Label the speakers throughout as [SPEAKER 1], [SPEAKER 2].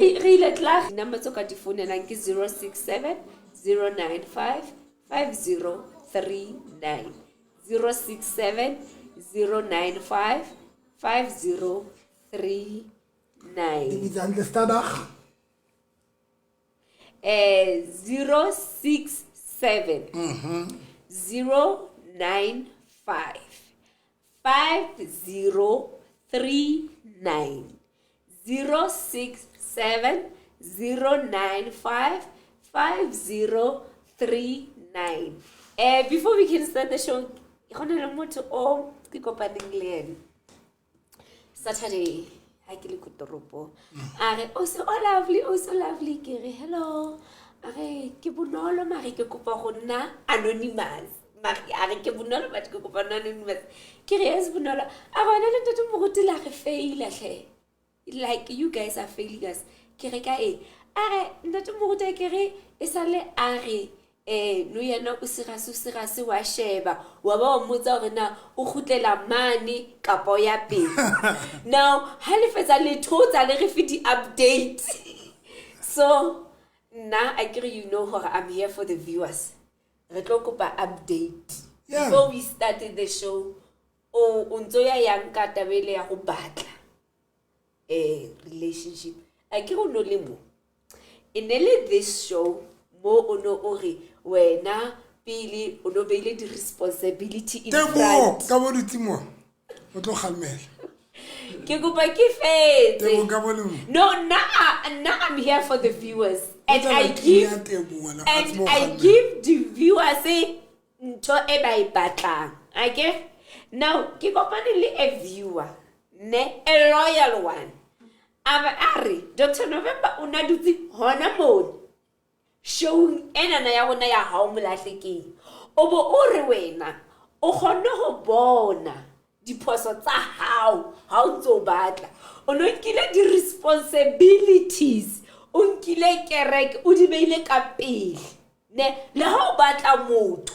[SPEAKER 1] Re ile tla number tso ka di phone nang ke 067 095 5039 067 095 5039
[SPEAKER 2] Dit is aan de stadag.
[SPEAKER 1] 067 095 5039 067 095 5039. Before we can start the show, Saturday, I can look at the ropo. Oh, so lovely, oh, so lovely. Kiri, hello. Are Kibunolo, Marike Kupahona, anonymous. Are Kibunolo, but Kupan anonymous. Kiri is Bunola. I wanted to do like a fail. Like you guys are failing us. Kirikae. Are not to Mota Kiri is a le are. No, you're not Usirasu wa sheba. Waba Muzarina, Uhutela Mani, Kapoya P. Now, Halifax a little refugee update. So, now I agree, you know how I'm here for the viewers. Retlokupa update.
[SPEAKER 2] Yeah.
[SPEAKER 1] Before we started the show, Unzoya Yanka Tavele Hubata. Relationship. I agree, no limo. In this show, mo ono ori wena pili ono beile di responsibility in front
[SPEAKER 2] Ka bo ditimo. O tlo khalmela.
[SPEAKER 1] Ke kopa ke fetse.
[SPEAKER 2] Ka bo le.
[SPEAKER 1] No, now I'm here for the viewers and I give the viewers ntho e ba e batlang. Okay? Now ke kopane le a viewer ne a loyal one. Ari Dr. November una dutse hona mo showing enana ya bona ya ha o molahlekeng o bo o re wena o khone ho bona diphoso tsa hao ha o ntse o batla o no nkile di responsibilities o nkile kereke o di beile ka pele ne le ha o batla motho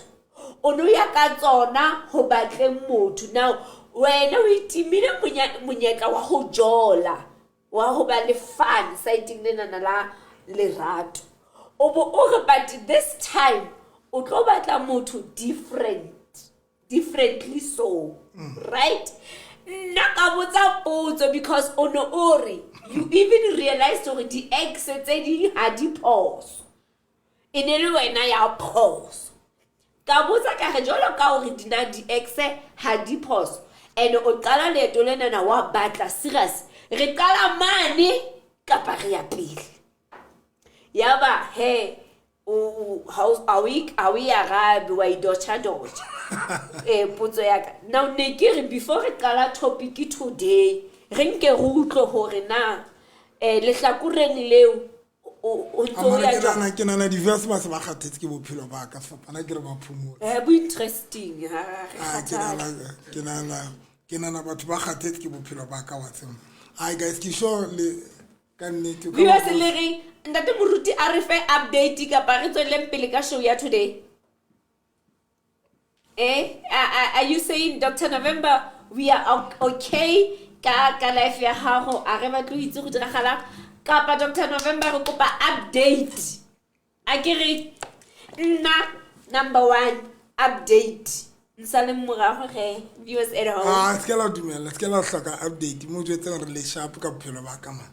[SPEAKER 1] o no ya ka tsona ho batleng motho now wena o itimile monyeka wa ho jola wa ho ba le fun sighting lena la lerato but this time o tlo batla motho differently so right nakabotsa potso because ono ori you even realized already the ex tse di ha di pause inele wena ya pause ka botsa ka re jolo ka ori dina di ex ha di pause and o qala leto lena na wa batla serious re qala mane ka pare ya pele yaba he how are we arabe wa idocha potso ya ka now ne ke re before re qala topic today re nke re utlo hore na le hlakureng leo o tlo ya
[SPEAKER 2] jana ke nana diverse ba se ba khathetse ke bophelo ba ka fapana ke re ba phumola
[SPEAKER 1] bo interesting
[SPEAKER 2] ke nana batho ba khathetse ke bophelo ba ka wa tsema ai guys ke sure le ka nnete
[SPEAKER 1] ka viewers le re ndate moruti a re fe update ka pa re tsweleng pele ka show ya today are you saying Dr. November we are okay ka life ya hago a re batlo itse go diragala ka pa Dr. November re kopa update a ke re number 1 update nsale morago ge viewers at home
[SPEAKER 2] skela dumela skela hloka update mo jwetse re le sharp ka bophelo ba ka man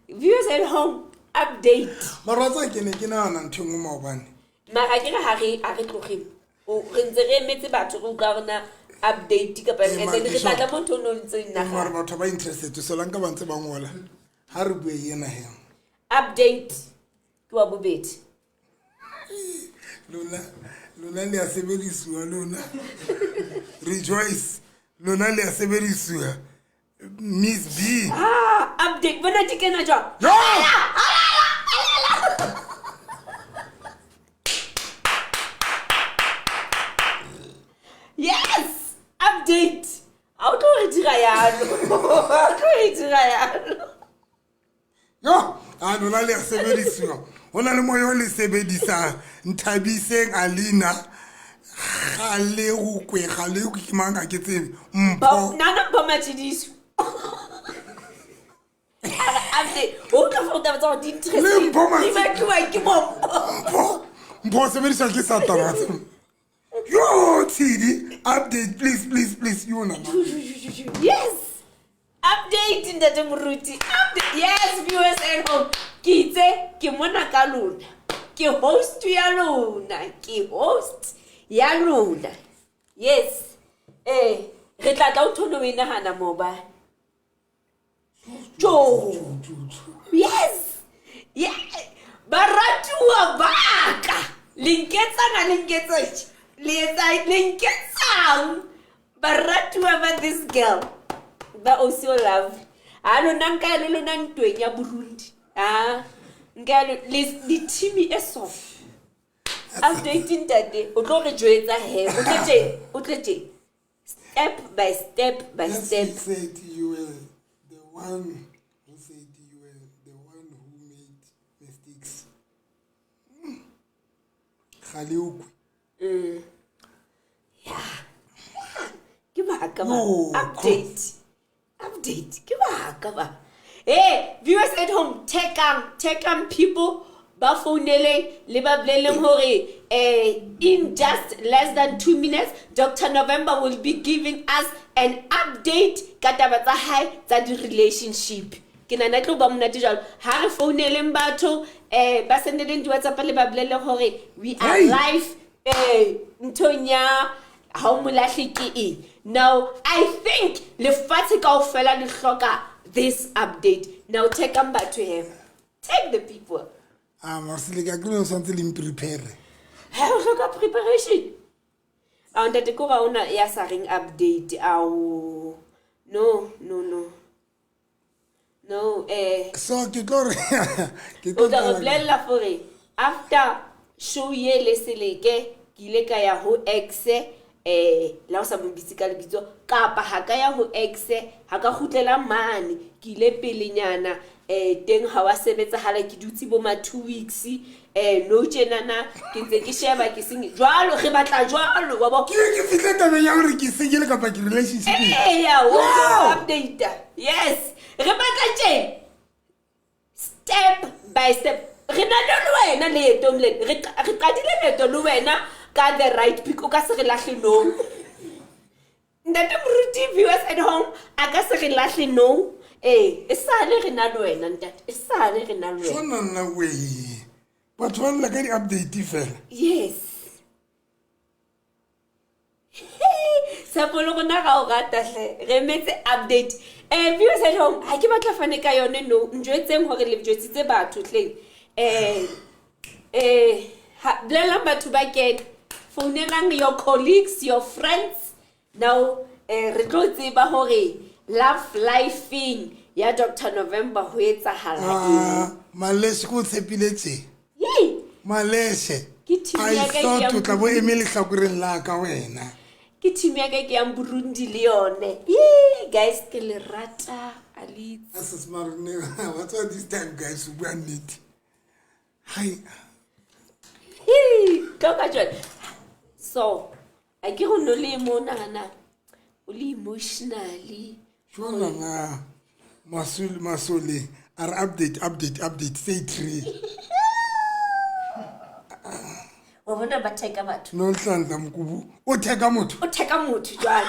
[SPEAKER 1] viewers at home update
[SPEAKER 2] maratsa ke ne ke nana ntsheng mo maobane
[SPEAKER 1] mara ke re ha re tlogile o re ntse re emetse batho go ka rona update ka pa re batla motho no ntse nna
[SPEAKER 2] mara batho ba interested so lanka ba ntse ba ngola ha re bue yena he
[SPEAKER 1] update ke wa bobedi
[SPEAKER 2] lona le a sebediswa lona rejoice lona le a sebediswa Miss B
[SPEAKER 1] update bona dikena jwa yes update how to retira yalo
[SPEAKER 2] no lona le a sebediswa hona le moyo le sebedisa Nthabiseng Alina gale go kwe gale go kimanga ke tsebe
[SPEAKER 1] nana mpho matshidiso ntate o tla for taba tsa di interest di batluwa ke bompo
[SPEAKER 2] Mpo sebediswa ke sataratse. Yo, Tidi, update, please, you know.
[SPEAKER 1] Yes. Update in the Muruti. Update. Yes, viewers at home. Kitse, ke mona ka lona. Ke host ya lona. Ke host ya lona. Yes. Re tla tla o thono we nahana moba. Jo. Yes. Yeah. Baratua baka. Linketsang. Baratua ba this girl. Ba also love. Ano nanka lelo nantwe ya Burundi. Ngalo the team is soft. Updating that o tlo re jwetsa he. O tletse. Step by step by step.
[SPEAKER 2] Yes, he said you were the one who said you were the one who made mistakes.
[SPEAKER 1] Yeah. Give a update. Give a hey, viewers at home, take people ba phoneleng le ba bleleng hore in just less than 2 minutes Dr. November will be giving us an update ka taba tsa hae tsa di relationship. Ke nana tlo ba monate jalo ha re phoneleng batho ba sendeleng di WhatsApp le ba blele hore we are live ntonya ha o molahle ke e. Now I think lefatshe kaofela le hloka this update. Now take them back to him. Take the people.
[SPEAKER 2] Marcel, I don't something prepare.
[SPEAKER 1] How look preparation? And that go on a yasaring update. No.
[SPEAKER 2] So
[SPEAKER 1] after show ye leseleke kile ka ya ho X la o sa mbitsika le bitso kapa ha ka ya ho X ha ka khutlela mane kile pelenyana teng ha wa sebetsa hala ke dutsi bo ma 2 weeks no tjenana ke ntse ke sheba ke seng jwalo re batla jwalo wa bo
[SPEAKER 2] ke fihle tabeng ya hore ke sengele kapa ke relationship
[SPEAKER 1] update yes re batla tje step by step re na le wena le etong le re qadile leto le wena ka the right pick o ka se re lahle no ndate Muruti viewers at home aka se re lahle no esale re na le wena ndate esale re na le wena
[SPEAKER 2] sona na we but one like any update fela
[SPEAKER 1] yes sapolo gona ga o rata hle re metse update viewers at home ha ke batla fane ka yone no njwetseng hore le bjwetsitse batho hleng blela batho ba ke phonelang your colleagues your friends now re tlo tseba hore love lifing ya Dr. November ho etsahala
[SPEAKER 2] malese ko tshepiletse malese
[SPEAKER 1] ke team ya ka
[SPEAKER 2] I thought tla bo emele hlakureng la ka wena
[SPEAKER 1] ke team ya ka ke ya Burundi le yone guys ke le rata ali
[SPEAKER 2] asmart ne what's all this time guys we are need hi
[SPEAKER 1] ka jwale so I ke go no le mona na o le emotionally
[SPEAKER 2] shona nga masole are update say 3
[SPEAKER 1] o bona ba theka batho
[SPEAKER 2] no hlanza mkubu o theka motho
[SPEAKER 1] jwale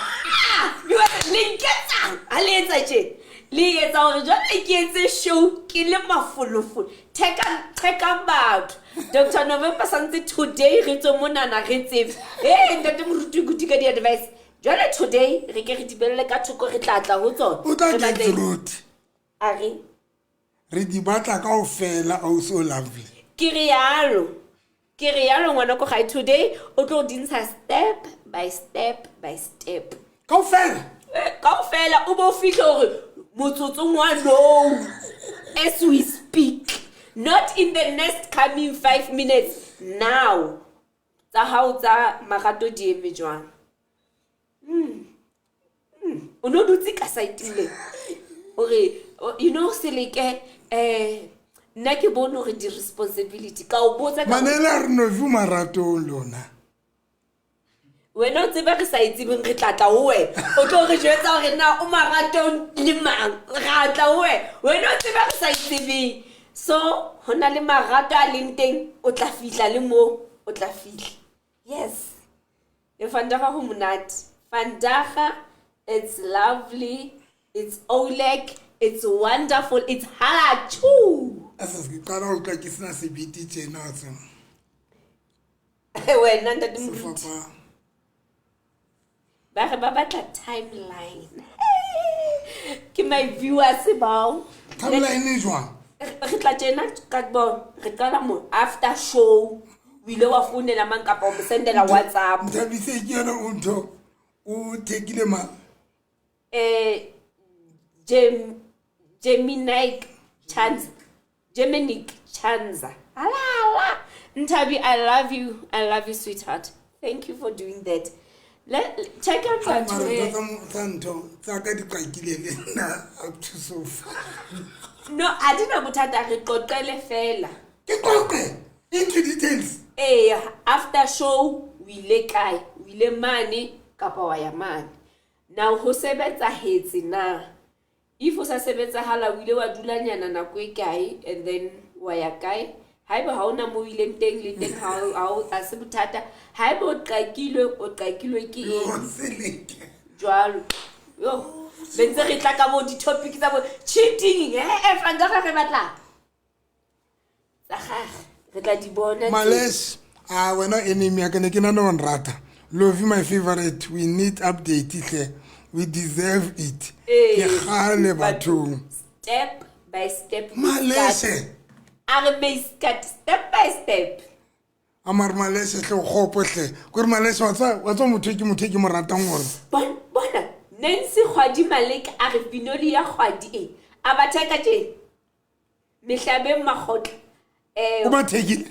[SPEAKER 1] biwa linketsa aletsa tje le etsa hore jwale ke etse show ke le mafolofolo theka batho Dr. November santse today re tso monana re tsebe ndate Muruti gutika di advice jwale today re ke re dibelle ka thoko re tlatla ho tsona
[SPEAKER 2] o tla ke root
[SPEAKER 1] ari
[SPEAKER 2] re di batla kaofela also lovely
[SPEAKER 1] ke re yalo ngwana ko ga today o tlo dintsha step by step kaofela o bo fihla hore motsotsong wa no as we speak not in the next coming 5 minutes now tsa hao tsa magato di eme jwang o no dutse ka site le ore you know seleke nna ke bone hore di responsibility ka o botsa ka
[SPEAKER 2] manela re no vu marato lona
[SPEAKER 1] wena o tsebe re sa itsebeng re tlatla ho we o tlo re jwetsa hore na o maratong le mang ra tla ho we wena o tsebe re sa itsebeng so hona le marato a leng teng o tla fihla le mo o tla fihla yes e Vandaga ho monate Vandaga it's lovely it's Oleg it's wonderful it's halachu
[SPEAKER 2] asasiqala uxa ke sina sebiti tjena tse
[SPEAKER 1] wena ntatimruti ba re ba batla timeline ke my viewers bao
[SPEAKER 2] timeline jwang
[SPEAKER 1] re tla tjena ka bona re qala mo after show o ile wa founela mang kapa o mo sendela WhatsApp
[SPEAKER 2] Mthabise ke yena o ntho o tekile ma
[SPEAKER 1] Geminic Chanza ala Ntabi I love you sweetheart thank you for doing that check out that
[SPEAKER 2] ntho tsa ka di qakile le nna up to so far
[SPEAKER 1] no I didn't botata re qoqele fela
[SPEAKER 2] ke qoqe into details
[SPEAKER 1] after show we le mane kapa wa ya mane now ho sebetsa hetsi na if o sa sebetsa hala o ile wa dulanyana nako e kae and then wa ya kae haeba ha ona mo ile teng le teng ha a se bothata haeba o qakilwe ke jwalo yo bentse re tla ka bo di topic tsa bo cheating Vandaga re batla re tla di bona
[SPEAKER 2] Malesh wena enemy ya ke na no nrata love my favorite we need update hle we deserve it ke khale bathong
[SPEAKER 1] step by step
[SPEAKER 2] Malesh
[SPEAKER 1] step by step
[SPEAKER 2] amar Malesh hle o gopo hle gore Malesh wa tswa motho ke mo ratang gore
[SPEAKER 1] bona Nancy Khwadi Malek a re binoli ya Khwadi a bathaka tje mehlabe magotla
[SPEAKER 2] o ba thekile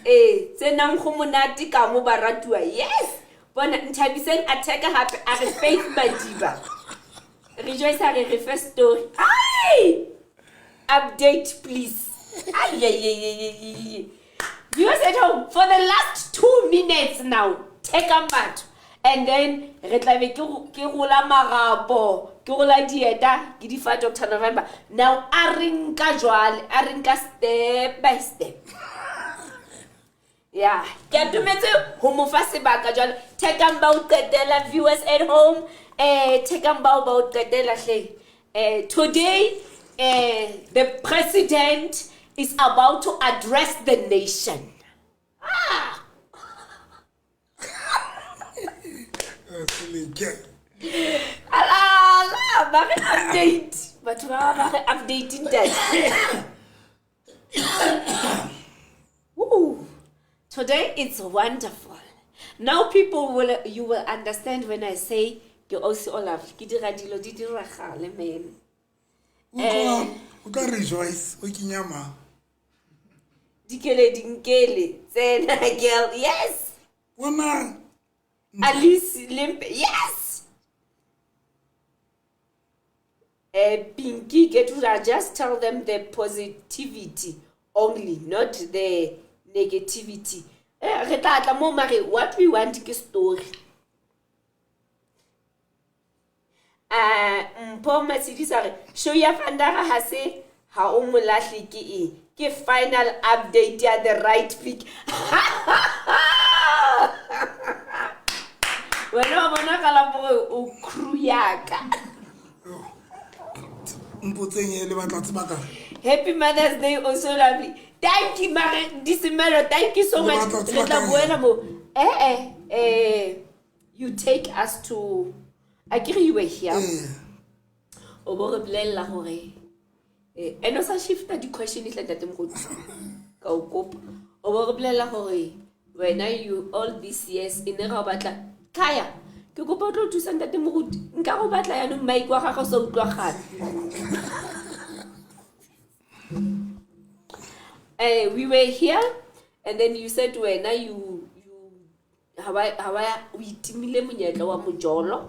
[SPEAKER 1] tsenang go monate ka mo baratuwa yes bona Nthabiseng attack hape a re Faith Madiba rejoice a re first story ai update please viewers at home for the last 2 minutes now take a mat and then re tla be ke gola magapo ke gola dieta ke di fa Dr November now a rinka step by step yeah ke atumetse ho mo fa sebaka jwale tekang ba o qetela viewers at home tekang ba o qetela hle today the president is about to address the nation ala ba re update batho ba re updating that today it's wonderful now you will understand when I say ke also love ke dira dilo di diragale men
[SPEAKER 2] o ka rejoice o kinyama
[SPEAKER 1] dinkele tsena girl yes
[SPEAKER 2] wona
[SPEAKER 1] Alice Limpe yes Pinky get to just tell them the positivity only not the negativity re tla mo mare what we want ke story Mpo Masidi sare show ya Vandaga ha se ha o molahle ke final update at the right pick wena bona kala o crew yaka
[SPEAKER 2] mpotseng le batla tsebaka
[SPEAKER 1] Happy Mother's Day also lovely thank you Mare Disimelo thank you so much letla buela mo you take us to I agree you were here o bo re blella hore eno sa shifta di question itla tate mgodi ka o kopa o bo re blella hore wena you all these years in ga batla kaya ke kopa o tlo thusa tate mgodi nka go batla ya no mic wa gago so utlwa gana we were here and then you said wena you hawa uitimile monyetla wa mojolo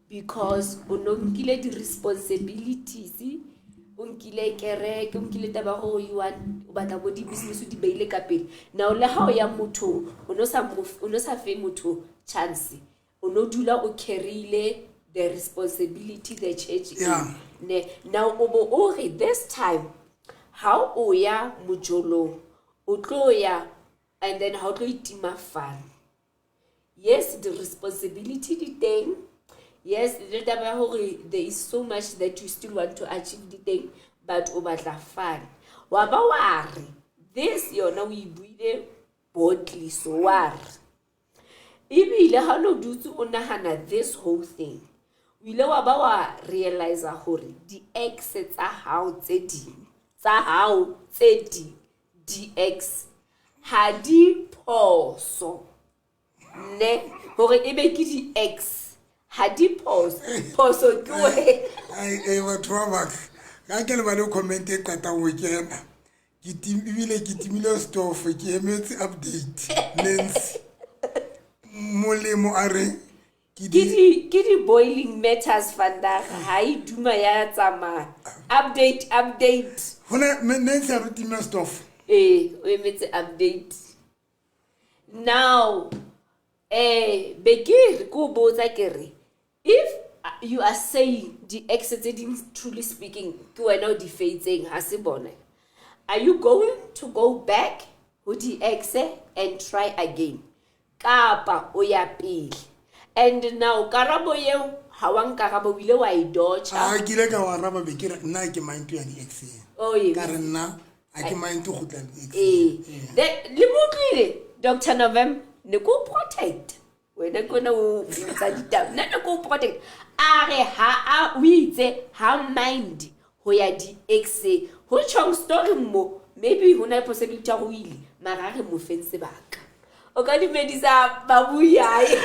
[SPEAKER 1] because o nkile di responsibilities o nkile kereke o nkile taba go you want o batla bo di business di beile ka pele now le ha o ya motho o no sa fe motho chance o no dula o carryile the responsibility the church
[SPEAKER 2] Yeah.
[SPEAKER 1] Now o re this time how o ya mojolong o tlo ya and then how tlo itima fan. Yes, the responsibility the thing. Yes, there is so much that you still want to achieve the thing, but o batla fan. Wa ba wa re this yona o ibuile boldly so wa re ebile ha no dutse o nahana this whole thing o ile wa ba wa realize hore di ex tsa hao tse di di ex ha di phoso ne hore ebe ke di ex ha di phoso ke we
[SPEAKER 2] ai batho ba baka ka ke le ba le comment e qata go kena ke timile stove ke emetse update Nancy molemo a re
[SPEAKER 1] ke di boiling matters vandag ha I duma ya tsama update
[SPEAKER 2] hona Nancy a re timile stove
[SPEAKER 1] o emetse update now bekere go botsa kere if you are saying the exiting truly speaking ke wena o di faitseng ha se bona are you going to go back ho di exe and try again kapa o ya pele and now karabo yeo ha wa nkarabo bile wa idocha
[SPEAKER 2] ke ile ka wa raba bekere nna ke mind ya di exe ka re nna a ke mind go tla di exe
[SPEAKER 1] le butlile Dr. November ne go protect wena kona o tsa ditaba nna go protect are ha a witse ha mind ho ya di exe ho chong story mo maybe hona possibility ya go ile mara re mo fense baka o ka di medisa babuyae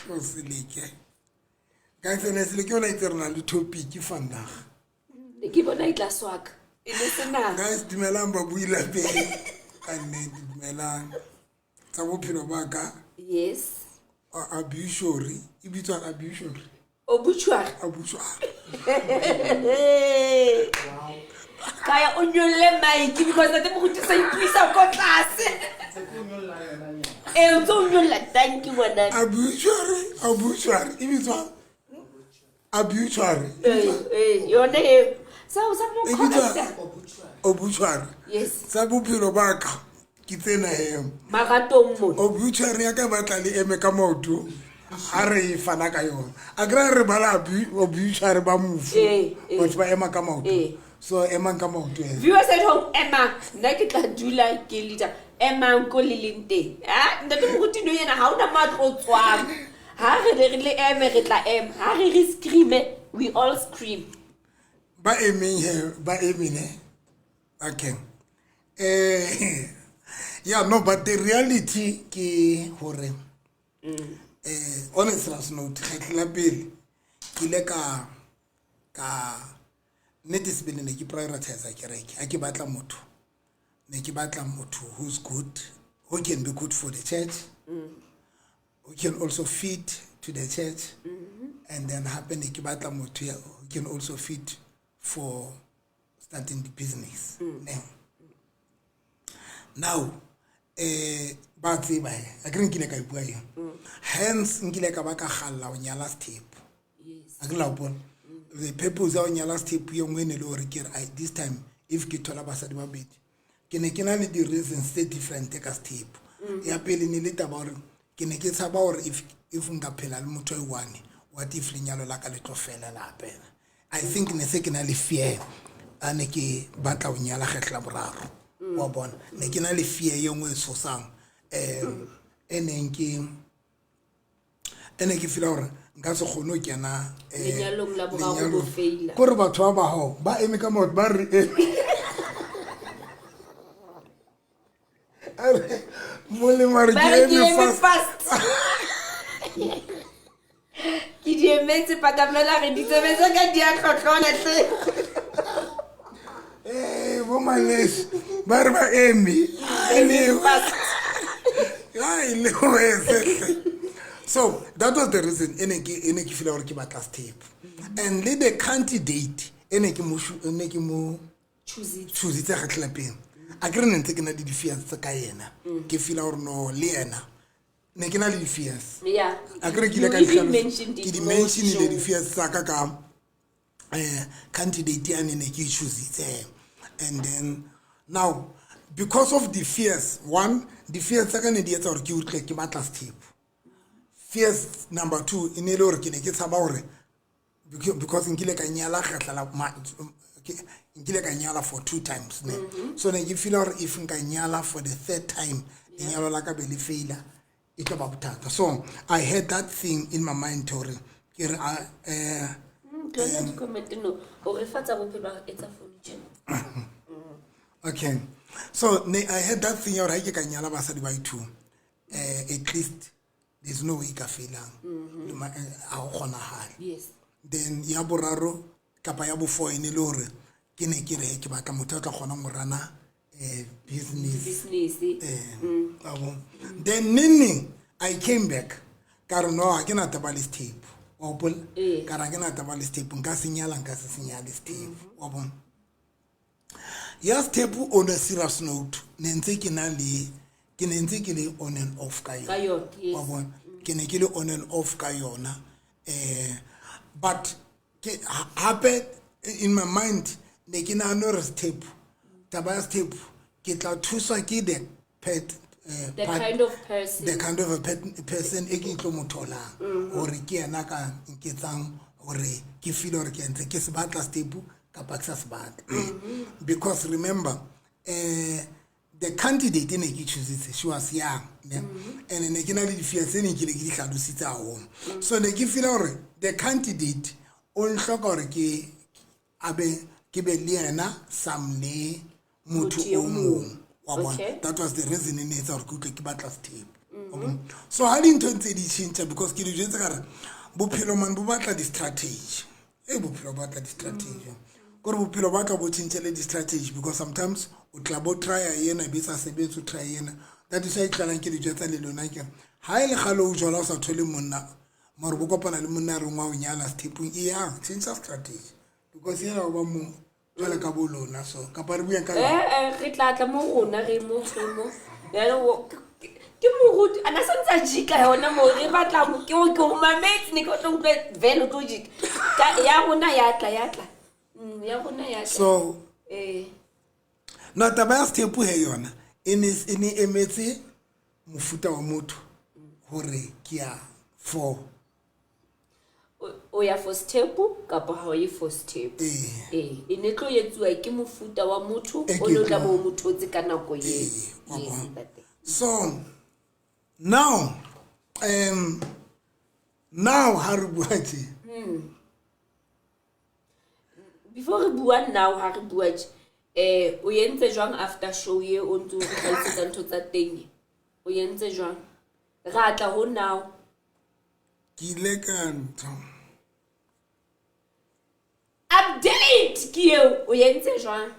[SPEAKER 2] o silike ka tsene silike ona itserna le topic fanda
[SPEAKER 1] ke bona itla swaka ile sena
[SPEAKER 2] guys dumelang babuila pele ane dumelang tsa bophelo baka
[SPEAKER 1] yes
[SPEAKER 2] abushori ibitswa abushori
[SPEAKER 1] obuchwari
[SPEAKER 2] wow
[SPEAKER 1] kaya o nyolle maiki because the mo gutisa ipuisa ko tlase o tso nyolla thank you wana
[SPEAKER 2] abushori ibitswa abushori
[SPEAKER 1] yone sa mo khona
[SPEAKER 2] obushori
[SPEAKER 1] yes
[SPEAKER 2] sa bophelo baka ke tsena hem
[SPEAKER 1] magatong mo
[SPEAKER 2] obushori ya ka batla le eme ka maoto a re fana ka yona a gra re bala obushori ba mufu batho ba ema ka maoto so ema ka maoto
[SPEAKER 1] viewers at home ema nna ke tla dula ke leader ema ko le lente ntate mo gutino yena ha ona matlo tswang ha re le eme re tla ema ha re scream we all scream
[SPEAKER 2] ba emeng ba emine okay yeah no but the reality ke hore honestly as no tla pele ke le ka netis bele ne ke prioritize kereke a ke batla motho who's good, who can be good for the church, who can also feed to the church, and then happen ke batla motho who can also feed for starting the business. Now ba tseba a ke nkile ka ibua eng hence nkile ka ba ka galla o nyala step a ke la bona the purpose of nyala step yo ngwe ne le hore ke re this time if ke thola basadi ba bedi ke ne ke na le di reasons tse different ka step ya pele ne le taba hore ke ne ke tsaba hore if nka phela le motho e one what if lenyalo la ka le tlo fela la pela I think ne se ke na le fear ane ke batla o nyala kgetla boraro wa bona ne ke na le fear yo ngwe sosang ene ke fila hore nka se kgone ho kena
[SPEAKER 1] lenyalong la boraro go faila
[SPEAKER 2] gore batho ba ho ba eme ka mot ba re mole mare ke
[SPEAKER 1] fast ki di emetse pa ka mela re di tsebetsa ka dia tlotlola tle
[SPEAKER 2] bo males ba re ba emi
[SPEAKER 1] fast
[SPEAKER 2] so that was the reason ene ke feel hore ke batla step and le the candidate ene ke mo choose tsa gatlapeng a ke re ntse ke na di fears tsa ka yena ke feel hore no le yena ne ke na le di-fears
[SPEAKER 1] Yeah.
[SPEAKER 2] a kere ke ile ka di mentionile di-fears tsaka ka candidate yane ne ke choositse. And then now because of the fears, one, the fears tsaka ne di etsa gore ke utlwe ke batla step. Fears number 2 in ile gore ke ne ke tshaba gore because nkile ka nyala kgatla nkile ka nyala for 2 times ne. So ne ke feel gore if nka nyala for the 3rd time nyalo la ka be le failure it tlo ba bothata. So I had that thing in my mind gore ke re okay, so I had that thing gore ha ke ka nyala basadi ba itu at least there's no way ka failang a go kgonagala.
[SPEAKER 1] Yes.
[SPEAKER 2] Then ya boraro kapa ya bo 4 ene le gore ke ne ke re ke batla motho a tla kgona go rana business. Then nini I came back ka re no a ke na taba le step wa bol ka ra ke na taba le step nka senyala nka se senyale step wa bon ya step on a serious note ne ntse ke le on and off ka yona wa bon ke ne ke le on and off ka yona but ke happen in my mind ne ke na no step taba step ke tla thusa ke the
[SPEAKER 1] kind of person
[SPEAKER 2] a person e ke tlo motholang gore ke ena ka nketsang gore ke feel gore ke ntse ke se batla step ka paksa se batla because remember the candidate ne ke choositse she was young and ne ke na le di-fears ne ke le ke di hlalositse haholo. So ne ke feel gore the candidate o nhloka gore ke be le yena samle motho o mong.
[SPEAKER 1] Okay.
[SPEAKER 2] That was the reason in etsa gore ke utlwe ke batla step. So ha di ntho ntse di change because ke di jwetsa gore bophelo man bo batla di strategy. Bophelo batla di strategy. Gore bophelo batla bo change le di strategy because sometimes o tla bo try yena be sa sebetse o try yena. That is why ke tlalang ke di jwetsa le lona ke ha ile galo o jola o sa thole monna mara bo kopana le monna re ngwa o nyala step change strategy because yena o ba mo jwale ka bo lona so ka pa re buang ka
[SPEAKER 1] re tla mo rona re mo ya ke mo go ana santsa jika yona mo re batla mo ke o mametse ne go tlo velo to jika ya rona ya tla ya rona ya tla
[SPEAKER 2] so na taba step he yona ene emetse mofuta wa motho hore ke ya for
[SPEAKER 1] o ya for step kapa ha o ye for step ene tlo yetsuwa ke mofuta wa motho o lo tla bo motho tse ka nako ye.
[SPEAKER 2] So now ha re bua tse
[SPEAKER 1] before re bua now ha re bua tse o yentse jwang after show ye o ntse o tlhaisitse ntho tsa teng o yentse jwang ra tla ho now
[SPEAKER 2] ke ile ka ntho
[SPEAKER 1] update ke o yentse jwang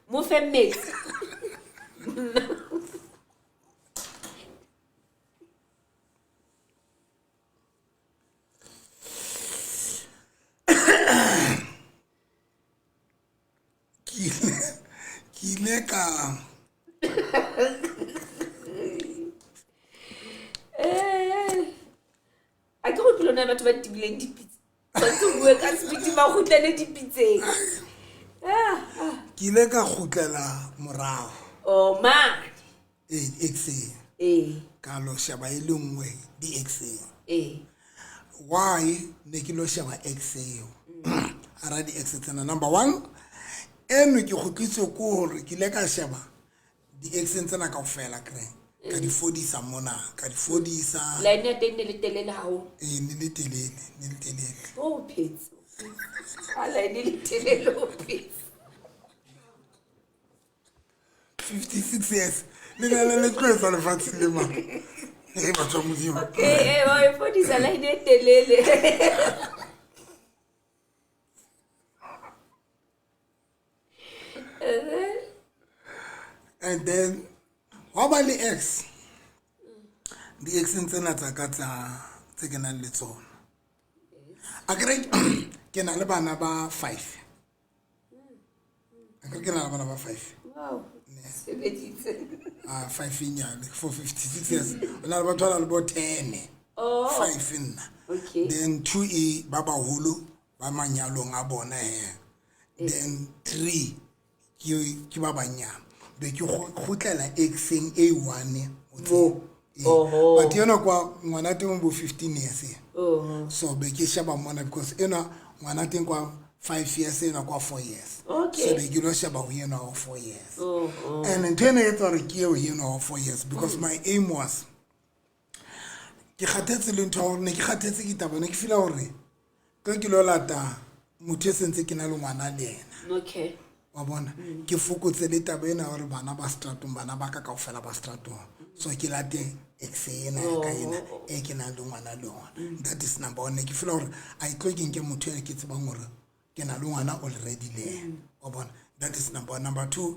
[SPEAKER 1] mo femmet
[SPEAKER 2] ke ile ka
[SPEAKER 1] a ke go tlona batho ba tibileng dipitse tse bue ka speed ba go tlene dipitseng
[SPEAKER 2] ke ile ka gutlela morago
[SPEAKER 1] oh man
[SPEAKER 2] exeng ka lo shaba e le nngwe di exeng why ne ke lo shaba exeng ara di exeng number 1 eno ke gotlitse ko hore ke ile ka shaba di exeng tsena ka ofela kre ka di fodisa mona ka di fodisa
[SPEAKER 1] la ene teng le telele ha o
[SPEAKER 2] ne le telele
[SPEAKER 1] oh pets ala ene le telele o pets
[SPEAKER 2] 56 years le le tlwetsa le fatsi le ma ba tswa modimo
[SPEAKER 1] okay wa fodisa la ene telele
[SPEAKER 2] and then wa ba le ex di ex tsena tsa ka tse ke nang le tsona a kere ke na le bana ba 5 a kere ke na le bana ba 5
[SPEAKER 1] Wow.
[SPEAKER 2] 5 inyane for 56 years. Ona ba thola le bo 10. 5 nna.
[SPEAKER 1] Okay.
[SPEAKER 2] Then 2 e ba baholo ba manyalong a bona Then 3 ke ba banyana. Be ke gotlela exeng A1 but you know kwa ngwana teng bo 15 years so be ke shaba mona because ngwana teng kwa 5 years kwa 4 years so be ke lo shaba ho 4 years and then I thought ke 4 years because my aim was ke khathetse le ntho ne ke khathetse ke tabane ke fila hore ke lo lata motho sentse ke na le ngwana le yena
[SPEAKER 1] okay
[SPEAKER 2] wa bona ke fokotse le tabena hore bana ba stratong bana ba ka kaofela ba stratong so ke late exena ka ena ke na le ngwana le ona that is number 1 ke fela hore I tlo ke motho ya ke tsebang hore ke na le ngwana already le wa bona that is number 1 number 2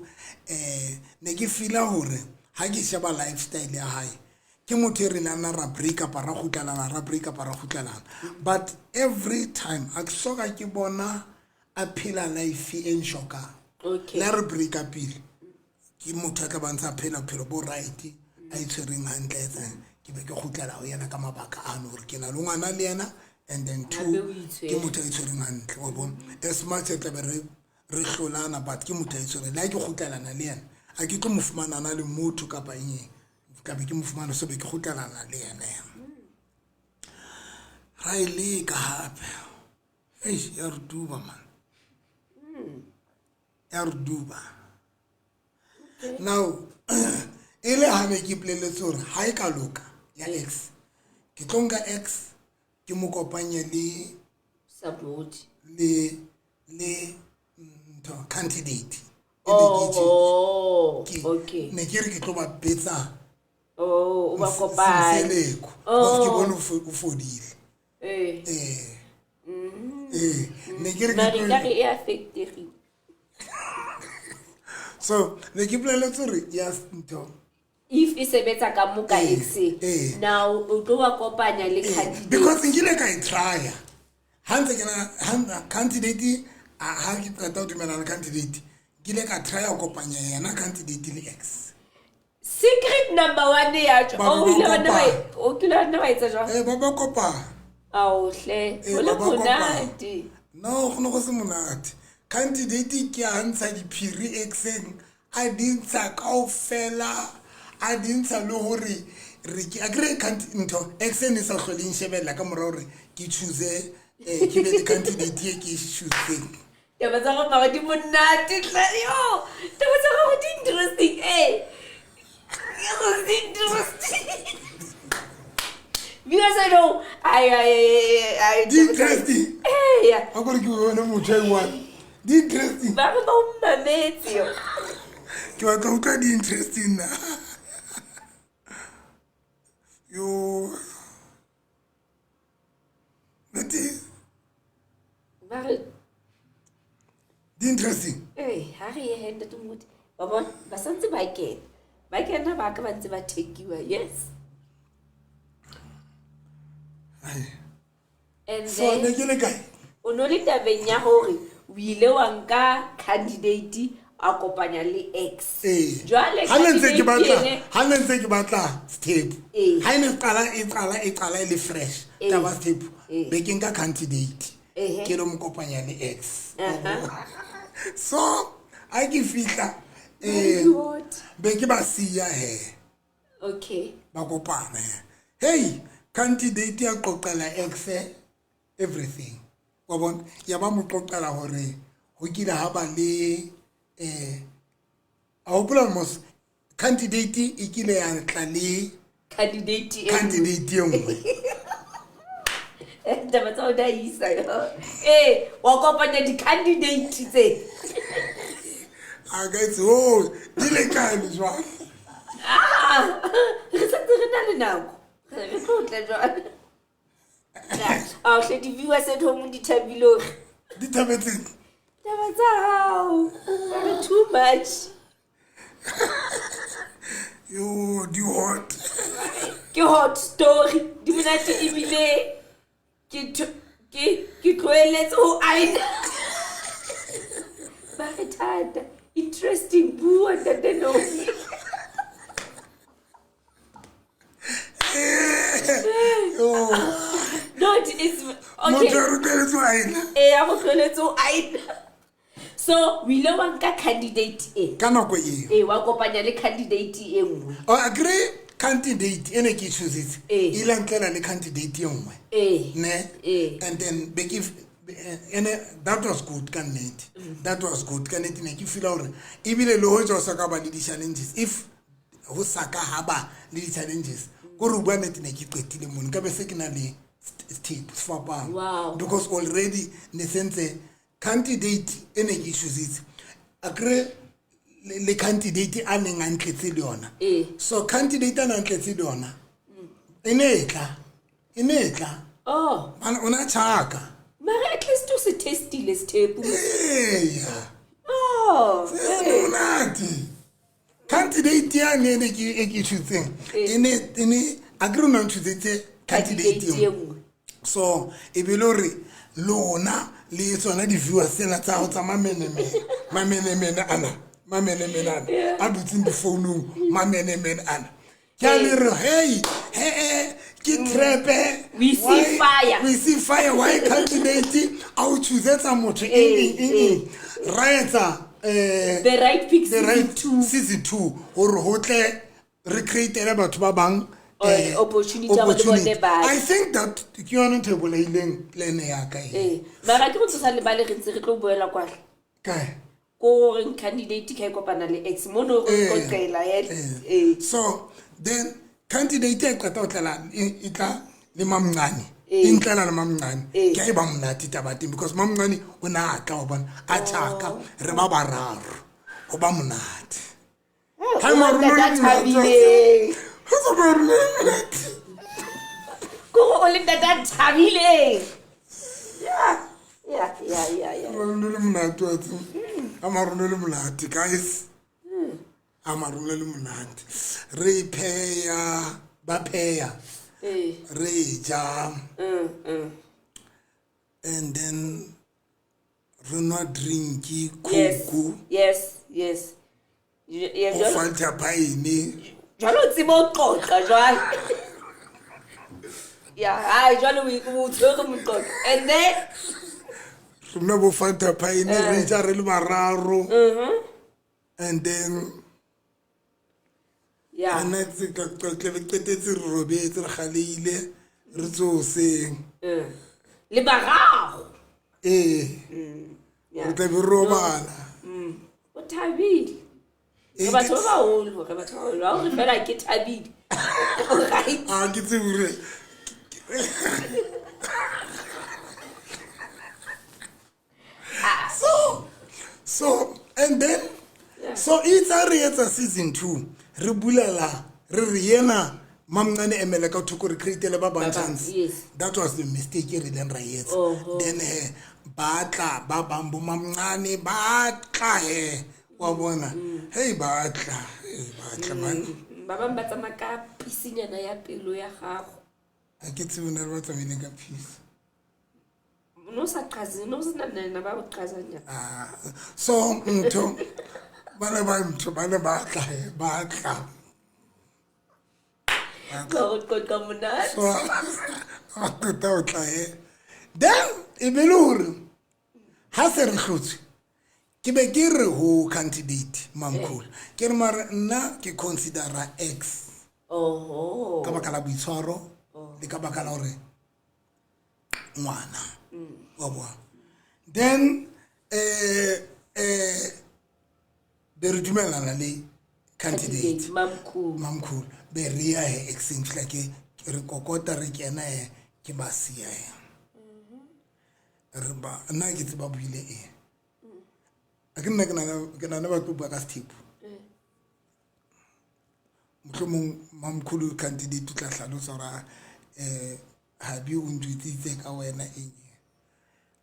[SPEAKER 2] ne ke fila hore ha ke sheba lifestyle ya hae ke motho re na ra break up ra khutlana but every time a soka ke bona a phela life en shoka
[SPEAKER 1] okay
[SPEAKER 2] la re break up ke motho tla bantsha phela bo right a itshwereng hantle ke be ke khutlana ho yena ka mabaka ano hore ke na le ngwana le yena and then 2 ke motho a itshwereng hantle wa bona as much as re hlolana but ke motho a itshwereng la ke khutlana le yena a ke tlo mofumana na le motho ka pa eng ka be ke mofumana so be ke khutlana le yena ra ile ka hape ya re duba man Erduba. Now, ele ha be ke pleletse hore ha e ka loka ya X. Ke tlonga X ke mo kopanye le
[SPEAKER 1] support
[SPEAKER 2] le candidate.
[SPEAKER 1] Okay.
[SPEAKER 2] Ne ke re ke tlo ba betsa.
[SPEAKER 1] O ba kopanya.
[SPEAKER 2] Ke bona o fodile. Ne ke re
[SPEAKER 1] ke affected.
[SPEAKER 2] So, the kipla yes,
[SPEAKER 1] if is a better kamuka X now o tlo wa kopanya le candidate
[SPEAKER 2] because ngile ka try hanze kana candidate ha ke qeta ho dumela candidate ngile ka try ho kopanya yena candidate le X
[SPEAKER 1] secret number 1 ya o kila na ba etsa jwa
[SPEAKER 2] ba ba kopa
[SPEAKER 1] hle o le monate
[SPEAKER 2] no go se monate candidate ke a ntsha diphiri Xeng a dintsha kaofela a dintsha le hore re ke agree ntho Xeng is a hloleng shebella ka mora hore ke choose ke be candidate ye ke choose
[SPEAKER 1] ya ba tsa go ba di monate yo ta ba tsa go di interesting interesting because I know I
[SPEAKER 2] interesting
[SPEAKER 1] yeah
[SPEAKER 2] I go give you one one interesting
[SPEAKER 1] ba go mmametse
[SPEAKER 2] ke wa ka utlwa di interesting na yo mate
[SPEAKER 1] ba
[SPEAKER 2] di interesting
[SPEAKER 1] ha re henda to mot ba bona ba santse ba kena ba ka ba ntse ba takewa yes and
[SPEAKER 2] so ne ke le kae
[SPEAKER 1] o no le tabeng ya hore o ile wa nka candidate a kopanya le X jwale
[SPEAKER 2] ha nentse ke batla step ha ine e qala le fresh taba step be ke nka candidate ke lo mokopanya le X so a ke fitla be ke ba siya
[SPEAKER 1] okay
[SPEAKER 2] ba kopana hey candidate ya qoqela X everything wa bona ya ba mo qoqela hore ho kile ha ba le a hopola mos candidate e kile ya tla le
[SPEAKER 1] candidate
[SPEAKER 2] engwe
[SPEAKER 1] taba tsa o da isa wa kopanya di candidate tse
[SPEAKER 2] a guys di le kae jwang
[SPEAKER 1] re sa re na le nako re tlo tla jwang hle di viewers at home di thabilo
[SPEAKER 2] di thabetse
[SPEAKER 1] taba tsa hao too much
[SPEAKER 2] yo di hot
[SPEAKER 1] ke hot story di monate ebile ke tloeletse ho aina ba re thata interesting boo and then no. No, it's okay. So we lo wanka candidate e.
[SPEAKER 2] Ka nako e.
[SPEAKER 1] Wa kopanya le candidate e nngwe.
[SPEAKER 2] Oh, agree candidate ene ke choose it. Ila ntlela le candidate e nngwe. Ne? And then be give that was good can net. That was good can net ne ke feel hore ebile le ho tswa sa ka ba le di challenges if ho saka haba le di challenges go re bua net ne ke qetile mone ka be se ke na le tips for bang.
[SPEAKER 1] Wow.
[SPEAKER 2] Because already ne sense candidate ene ke choose it. Agree le candidate a neng a ntletse le yona. So candidate a ntletse le yona enetla
[SPEAKER 1] Oh,
[SPEAKER 2] bana ona chaka
[SPEAKER 1] mara at least to se testile step.
[SPEAKER 2] yeah.
[SPEAKER 1] Oh,
[SPEAKER 2] Unati candidate ya ne ke choosing ene agree no choose candidate. So e be lori lona le tsona di viewers tsena tsa go tsa mamenemene ana a dutse di phone mamenemene ana ke le re hey ke trepe
[SPEAKER 1] we see fire
[SPEAKER 2] why candidate out choose tsa motho right
[SPEAKER 1] the right pick
[SPEAKER 2] season 2 or hotle recreate batho ba bang
[SPEAKER 1] opportunity.
[SPEAKER 2] I think that ke yona table e leng plan ya ka
[SPEAKER 1] mara ke go tsosa le bale re ntse re tlo boela kwa
[SPEAKER 2] kae
[SPEAKER 1] ko re candidate ka kopana le ex mono go qela
[SPEAKER 2] so then candidate e qata o tla itla le mamncane intlela le mamncane ke ba mnati tabating because mamncane o na tla o bona a tshaka re ba bararo go ba mnati
[SPEAKER 1] ha mo Go only that Tamile. Yeah.
[SPEAKER 2] Guys. Amarunelu munati. Repair, bapaya. Reja. And then Runa drinky kuku.
[SPEAKER 1] Yes.
[SPEAKER 2] Fanta paini.
[SPEAKER 1] Jalo tsimo qoqa jwale. Yeah, jalo we tshwere mo qoqa. And then
[SPEAKER 2] Runa bo Fanta paini reja re le mararo. And then and that's the qetetse robetse re galile re tsose.
[SPEAKER 1] Le bararo.
[SPEAKER 2] Re tla be robala.
[SPEAKER 1] O thabile. Batho ba baholo ha o fela ke thabile. Right.
[SPEAKER 2] Ke tsebure. So and then so it's a re season 2 re bulela re yena mamncane emele ka thoko re create le ba bang chance. That was the mistake re then ra yetsa. Then batla ba bambo mamncane batla wa bona hey batla man
[SPEAKER 1] ba bang ba tsama ka pisinyana ya pelo ya gago
[SPEAKER 2] a ke tsebona ba tsamene ka pisi
[SPEAKER 1] no sa qazi no sina nna ba uqazanya
[SPEAKER 2] so mtho bana batla
[SPEAKER 1] go mona
[SPEAKER 2] so a tla then e be lore ha se re hlotse ke be ke re ho candidate mamkhulu ke re mara nna ke considera x ka baka la boitshwaro le ka baka la hore ngwana wa bona then be re dumelana le candidate mamkhulu be re ya x fla ke re kokota re kena ke ba sia re ba nna ke tseba buile ke na ba tloba ka step mohlomong mamkhulu candidate tla hlalosa ra ha bi o ntwitse ka wena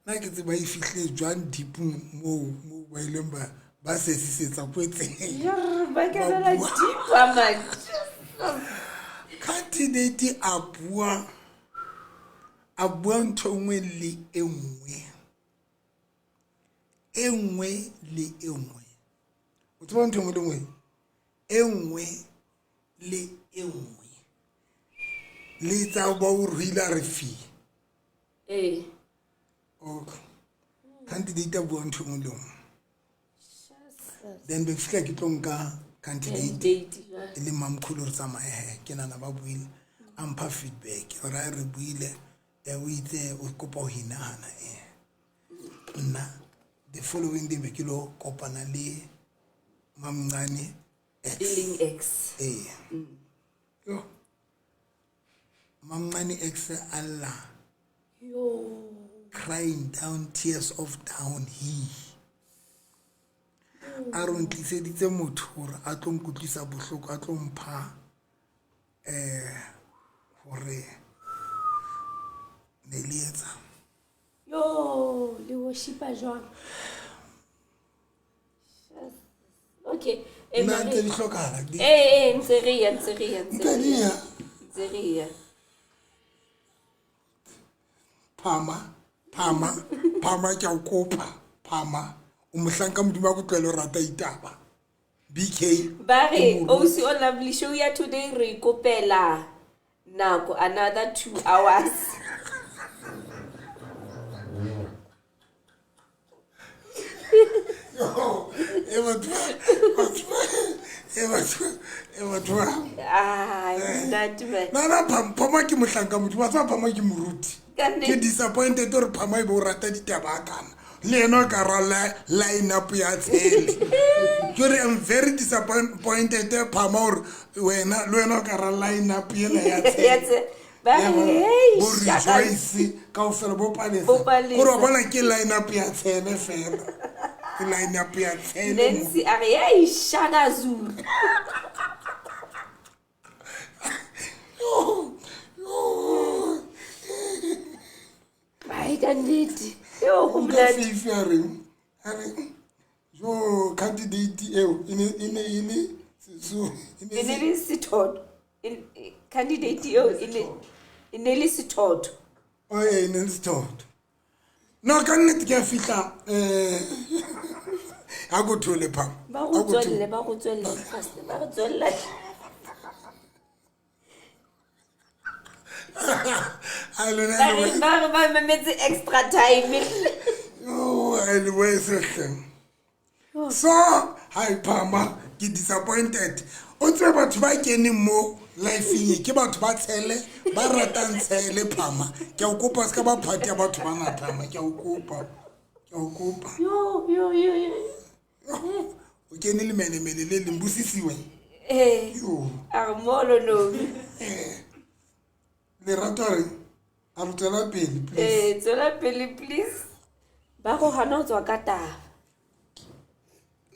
[SPEAKER 2] na ke tseba e fihle jwang deep mo ba ileng ba sesisetsa kwetse
[SPEAKER 1] ba ka la deep man
[SPEAKER 2] candidate a bua ntho nngwe le enngwe le enngwe o tseba ntho engwe le engwe engwe le engwe le tsa ba o rila re fi okay candidate a bua ntho engwe le engwe then be fika ke tlo nka candidate le mamkhulu re tsamaya ke nana ba buile ampha feedback ora re buile o itse o kopa ho hinahana nna the following day be ke lo kopana le mamncane
[SPEAKER 1] dealing X
[SPEAKER 2] yo mamncane X Allah
[SPEAKER 1] yo
[SPEAKER 2] crying down tears of down he a re ntliseditse motho hore a tlo nkutlisa bohloko a tlo mpha hore ne lietsa
[SPEAKER 1] yo le worshipa jwang okay
[SPEAKER 2] nna ntse di hlokala
[SPEAKER 1] ntse re
[SPEAKER 2] phama ke a kopa phama o mohlanka modimo a go tlwele rata itaba BK
[SPEAKER 1] ba re o si on lovely show ya today re kopela nako another 2 hours
[SPEAKER 2] phama ke mohlanka modimo a tsa phama ke moruti ke disappointed gore phama e bo rata ditaba kana le eno ka rala line up ya tshele jore I'm very disappointed phama gore wena le wena ka rala line up yela ya tshele
[SPEAKER 1] ba hey
[SPEAKER 2] bo rejoice ka o fela bo palesa gore bona ke line up ya tshele fela ke line up ya tshele
[SPEAKER 1] Nancy a re hey Shaka Zulu candidate yo
[SPEAKER 2] yo candidate ine so
[SPEAKER 1] ine sithotho candidate yo ine le sithotho
[SPEAKER 2] ine sithotho no candidate ke fihla a go thole pha
[SPEAKER 1] ba go tswelle fast ba go tswella ba mametse extra time
[SPEAKER 2] anyway so hi phama ke disappointed o tse batho ba keneng mo life ke batho ba tshele ba ratang tshele phama ke o kopa ska ba party ya batho ba ngata phama ke o kopa
[SPEAKER 1] yo
[SPEAKER 2] o kene le mene le mbusisiwe yo
[SPEAKER 1] armolo no
[SPEAKER 2] le ratore a rutela pele
[SPEAKER 1] please tsela pele please ba go hana o tswa ka taba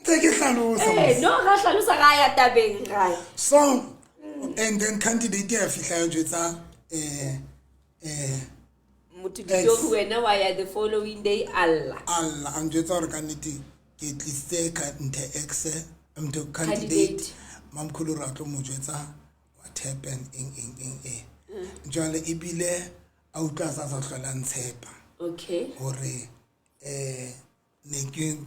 [SPEAKER 2] ke hlalosa
[SPEAKER 1] no ga hlalosa ga ya tabeng ga
[SPEAKER 2] so and then candidate ya fihla ya jwetsa
[SPEAKER 1] motho ditho wena wa ya the following day Allah
[SPEAKER 2] ang jwetsa gore ka nnete ke tlise ka nthe X mto candidate mamkhulu ra tlo mo jwetsa what happened in jwale ibile a utla sa hlola ntshepa
[SPEAKER 1] okay
[SPEAKER 2] hore ne ke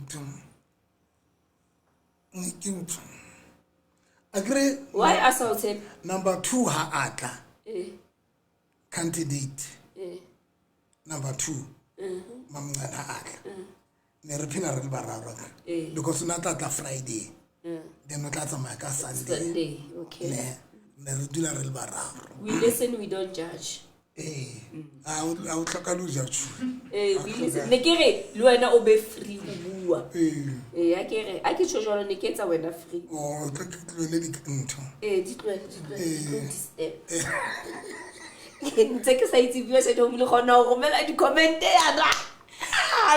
[SPEAKER 2] agree
[SPEAKER 1] why assault
[SPEAKER 2] number 2 ha atla candidate number 2 mamncane atla ne re phina re bararo because na tla Friday then o tla tsamaya ka Sunday
[SPEAKER 1] okay
[SPEAKER 2] ne re dula re bararo
[SPEAKER 1] we listen we don't judge
[SPEAKER 2] a o tlhoka lo judge
[SPEAKER 1] we listen ne ke re le wena o be free go bua a ke re a ke tshojolo ne ke etsa wena free
[SPEAKER 2] ke tlwele dintho
[SPEAKER 1] di tlwele step ntse ke sa itse bua se domile gona go romela di comment yana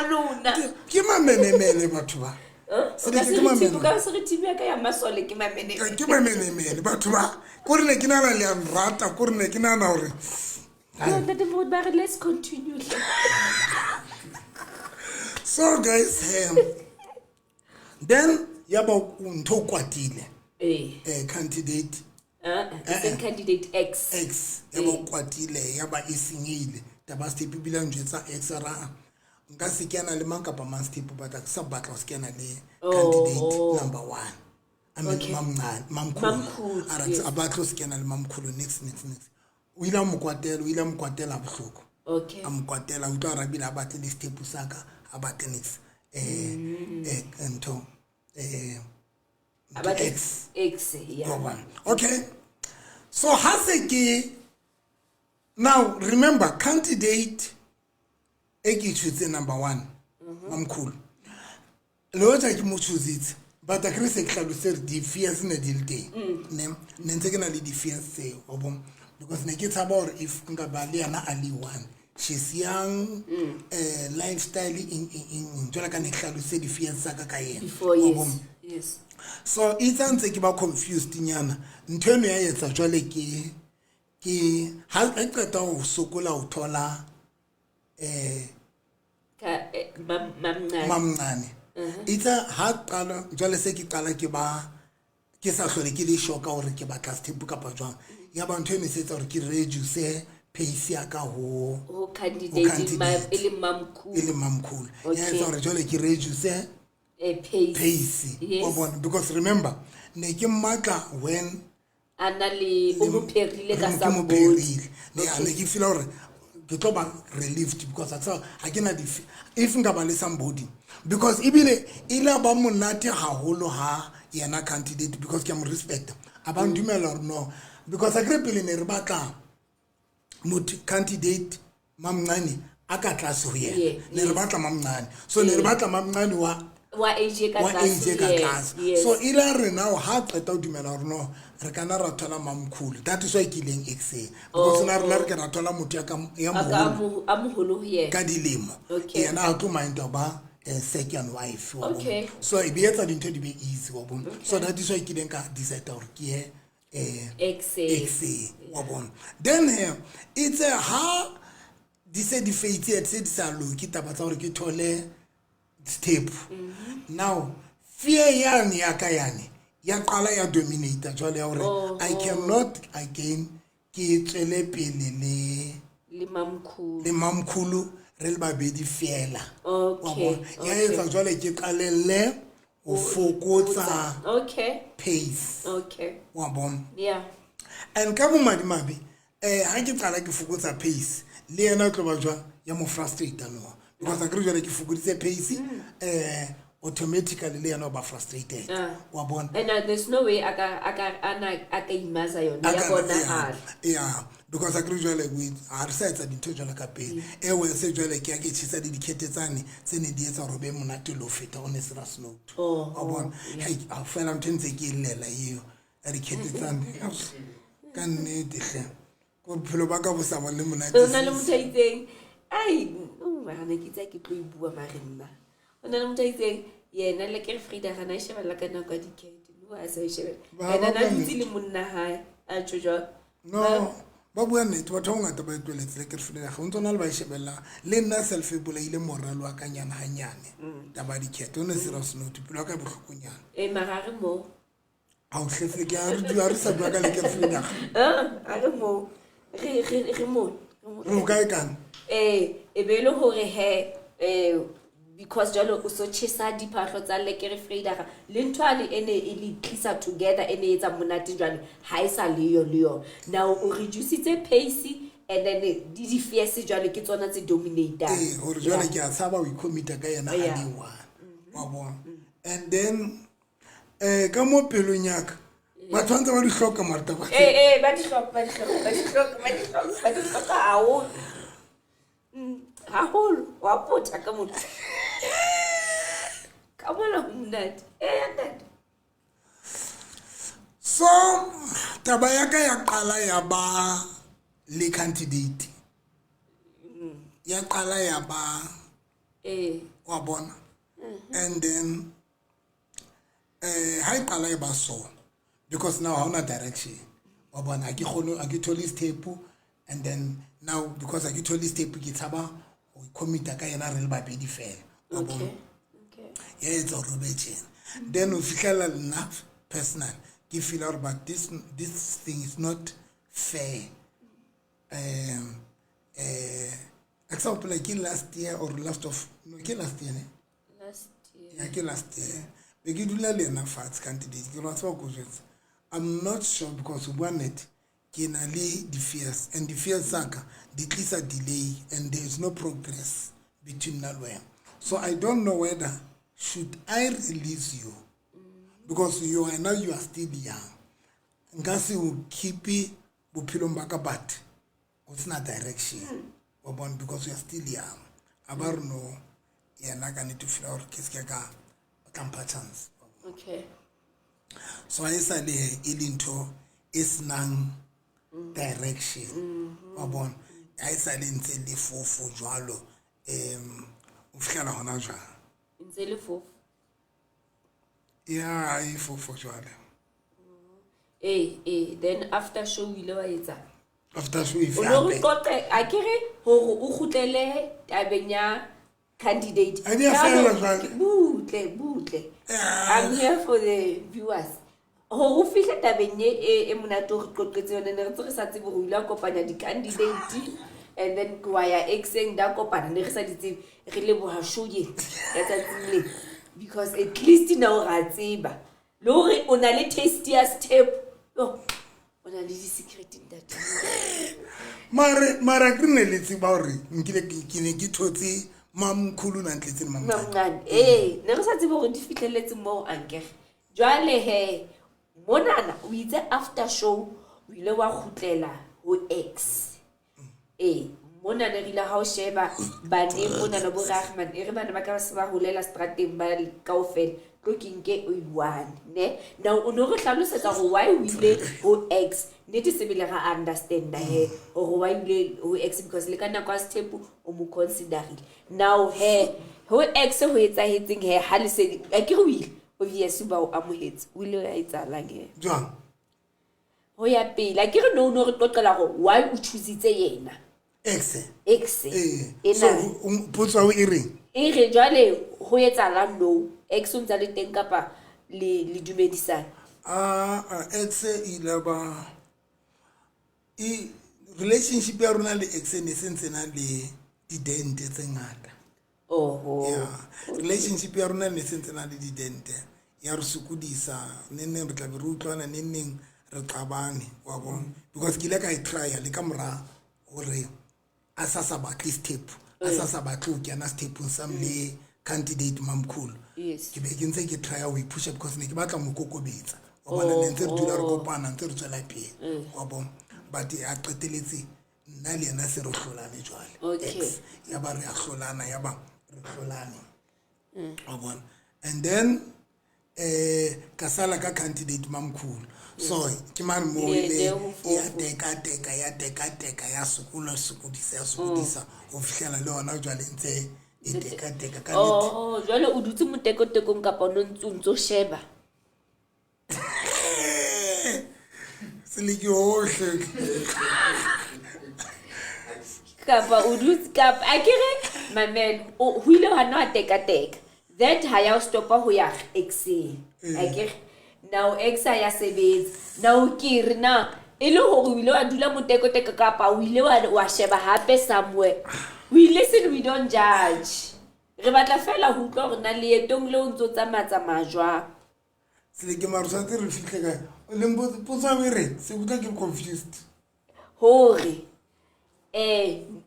[SPEAKER 1] lona
[SPEAKER 2] ke mamenemele batho ba
[SPEAKER 1] se ke mamene ka se re tibia ka ya masole ke
[SPEAKER 2] mamenemele batho ba go re ne ke nana le amrata go re ne ke nana hore
[SPEAKER 1] let's continue.
[SPEAKER 2] So guys, then yaba ntho kwatile candidate
[SPEAKER 1] candidate X
[SPEAKER 2] yaba kwatile yaba isingile taba step bila njwetsa X ra nka se ke ana le mang kapa mang step but a sa batla se ke ana le candidate number 1 I mean mamkhulu ara a batla se ke ana le mamkhulu next o ile mo kwatela bohloko
[SPEAKER 1] okay
[SPEAKER 2] a mo kwatela o tla rabila batla le step saka a batla next ento
[SPEAKER 1] about X yeah
[SPEAKER 2] okay so haseke now remember candidate e ke choose number 1 mamkhulu lo tla ke mo choose it but akere se ke hlalose di fears ne di le ne ntse ke na le di fears tse o bong because ne ke tsaba hore if nka ba le yana ali one she's young lifestyle in jola ka ne hlalose di fears saka ka yena
[SPEAKER 1] o bong yes
[SPEAKER 2] so ntse ke ba confused nyana ntwe no ya etsa jwale ke ha e qeta ho sokola ho thola mamncane itsa ha qala jwale se ke qala ke sa hlole ke le shoka hore ke batla step kapa jwang ya ba ntwe ne se etsa hore ke reduce pace ya ka ho
[SPEAKER 1] candidate ele
[SPEAKER 2] mamkhulu ya etsa hore jwale ke reduce pace because remember ne ke matla when
[SPEAKER 1] anali umuperile ka sabodi
[SPEAKER 2] ne ke feel hore ke tlo ba relieved because I cannot if ngaba le somebody because ibile ila ba monate haholo ha yena candidate because ke am respect abantu dumela or no because I grepile ne re batla mot candidate mamncane aka tlase ho yena ne re batla mamncane so ne re batla mamncane
[SPEAKER 1] wa age ka tlase
[SPEAKER 2] so ila re now ha qeta o dumela or no re kana ra thola mamkhulu that is why ke leng exe because na re ke ra thola motho ya
[SPEAKER 1] moholo ho yena
[SPEAKER 2] ka dilemo yena ha tlo mind ba second wife
[SPEAKER 1] okay
[SPEAKER 2] so e be etsa dintho di be easy wa bona so that is why ke leng ka decide hore ke
[SPEAKER 1] exe
[SPEAKER 2] wa bona then it's a ha di se di fate di sa loki taba tsa hore ke thole step now fear yani yakayani ya qala ya dominate jwale ya hore I cannot again ke tswele pele le mamkhulu re le babedi fiela
[SPEAKER 1] okay
[SPEAKER 2] ya etsa jwale ke qalelle o fokotsa pace wa bona
[SPEAKER 1] yeah
[SPEAKER 2] and ka bo madimabe ha ke qala ke fokotsa pace le yena tlo ba jwa ya mo frustrate no because I agree ke fokoditse pace automatically le yena ba frustrated wa bona
[SPEAKER 1] and there's no way aka imaza yona ya bona
[SPEAKER 2] yeah because I agree with our sides and intelligent ka pele we se jwale ke ke tshisa di dikhetetsane se ne di etsa robe monate lo feta on serious note wa bona hey a fela mthenze ke lela hiyo a dikhetetsane ka nnete hle ko phelo ba ka bo sa le monate
[SPEAKER 1] o na le mothaitseng ai ga ne ke tsa ke tlo ibua marenna o na le mothaitseng yena le ke Frida gana shebela ka nako di kete no a sa shebela ena na ditsi le monna hae a tjojo
[SPEAKER 2] no ba bua nnete batho ba ngata ba itweletse le ke Frida ga ntse na le ba shebela le nna self bolaile moralo wa ka nyana hanyane taba di kete o ne serious note pelo ka bohlokonyana
[SPEAKER 1] magare mo
[SPEAKER 2] a o hletse ke a re sa bua ka le ke Frida
[SPEAKER 1] a re mo re mo
[SPEAKER 2] o ka ikana
[SPEAKER 1] e be le hore he because jalo o so chisa diphahlo tsa lekere Frida le ntwane ene e le tlisa together ene etsa monate jwale ha isa leyo now o reduce pace and then di fierce jwale ke tsona tse dominator
[SPEAKER 2] hore jwale ke a tsaba o ikhomita ka yena a le one wa bona and then ka mo pelong yaka ba tshwantse ba di hloka marta ba
[SPEAKER 1] ba di hloka haholo wa pota ka motho ka bona mnat
[SPEAKER 2] so taba ya ka ya qala ya ba le candidate ya qala ya ba wa bona and then ha iqala ya ba so because now ha ona direction wa bona a ke tholi step and then now because I get all this step ke tsaba o commit ka yena re le babedi fela
[SPEAKER 1] okay
[SPEAKER 2] it's all robetchen then o fihlela enough personal ke feel about this thing is not fair example like last year or last year ne
[SPEAKER 1] Last year.
[SPEAKER 2] yeah ke last year be ke dula le na fats candidate ke rwa go jwetsa I'm not sure because one net ke na le the fears and the fears saka di tlisa delay and there is no progress between nalwena so I don't know whether should I release you because you are still young ngasi u keep bophelo mbaka but it's not direction because you are still young abar no yena ka need to feel or kiske ka chance
[SPEAKER 1] Okay.
[SPEAKER 2] so I say ilinto is nang direction wabona I say ntse le fofo jwalo o fihlela hona jwa
[SPEAKER 1] Ntse le fofo.
[SPEAKER 2] yeah I fofo jwalo
[SPEAKER 1] Then after show we lo etsa.
[SPEAKER 2] after show if
[SPEAKER 1] O lo qoqe akere hore o khutlele tabenya candidate.
[SPEAKER 2] I didn't feel like
[SPEAKER 1] Butle. I'm here for the viewers. Ho fihla tabeng e monate o qoqetse yona ne re tse sa tsebe ho ila kopanya di candidate and then kwaya exeng da kopana ne re sa ditse re le bo ha show ye ya tsatsile because at least now ra tseba lore o na le tastiest step o na le di secret in that
[SPEAKER 2] mara ke ne le tsiba hore nkile ke ne ke thotse mamkhulu na ntletse
[SPEAKER 1] mamngane ne re sa tsebe hore di fihlelletse mo ankere jwale he monana o itse after show o ile wa khutlela ho X mona ne rile ha o sheba bane mona no bo Rahman re bana ba ka se ba holela strateng ba kaofela tlokinke o iwane ne now o no re hlalosetsa go why o ile ho X ne di sebile ga understand he go why ile ho X because le kana kwa step o mo considerile now he ho X ho etsahetseng he ha le se a ke go ile obviously ba o amohetse o ile ya etsalang he
[SPEAKER 2] jwang
[SPEAKER 1] ho ya pele ke re no re qoqela go why o choositse yena
[SPEAKER 2] X
[SPEAKER 1] so
[SPEAKER 2] potsa o ireng
[SPEAKER 1] re jwale ho etsala no X o ntse le teng kapa le dumedisana
[SPEAKER 2] X ilaba relationship ya rona le X ne sentse na le di dente tse ngata yeah relationship ya rona ne sentse na le di dente ya re sukudisa nenne re tla be re utlwana nenneng re qabane wa bona because ke ile ka try le ka mora hore asasa ba step asasa ba tlo kena step some le candidate mamkhulu
[SPEAKER 1] yes
[SPEAKER 2] ke be ke ntse ke try ho push up because ne ke batla mo kokobetsa wa bona ne ntse re dula re kopana ntse re tswela pele wa bona but a qeteletse nna le yena se re hlolane jwale ya ba re a hlolana ya ba re hlolane wa bona and then kasala ka candidate mamkhulu so ke man mo ile ya teka ya sukudisa o fihlela le ona jwale ntse e teka ka
[SPEAKER 1] jwale o dutse motekong kapa no ntso sheba
[SPEAKER 2] seliki hohle
[SPEAKER 1] kapa o dutse kapa akere mamel o ile ha no teka that haya stopa ho ya X akere now X ya sebetsa now kire na ile ho o ile wa dula moteko kapa o ile wa sheba hape somewhere we listen we don't judge re batla fela ho utlwa hore na le etong le o ntso tsamatsa majwa
[SPEAKER 2] seliki marusa tse re fihle ka le mpotsa mere se butla ke confused
[SPEAKER 1] hore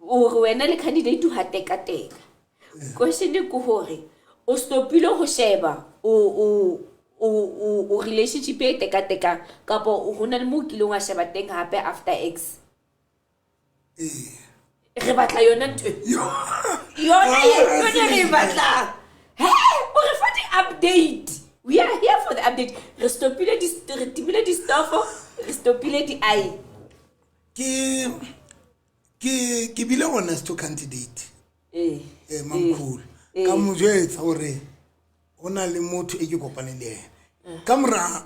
[SPEAKER 1] o wena le candidate ha teka question ke hore o stopile ho sheba o relationship e teka kapa o hona le mo kilong a sheba teng hape after X re batla yona ntwe yona re batla o re fa di update we are here for the update re stopile di stuff re stopile di ai
[SPEAKER 2] ke bile honest to candidate mamkhulu ka mo jwetsa hore ona le motho e ke kopane le yena ka mora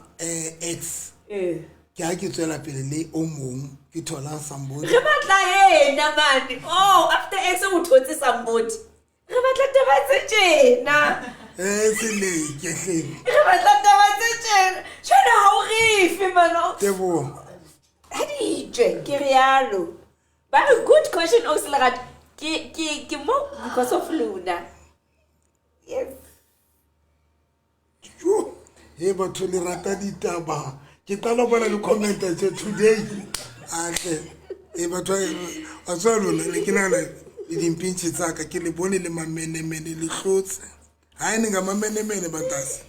[SPEAKER 2] X ke ha ke tswela pele le o mong ke thola somebody
[SPEAKER 1] re batla yena man after X o thotse somebody re batla taba tse tjena
[SPEAKER 2] seleke hle
[SPEAKER 1] re batla taba tse tjena tjena ha o rife mano
[SPEAKER 2] tebo
[SPEAKER 1] ha di tjwe ke rialo ba good question o se le gat ke mo because of Luna. Yes.
[SPEAKER 2] Yo, he batho le rata ditaba. Ke tla bona le comment today. Ake, e batho a tswa lona le ke nana le dimpintshi tsaka ke le bone le mamenemene le hlotse. Ha ene ga mamenemene batasi.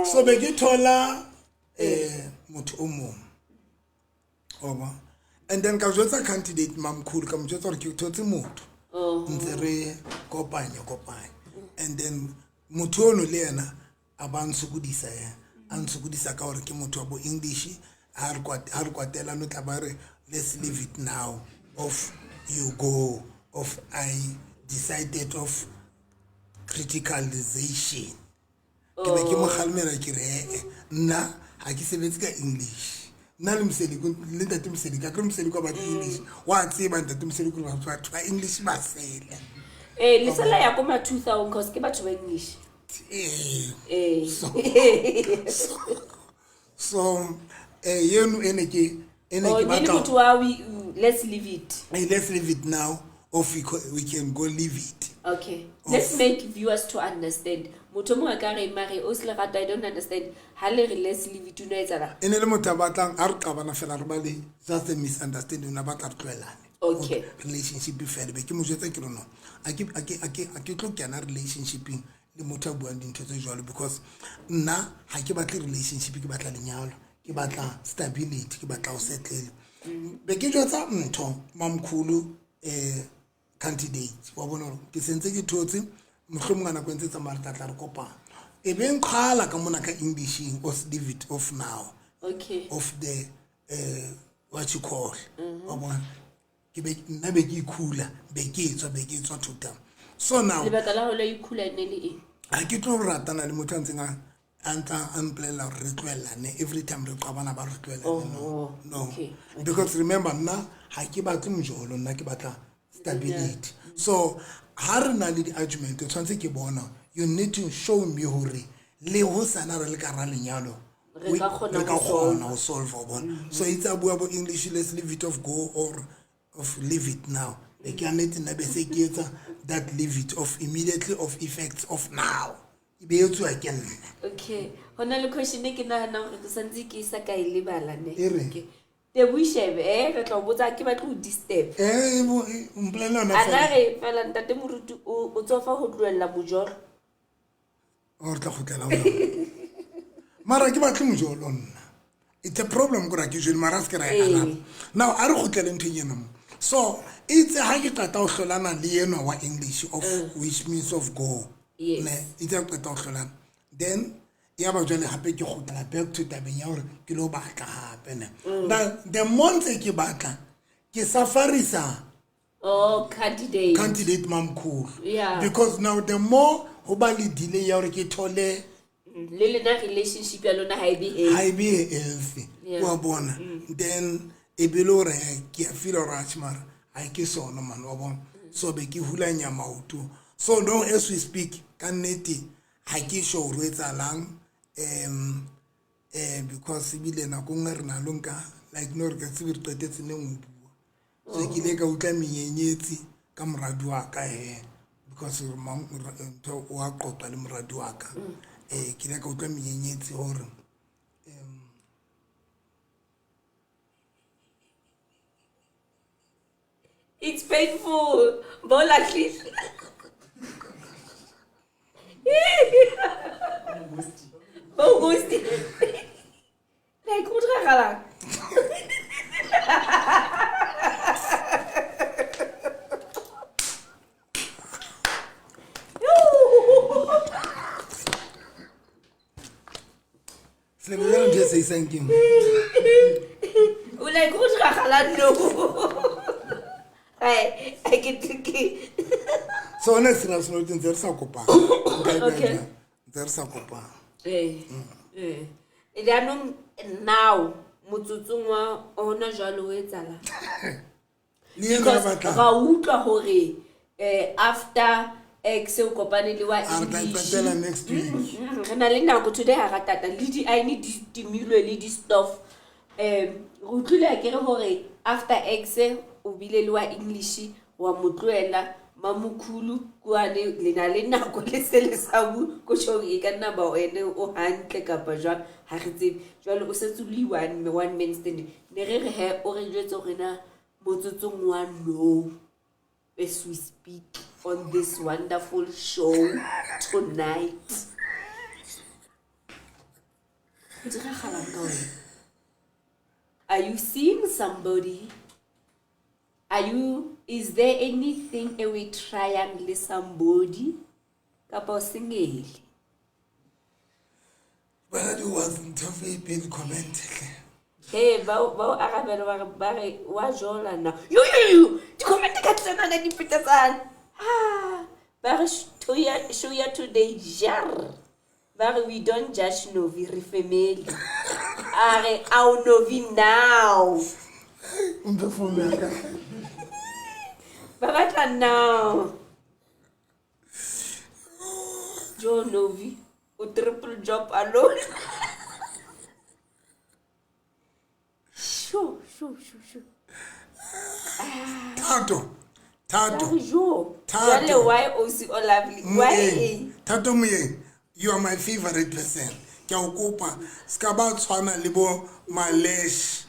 [SPEAKER 2] So be ke thola motho o mong. Oba. And then ka jotsa candidate mamkhulu ka mjotsa gore ke thotse motho. Ntse re kopanya. And then motho ono le yena abansukudisa ya. Ansukudisa ka gore ke motho wa bo English. Ha re kwatela no tlabare let's leave it now of you go of I decided of criticalization. Ke be ke mo khalmela ke re nna ha ke sebetse ka English. Nna le msedi le ntate msedi ka msedi kwa ba English wa tseba ntate msedi kwa batho ba English ba sele
[SPEAKER 1] le sala ya koma 2000 cause ke batho ba English
[SPEAKER 2] so yenu ene ke
[SPEAKER 1] batla let's leave it
[SPEAKER 2] let's leave it now or we can go leave it.
[SPEAKER 1] Okay, let's make viewers to understand. Motho mo ka re mare o sele rata I don't understand. Ha le re let's leave it una etsala.
[SPEAKER 2] Ene le motho batlang a re qabana fela re ba le just a misunderstanding una batla re tlwelane.
[SPEAKER 1] Okay.
[SPEAKER 2] Relationship fela be ke mo jwetsa ke rona. A ke tlo kena relationshiping le motho a buang dintho tse jwalo because nna ha ke batle relationship ke batla lenyalo. Ke batla stability ke batla o settle. Be ke jwetsa ntho mamkhulu candidate wa bona ke sentse ke thotse mohlomongana kwentse tsa mara tla re kopana e be nkgala ka mona ka Englishing of leave it off now.
[SPEAKER 1] Okay.
[SPEAKER 2] Of the what you call wa bona ke be nna be ke ikhula be ke tswa thuta so now
[SPEAKER 1] le batla la ho le ikhula ne le eng
[SPEAKER 2] a ke tlo ratana le motho ntsenga anta amplela re tlwelane every time re qabana ba re tlwelane no
[SPEAKER 1] okay.
[SPEAKER 2] Because remember nna ha ke batle mjolo nna ke batla stability. So ha re na le di argument tshwantse ke bona you need to show me hore le ho sana re le ka ra lenyalo
[SPEAKER 1] re ka
[SPEAKER 2] kgona ho solve one. So it's a bua bo English let's leave it off go or of leave it now. They can let na be se ke etsa that leave it off immediately of effects of now. Ibe yotsu again.
[SPEAKER 1] Okay, hona le question e ke nahana hore ke santse ke sa ka ile bala ne.
[SPEAKER 2] Okay.
[SPEAKER 1] Te buishebe re tlo botsa ke batlo disturb
[SPEAKER 2] Mplela na
[SPEAKER 1] ana re fela ntate moruti o tsofa ho tloella mojolo
[SPEAKER 2] o tla khotela ona mara ke batle mojolo nna it's a problem gore ke usually mara se ke ra now a re khotlele ntwenyena so it's ha ke tata o hlolana le yena wa English of which means of go ne it's a tata o hlolana then ya ba jwale hape ke khotla back to tabeng ya hore ke lo batla hape ne the months ke batla ke safarisa candidate mamkhulu because now the more ho ba le delay ya hore ke thole
[SPEAKER 1] le lena relationship ya lona ha
[SPEAKER 2] be healthy wa bona then e belore ke feel right mara ha ke sono man wa bona so be ke hulanya maoto so now as we speak can neti ha ke sure re tsalang because ibile na go ngare na lonka like no re ka se re qetetse ne ngubua so ke le ka utla menyenyetsi ka moradi wa ka because to wa qoqa le moradi wa ka ke le ka utla menyenyetsi hore
[SPEAKER 1] it's painful bola cliff Augusti. Like utra kala.
[SPEAKER 2] Slemelela ntse se isang ke.
[SPEAKER 1] O like utra kala no. I get
[SPEAKER 2] So na sina sino ntse re sa kopa.
[SPEAKER 1] Okay.
[SPEAKER 2] Ntse re sa kopa.
[SPEAKER 1] Jaanong now motsotsong wa ona jalo o etsala ga utlwa hore after x o kopane le wa
[SPEAKER 2] next week
[SPEAKER 1] re na le nako today ha ratata le di ine di stimulwe le di stuff re utlwile ke re hore after x o bile le wa English wa motloela mamukhulu kuane lena le nako le se le sabu ko tšho e ka nna ba ene o hantle kapa jwang ha re tsebe jwale o setse le one man standing ne re re he o re jwetse gore na motsotsong wa no as we speak on this wonderful show tonight. Are you seeing somebody? Is there anything we triangle somebody? Kapa single?
[SPEAKER 2] But it wasn't a big comment.
[SPEAKER 1] Hey, bao arabelo bare wa jola na. You. Di comment ka tsena na di pitasan. Bare show ya today jar. Bare we don't judge Novi family. Are our Novi now. Babata now. Joe Novi, a triple job alone. Sure.
[SPEAKER 2] Tato.
[SPEAKER 1] Joe. Why Osi or lovely? Why?
[SPEAKER 2] Tato Muyeng, you are my favorite person. Kyaokopa, skaba tswana libo malesh,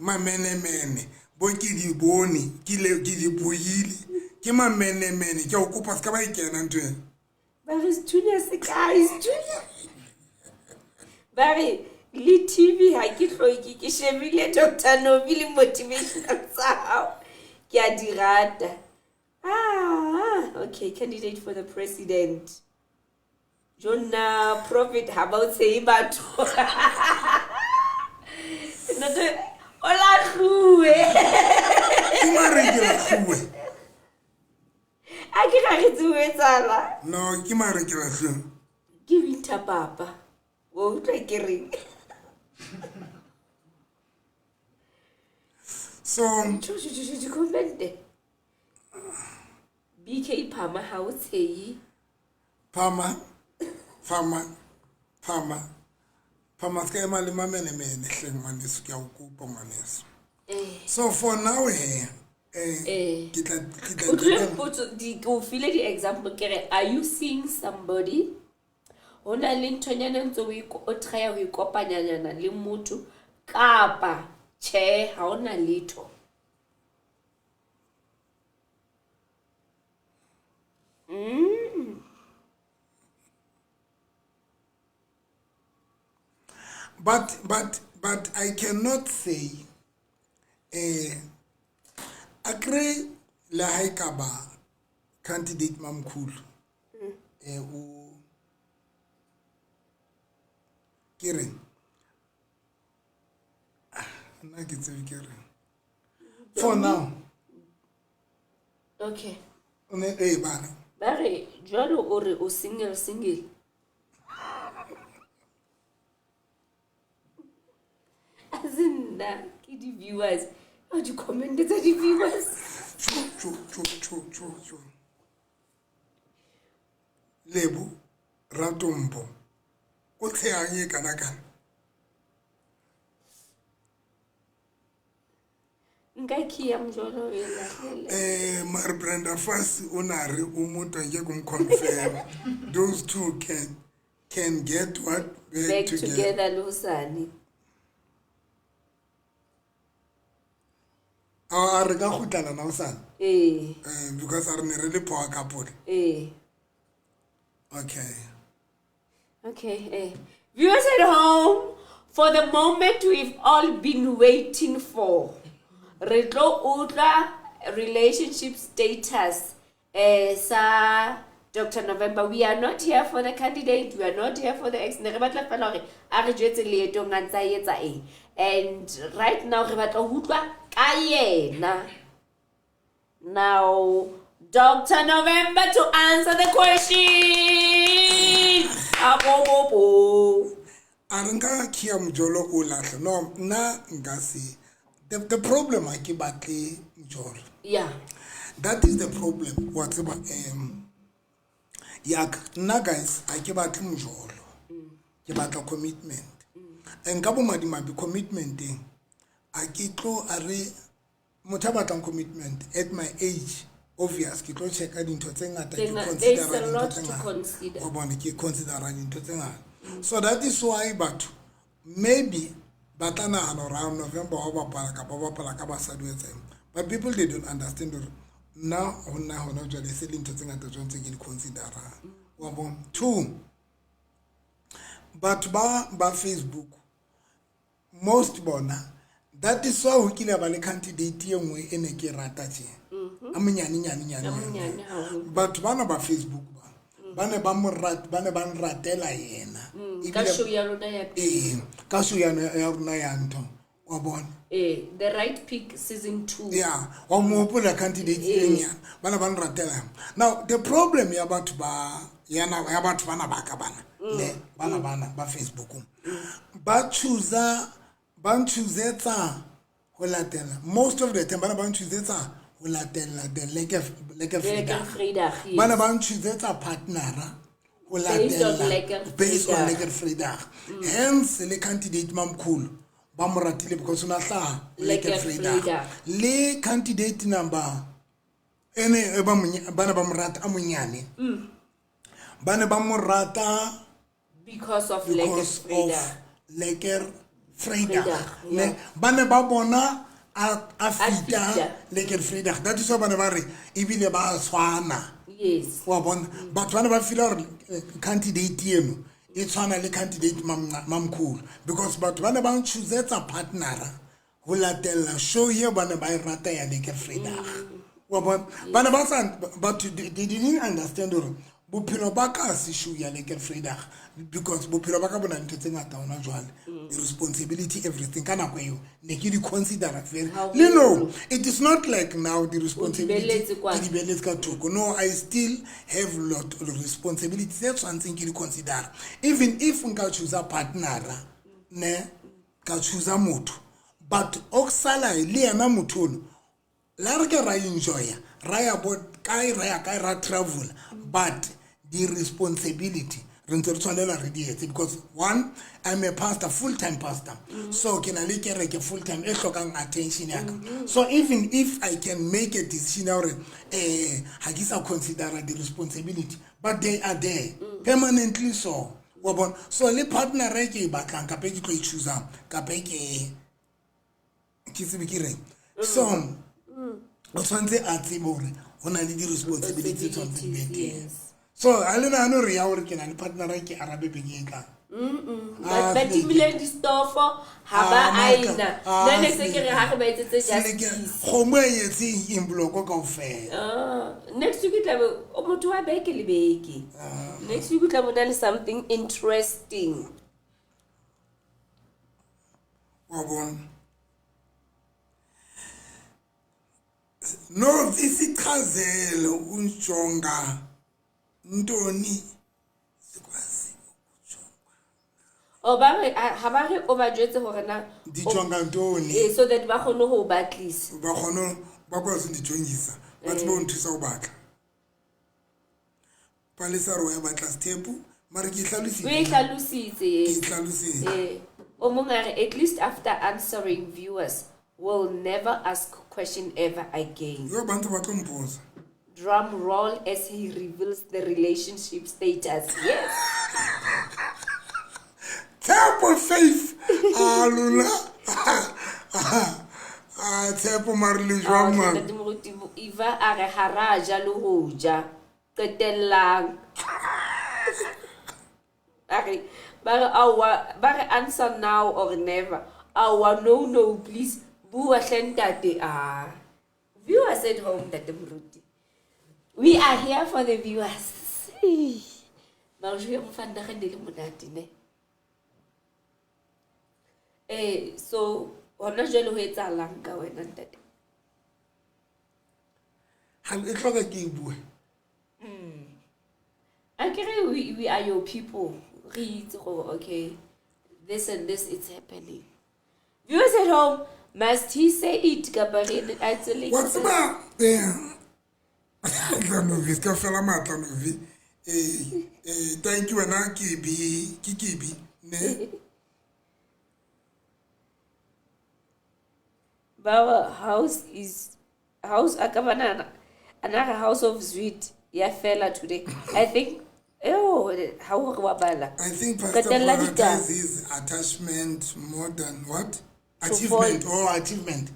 [SPEAKER 2] ma mene. Boki di boni, kile di boyili, kima mene. Kyaokopa skaba ikena ntwe.
[SPEAKER 1] But it's junior guys, junior. Barry, li TV ha ki tloiki ki shebile Dr. Noville motivational sao. Ki a dirata. Okay, candidate for the president. Jonah Prophet how about say but not ola khue. I can't do it, Sala.
[SPEAKER 2] No, Kimarekila.
[SPEAKER 1] Give it to Papa. Won't I get it?
[SPEAKER 2] So,
[SPEAKER 1] comment BK Pama, how say
[SPEAKER 2] Pama, Skema Limamene, Manis, Yakupo Manis. So, for now, here.
[SPEAKER 1] Feel the example. Are you seeing somebody? Ona lintonyana ntso o try ho ikopanyana le motho kapa che ha ona litho.
[SPEAKER 2] But I cannot say agree la haikaba candidate mamkhulu u kere na ke tsebe kere for now
[SPEAKER 1] okay
[SPEAKER 2] one bana
[SPEAKER 1] bare jwalo ore o single azinda ki di viewers how do you comment the viewers
[SPEAKER 2] True. Lebu Ratumbo. What's here Kanakan? Mar Brenda first unari umuntu nje confirm those two can get what
[SPEAKER 1] back together Lusani.
[SPEAKER 2] Are ka khutana na usana because are ne really power couple
[SPEAKER 1] okay viewers at home, for the moment we've all been waiting for retlo utla relationship status sa Dr. November. We are not here for the candidate, we are not here for the ex ne re batla fela hore a re jwetse leeto nga ntsa etsa and right now re batla ho utlwa ka yena. Now Dr. November to answer the question.
[SPEAKER 2] Aranga kia mjolo ulahla no na ngasi the problem I keep batli mjolo.
[SPEAKER 1] Yeah,
[SPEAKER 2] that is the problem. What's about yak na guys I keep batli mjolo ke batla commitment and kabo madima be commitment thing I kitlo are motho batlang commitment at my age obvious ke tlo checka dintho tse ngata ke
[SPEAKER 1] There's
[SPEAKER 2] consider
[SPEAKER 1] a lot
[SPEAKER 2] dintho tse
[SPEAKER 1] to
[SPEAKER 2] ngata
[SPEAKER 1] consider.
[SPEAKER 2] wa bona ke consider dintho tse ngata so that is why but maybe ba tla nagana gore a November wa bapala kapa ba bapala ka basadi o etseng but people they don't understand gore nna go nna gona jwale se le ntho tse ngata jwang tse ke di considerang wa bona. Two, batho ba Facebook most bona that is why ho kile ba le candidate e nngwe e ne ke rata tje a monyane batho bana ba Facebook ba ne ba morata ba ne ba nratela yena
[SPEAKER 1] ka show ya rona ya
[SPEAKER 2] ka show ya rona ya ntho wa bona
[SPEAKER 1] the right pick season 2
[SPEAKER 2] yeah wa mo pola candidate e nyana bana ba nratela. Now the problem ya batho ba yana ya batho bana ba ka bana le bana ba Facebook ba choose ho latela most of the time bana ba choose ho latela the Lekker bana ba choose partner ho latela based on Lekker Vrydag hence le candidate mamkhulu ba mo ratile because una hla Lekker Vrydag le candidate number ene e bana ba mo rata a monyane bana ba mo rata
[SPEAKER 1] because of
[SPEAKER 2] Lekker Vrydag ne bana ba bona a fita Lekker Vrydag that is why bana ba re ebile ba tshwana
[SPEAKER 1] yes
[SPEAKER 2] wa bona batho bana ba fila gore candidate eno e tshwana le candidate mamkhulu because batho bana ba choose partner ho latela show ye bana ba rata ya Lekker Vrydag wa bona bana ba sa but they didn't understand gore bophelo ba ka se show ya Lekker Vrydag because bophelo ba ka bona ntho tse ngata ona jwale the responsibility everything kana kwa yo ne ke di consider very no it is not like now the responsibility ka thoko no I still have lot of responsibility that's something ke di consider even if nka choose a partner ne ka choose a motho but oksala le yana motho no la re ke ra enjoy ra ya bot kai ra travel but the responsibility because one I'm a pastor full-time pastor so can I like full-time attention so even if I can make a decision or I guess I'll consider the responsibility but they are there permanently so le partner ke batlang ka pe ke tlo choose ka pe ke tsebikire so o tshwantse a tsebe hore hona le di responsibility tshwantse so alena no re ya hore ke na le partner ke arabe bengeka
[SPEAKER 1] but dimile di stofo ha ba aina nne se ke re ha re ba etsetse justice
[SPEAKER 2] khomo yetse in bloko ka ofela
[SPEAKER 1] next week tla o motho wa beke le beke next week tla bona le something interesting
[SPEAKER 2] wa bona no isichazelo unjonga ntoni sikwazi
[SPEAKER 1] ukujonga ba re ha ba re o ba jwetse hore na
[SPEAKER 2] di jonga ntoni
[SPEAKER 1] so that ba khone ho batlisa
[SPEAKER 2] ba khone ba kwazi di jongisa batho ba nthusa ho batla palesa ro ya batla step mara ke hlalositse
[SPEAKER 1] o mongare at least after answering viewers will never ask question ever again
[SPEAKER 2] yo bantu ba tlo mposa
[SPEAKER 1] drum roll as he reveals the relationship status. Yes.
[SPEAKER 2] Temple faith. Alula. Temple marli jwama.
[SPEAKER 1] Iva are haraja luhuja. Ketelang. Bare answer now or never. No, please. Bua sentate viewers at home that the Muruti. We are here for the viewers. So, hona jwale ho etsahalang ka wena ntate?
[SPEAKER 2] Ha e hloka ke bue.
[SPEAKER 1] We are your people. Read okay. This and this it's happening. Viewers at home, must he say it?
[SPEAKER 2] What's about there? Novi ska fela matla novi thank you na kikibi ne
[SPEAKER 1] Baba house akabanana another House of Sweet ya fela today. I think how wa bala.
[SPEAKER 2] I think Pastor prioritizes attachment more than what? Achievement or achievement.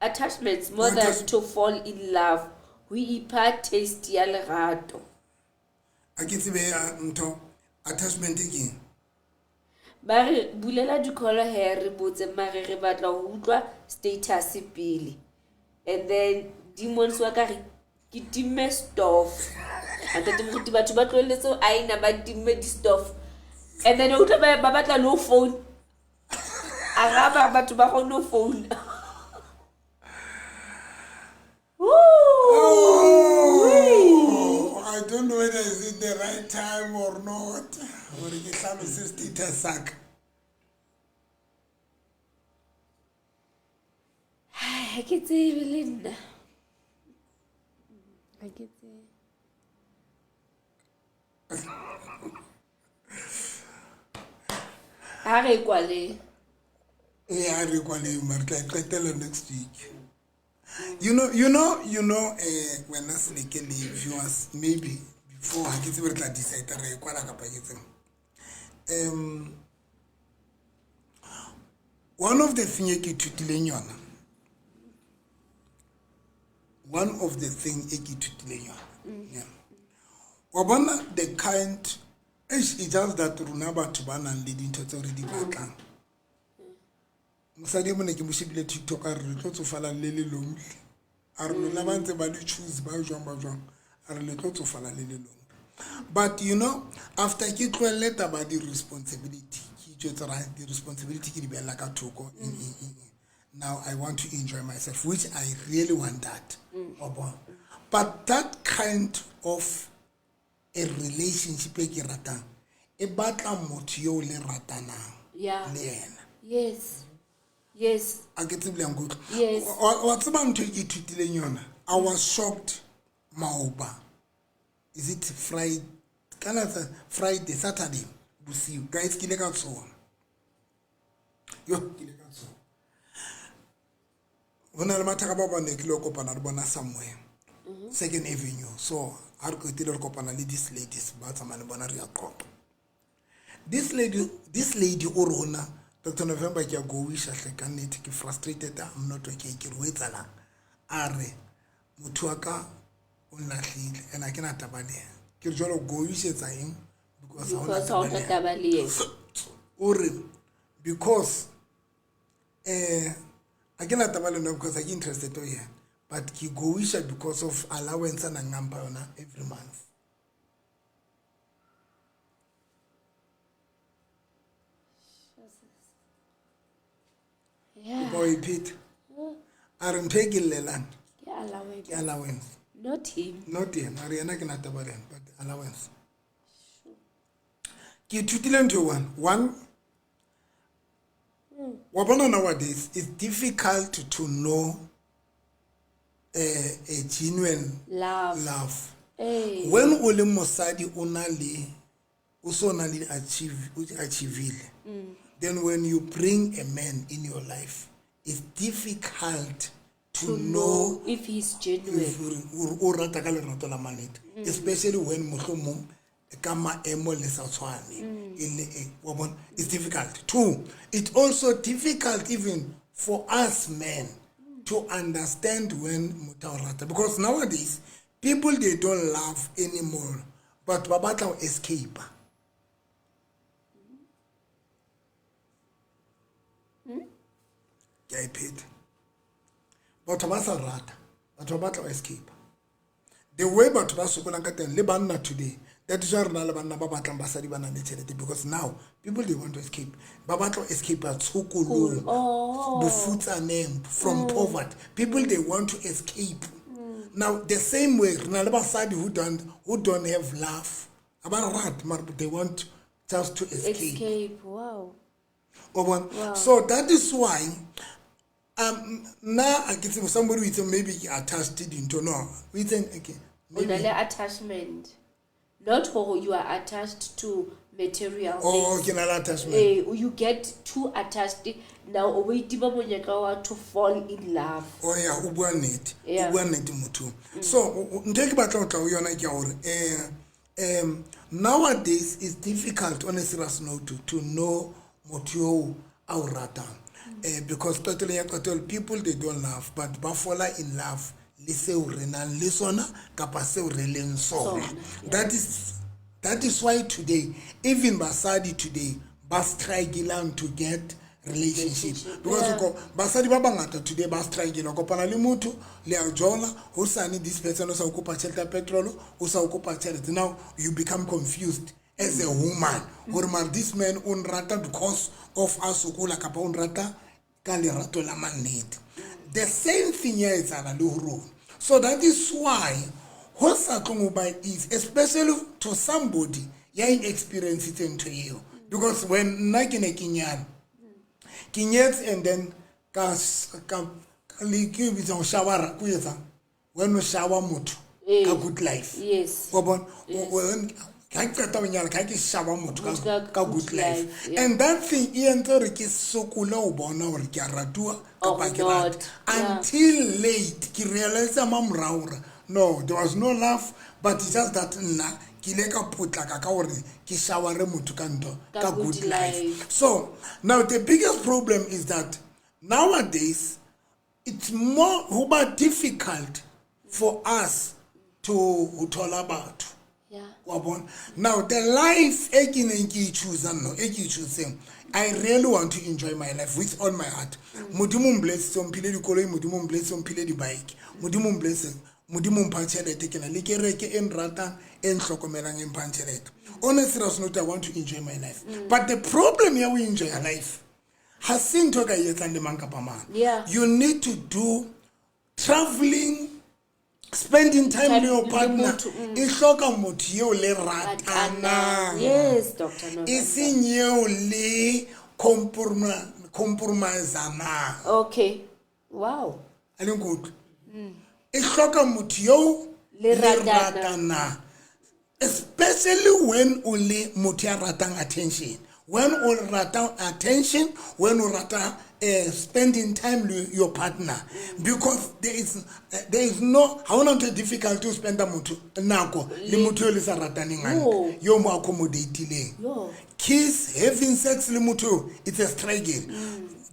[SPEAKER 1] Attachments more than to fall in love. We ipa taste ya lerato.
[SPEAKER 2] A ke tsebe ntho attachment again.
[SPEAKER 1] Ba re bulela dikolo he re botse mare re batla ho utlwa status pele. And then demons wa ka re ke timme stove. And then the batho ba tloletse o aina ba timme di stove. And then o tla ba batla no phone. Araba batho ba go no phone.
[SPEAKER 2] Oh, I don't know whether is it the right time or not. Or ke hlalo se status sak.
[SPEAKER 1] I ke tsebe le nna. I ke tsebe. Ha re kwale.
[SPEAKER 2] Yeah, re kwale mara tla qetela next week. You know, when us like viewers, maybe before I get to decide re kwala kapa yetseng. One of the things ke thutileng yona. One of the things ke thutileng yona. Yeah. Wa bona the kind it's just that runa batho ba nang le dintho tse re di batlang. Mosadi mo ne ke mo shebile TikTok a re tlo tsofala le le long. A re la ba ntse ba di choose ba jwang a re le tlo tsofala le le long. But you know, after ke tlwelle taba di responsibility ke tshwetsa ra di responsibility ke di bella ka thoko. Now I want to enjoy myself, which I really want that. But that kind of a relationship e ke ratang e batla motho yo le ratanang le yena.
[SPEAKER 1] Yes.
[SPEAKER 2] A ke tsebile ngo.
[SPEAKER 1] Yes.
[SPEAKER 2] Wa tseba ntho ke thutileng yona. I was shocked Maoba. Is it Friday? Friday, Saturday. Busiu. Guys, ke le ka tsona. Yo, ke le ka tsona. Bona le mathaka ba bone ke lo kopana re bona somewhere. Second Avenue. So, ha re go tile re kopana le these ladies ba tsamane bona re ya qoqa. This lady o rona Dr. November ke go wish hle ka nnete ke frustrated I'm not okay ke re etsala are motho wa ka o lahlile ena ke na tabale ke jolo go wishetsa eng because ha ona tabale ore because I cannot tabale no because I interested to here but ke go wish because of allowance and ngamba yona every month.
[SPEAKER 1] Yeah.
[SPEAKER 2] Boy Pete. Aren't taking Leland.
[SPEAKER 1] Allowance. Not him.
[SPEAKER 2] Ariana can not but allowance. Ki tutile to one. Wabona nowadays it's difficult to know a genuine love.
[SPEAKER 1] Hey.
[SPEAKER 2] When ole mosadi onali achieve. Then when you bring a man in your life, it's difficult to know
[SPEAKER 1] if he's genuine.
[SPEAKER 2] Especially when it's difficult. Two, it's also difficult even for us men to understand when mutaurata. Because nowadays, people, they don't love anymore, but babata escape. I paid. But rata, but escape. The way but Lebanon today, that is because now people they want to escape. Babato escape at Sukulu. The foods are named from poverty. People they want to escape. Now the same way who don't have love. About rat, they want just to escape.
[SPEAKER 1] Wow.
[SPEAKER 2] So that is why now I get somebody with maybe attached into no. We think okay.
[SPEAKER 1] Maybe attachment. Not how you are attached to material
[SPEAKER 2] Oh, ke na le attachment.
[SPEAKER 1] you get too attached now o itiba monyetla wa to fall in love.
[SPEAKER 2] Oh yeah, o bua nnete.
[SPEAKER 1] Yeah.
[SPEAKER 2] O bua nnete motho. So ntho ke batla go tla go yona ke ya gore nowadays it's difficult on a serious note to know motho yo a o ratang. Because totally people they don't love but ba fall in love le seo re nang le sona kapa seo re leng sona. That is why today even basadi today ba struggle to get relationship because basadi ba bangata today ba struggle kopana le motho le a jola ho sane this person o sa okopa tšhelete petrol o sa okopa tšhelete. Now you become confused as a woman or man this man on rata because of asokola kapa on rata ka lerato la mannete. The same thing here is ala le ho. So that is why what is especially to somebody you experience it into you because when na ke ne kinyet and then ka like with shower ku etsa when you shower motho ka good life.
[SPEAKER 1] Yes.
[SPEAKER 2] When ka shower motho ka good life. Yeah. And that thing e ntse re ke sokula o bona hore ke a ratua ka ke rata until late ki realize mamraura. No, there was no love, but it's just that nna ki le ka putlaka ka hore ki shower motho ka nto ka good life. So now the biggest problem is that nowadays it's more difficult for us to tell about.
[SPEAKER 1] Yeah.
[SPEAKER 2] Now the life I choose I really want to enjoy my life with all my heart. Modimo bless some pile di koloi, modimo bless some pile di bike. Modimo bless modimo mpathelete ke na le kereke en ratang en hlokomelang en panthelete. Honestly, I want to enjoy my life. But the problem here we enjoy your life. Hasing toka yetande mankapama.
[SPEAKER 1] Yeah.
[SPEAKER 2] You need to do traveling, spending time with your partner. Ihloka motho yo le ratana.
[SPEAKER 1] Yes, Dr.
[SPEAKER 2] Ising yo le compromise na.
[SPEAKER 1] Okay. Wow.
[SPEAKER 2] Alingod. Ihloka motho yo le ratana. Especially when only motho ya ratang attention. When all rata attention, when you rata spending time with your partner, because there is no how not difficult to spend a mutu nako le mutu le sa rataning an yo mo accommodating kiss having sex le mutu it's a struggle.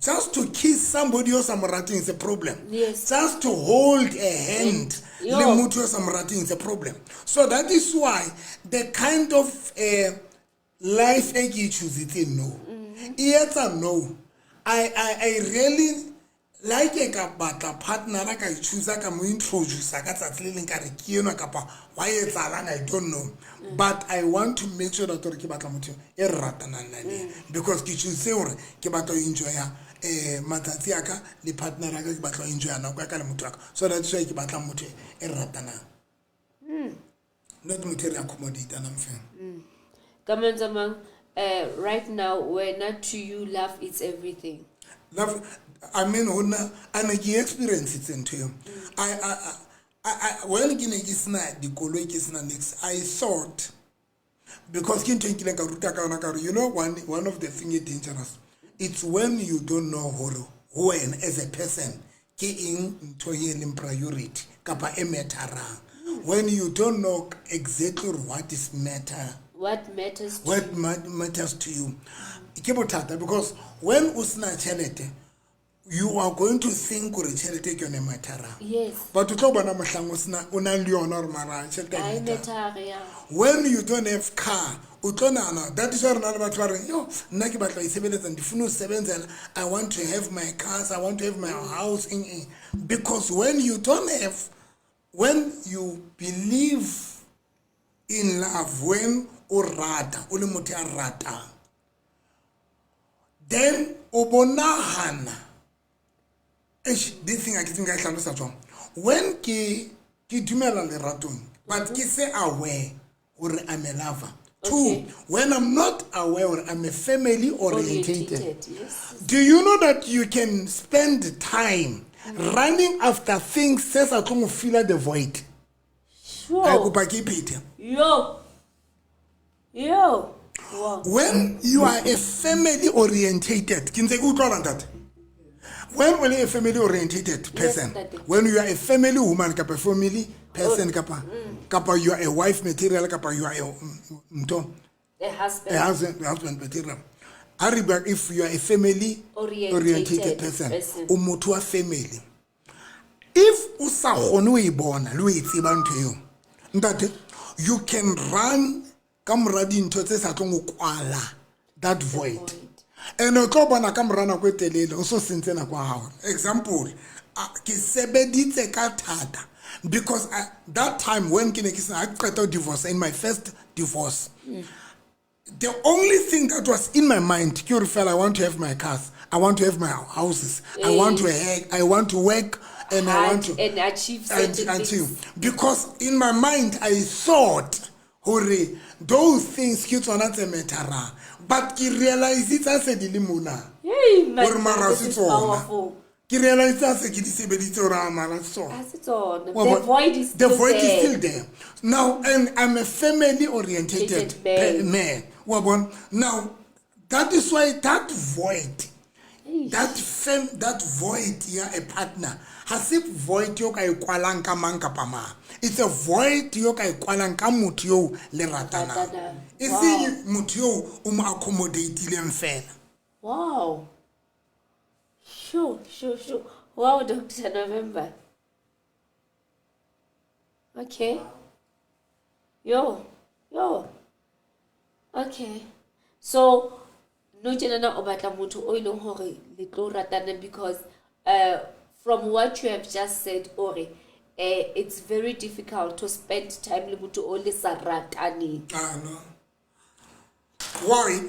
[SPEAKER 2] Just to kiss somebody else amrating is a problem.
[SPEAKER 1] Yes.
[SPEAKER 2] Just to hold a hand le mutu else amrating is a problem. So that is why the kind of life I choose it no. Yes or no. I really like a partner like I choose like I'm introduce I got that feeling kapa why it's I don't know. But I want to make sure that because ki choose say or ke batla enjoy matsatsi aka le partner aka ke batla enjoy na ka le motho aka. So that's why ke batla motho e ratana. Not motho re accommodate ana mfeng.
[SPEAKER 1] Right now, when not to you, love is everything.
[SPEAKER 2] Love, I mean, when I experience it into him. I when I thought because you know one of the things dangerous. It's when you don't know who as a person in priority kapa emetara. When you don't know exactly what is matter.
[SPEAKER 1] What matters to
[SPEAKER 2] matters to you. Because when usna chelete, you are going to think or chelete kyone matara.
[SPEAKER 1] Yes.
[SPEAKER 2] But to talk about usna unandiona mara chelete. When you don't have car, that is why I want to have my cars, I want to have my house because when you don't have, when you believe in love, when urata ule motho a ratang, then obonahana this thing I think I hlalosa jwang when ke dumela le ratong but ke se aware or I'm a lover. Two, when I'm not aware or I'm a family orientated.
[SPEAKER 1] Yes.
[SPEAKER 2] Do you know that you can spend time running after things says I can't fill the void?
[SPEAKER 1] Sure. Yo.
[SPEAKER 2] When you are a family orientated, when you are a family orientated person, when you are a family woman, kapa family person, kapa you are a wife material, kapa you are
[SPEAKER 1] a
[SPEAKER 2] husband material. If you are a family orientated person, umutua family. If usa khone bona lo itseba ntho eo, ntate, you can run kamradi ntho tse sa tlo kwala that void. And o tlo bona kamrana go telele o so sentse na kwa hao. Example, ke sebeditse ka thata because that time when ke ne ke sa qeta divorce, in my first divorce, the only thing that was in my mind, I want to have my cars, I want to have my houses, I want to work, and I want to
[SPEAKER 1] achieve certain things.
[SPEAKER 2] Because in my mind I thought, hore, those things ke tsona tse metara, but ki realize it as a dilimuna.
[SPEAKER 1] Hey, this is powerful.
[SPEAKER 2] Ki realize as ki disebeditse ora mara so.
[SPEAKER 1] The void is
[SPEAKER 2] still there. Now, and I'm a family oriented man. Now, that is why that void, that void here, a partner, has a void yo ka ikwalang ka mang kapa mang. It's a void yo ka ikwalang ka motho yo le ratana. Isi motho yo mo accommodate le mfela.
[SPEAKER 1] Wow. Sure. Wow, Dr. November. Okay. Yo. Okay. So, no jenana obatla motho o ileng hore le tlo ratana because from what you have just said, Ore, it's very difficult to spend time le motho o le sa ratane.
[SPEAKER 2] No. Why?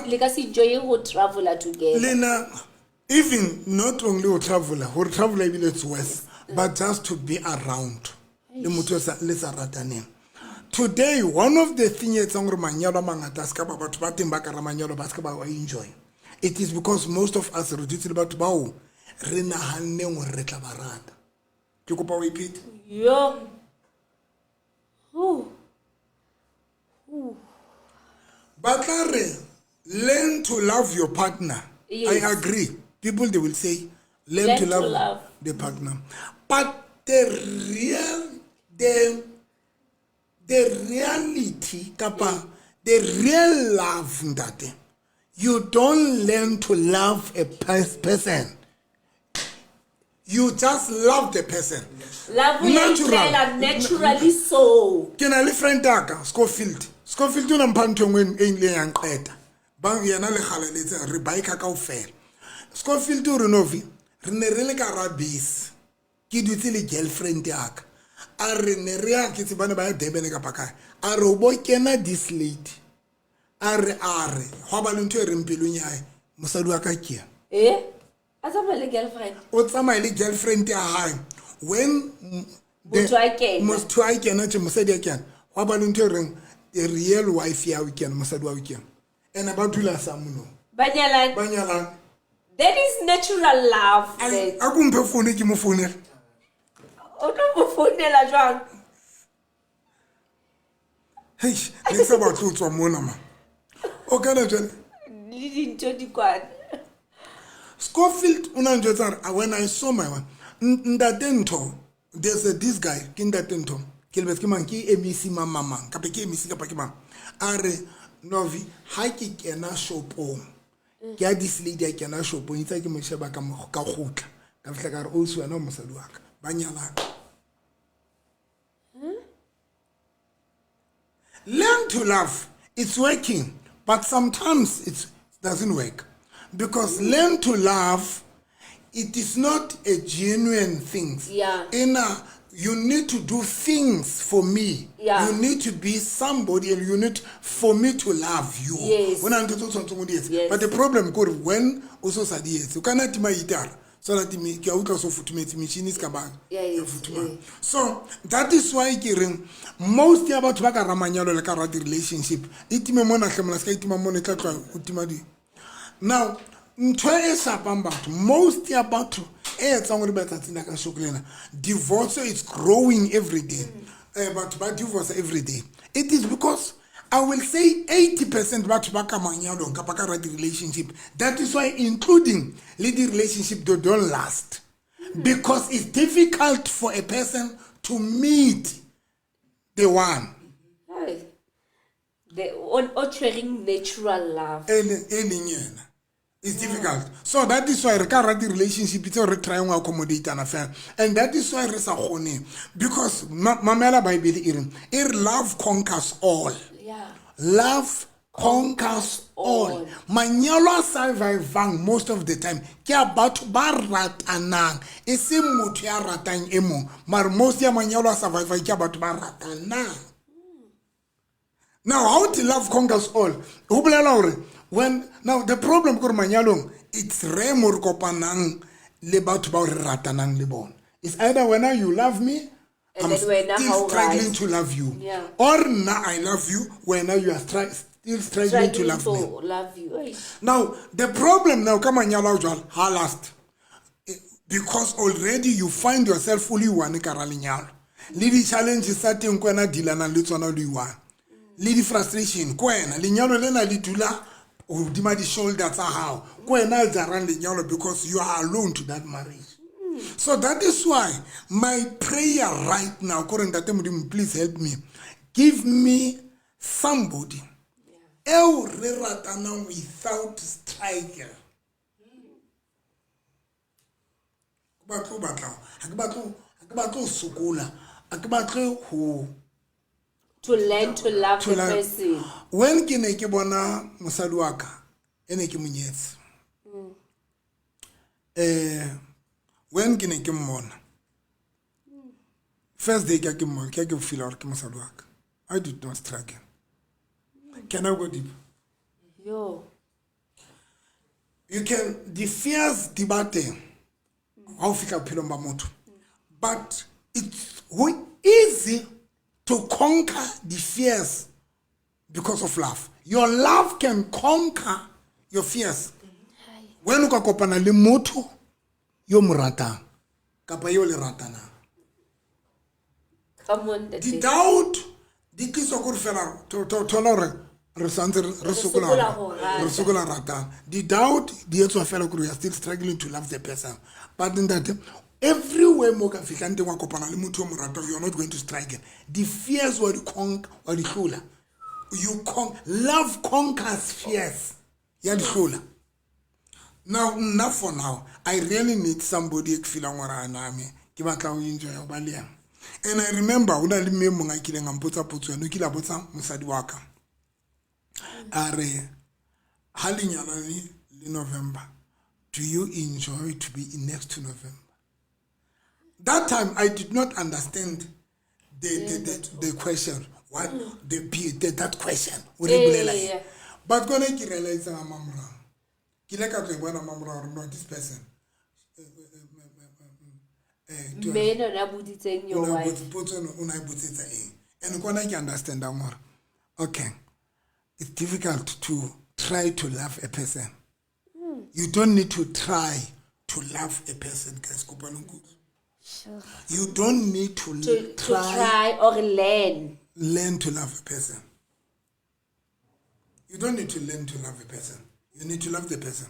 [SPEAKER 1] Because enjoy go travel together.
[SPEAKER 2] Lena, even not only to travel it's worse, but just to be around. Le motho le sa ratane. Today, one of the things it's on manyalo mangata ska ba batho ba teng ba ka ramanyalo ba ska ba enjoy. It is because most of us re ditse le batho bao re nahanne ngwe re tla ba rata. Ke kopa o repeat.
[SPEAKER 1] Yo.
[SPEAKER 2] Batlare, learn to love your partner. Yes. I agree. People they will say learn to love the partner. But the reality, kapa, the real love, ndate, you don't learn to love a person. You just love the person.
[SPEAKER 1] Love naturally so.
[SPEAKER 2] Can I live friend taka Schofield? Schofield you nampanto when English and qeta. Bang yana le khalaletse re baika kaofela. Schofield you renovi, re ne re le ka rabis. Ki dutse le girlfriend yaka. Are ne re a ke tsebana ba Durban ka paka. Are o bo kena this lady. Are go ba le ntho e reng pelong yae. Mosadi wa ka ke ya.
[SPEAKER 1] Asama le girlfriend.
[SPEAKER 2] O tsama le girlfriend ya hae. When
[SPEAKER 1] motho
[SPEAKER 2] a kena tse mosadi ya kena. Go ba le ntho e reng the real wife ya weekend mosadi wa weekend. And about dula samuno. Banyalang.
[SPEAKER 1] That is natural love.
[SPEAKER 2] A kumpe phone ke mo phone.
[SPEAKER 1] O no mo founela jwang?
[SPEAKER 2] Hey, let's about to tswa mona ma. O kana jwale.
[SPEAKER 1] Di dintho di kwana.
[SPEAKER 2] Schofield una njotsa when I saw my one. Ndadento, there's this guy, Kindadento. Kilbet ke man ki MEC mama. Kape ke MEC kapa ke man. Are novi ha ke kena shopong. Ke a this lady ke na shopong itsa ke mo sheba ka mo ka khutla. Ka fitla ka re o se wena o mosadi wa ka. Learn to love. It's working, but sometimes it doesn't work. Because learn to love, it is not a genuine thing.
[SPEAKER 1] Yeah.
[SPEAKER 2] You need to do things for me.
[SPEAKER 1] Yeah.
[SPEAKER 2] You need to be somebody and you need for me to love you.
[SPEAKER 1] Yes.
[SPEAKER 2] Yes. But the problem is when also sadiyes, you cannot imagine. So that me ke utlwa so futumetse machine is ka ba futuma. So that is why most ya batho ba ka ramanyalo le ka rata relationship itime mona hlemela ska itima mona tla tla utima di. Now ntwe e sa pamba most ya batho e etsa ngore ba tsatsina ka shokulena divorce is growing every day. But divorce every day. It is because I will say 80% batho ba ka manyalong kapa ka rata relationship. That is why including the relationship they don't last. Because it's difficult for a person to meet the one.
[SPEAKER 1] The uttering natural love.
[SPEAKER 2] It's difficult. So that is why the relationship is already trying to accommodate an affair. And that is why it's a honey. Because Mamela Bible, love conquers all.
[SPEAKER 1] Yeah.
[SPEAKER 2] Love conquers all. Manyalo survivang most of the time. Kia batho ba ratanang. E se motho ya ratang e mong. Mar most ya manyalo survivang kia batho ba ratanang. Now, how to love conquers all? Now the problem ko manyalong, it's rare more kopanang le batho ba re ratanang le bona. It's either when you love me,
[SPEAKER 1] and
[SPEAKER 2] I'm still struggling to love you.
[SPEAKER 1] Yeah.
[SPEAKER 2] Or now I love you when you are still struggling to love me. Now, the problem now, come on, last. Because already you find yourself fully one karalinyalo. Lady challenge is starting kwena dilana litsona liwa. Lady frustration kwena linyalo lena litula udima the shoulders are how. Kwena zaran linyalo because you are alone to that marriage. So that is why my prayer right now, please help me. Give me somebody without striker.
[SPEAKER 1] To learn to love the person.
[SPEAKER 2] When can I bona musaluaka? Ene ke munyetsi. When can I get mona? First day, I can feel or work. I did not struggle. Can I go deep?
[SPEAKER 1] Yo.
[SPEAKER 2] You can, the fears debate, how fika pilomba moto. But it's easy to conquer the fears because of love. Your love can conquer your fears. When you kopana le moto, yo murata kapa yo le ratana.
[SPEAKER 1] Come on,
[SPEAKER 2] the doubt di kiso go fela to re santse re sokola rata. The doubt di etso fela go you are still struggling to love the person. But in that everywhere mo ka fikante wa kopana le motho mo rata, you are not going to struggle. The fears were the hula. Love conquers fears. Ya the hula. Now, not for now. I really need somebody feeling what I am. And I remember when I remember I killing and put up to Nukila Bota Musadiwaka. Are Halinyani November. Do you enjoy to be in next to November? That time I did not understand the question. What that question? But when I realize I'm wrong. This person.
[SPEAKER 1] And
[SPEAKER 2] when I understand that more, okay, it's difficult to try to love a person. You don't need to try to love a person, guys.
[SPEAKER 1] Sure.
[SPEAKER 2] You don't need to
[SPEAKER 1] try or learn
[SPEAKER 2] to love a person. You don't need to learn to love a person. You need to love the person.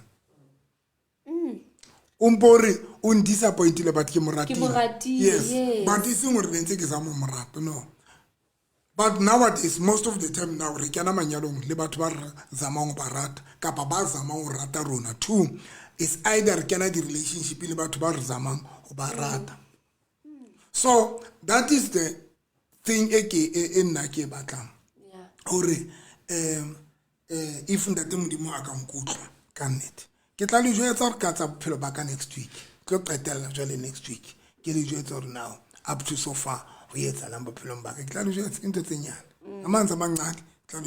[SPEAKER 2] Umpori undisappointed about Kimurati. Yes. But it's no. But nowadays, most of the time now, Rikana Manyalong, Libatwar Zamong Barat, Kapaba Zamong Rataruna. Two is either Rikana the relationship in Libatwar Zamang or Barat. So that is the thing in Naki Batam. Or if the Timudimo Akam Kutra, can it? Get a little cut up Pilobaka next week. Look at tell actually next week. Get a now. Up to so far. We had a number of Pilomback. Get a little into the a man's among that. But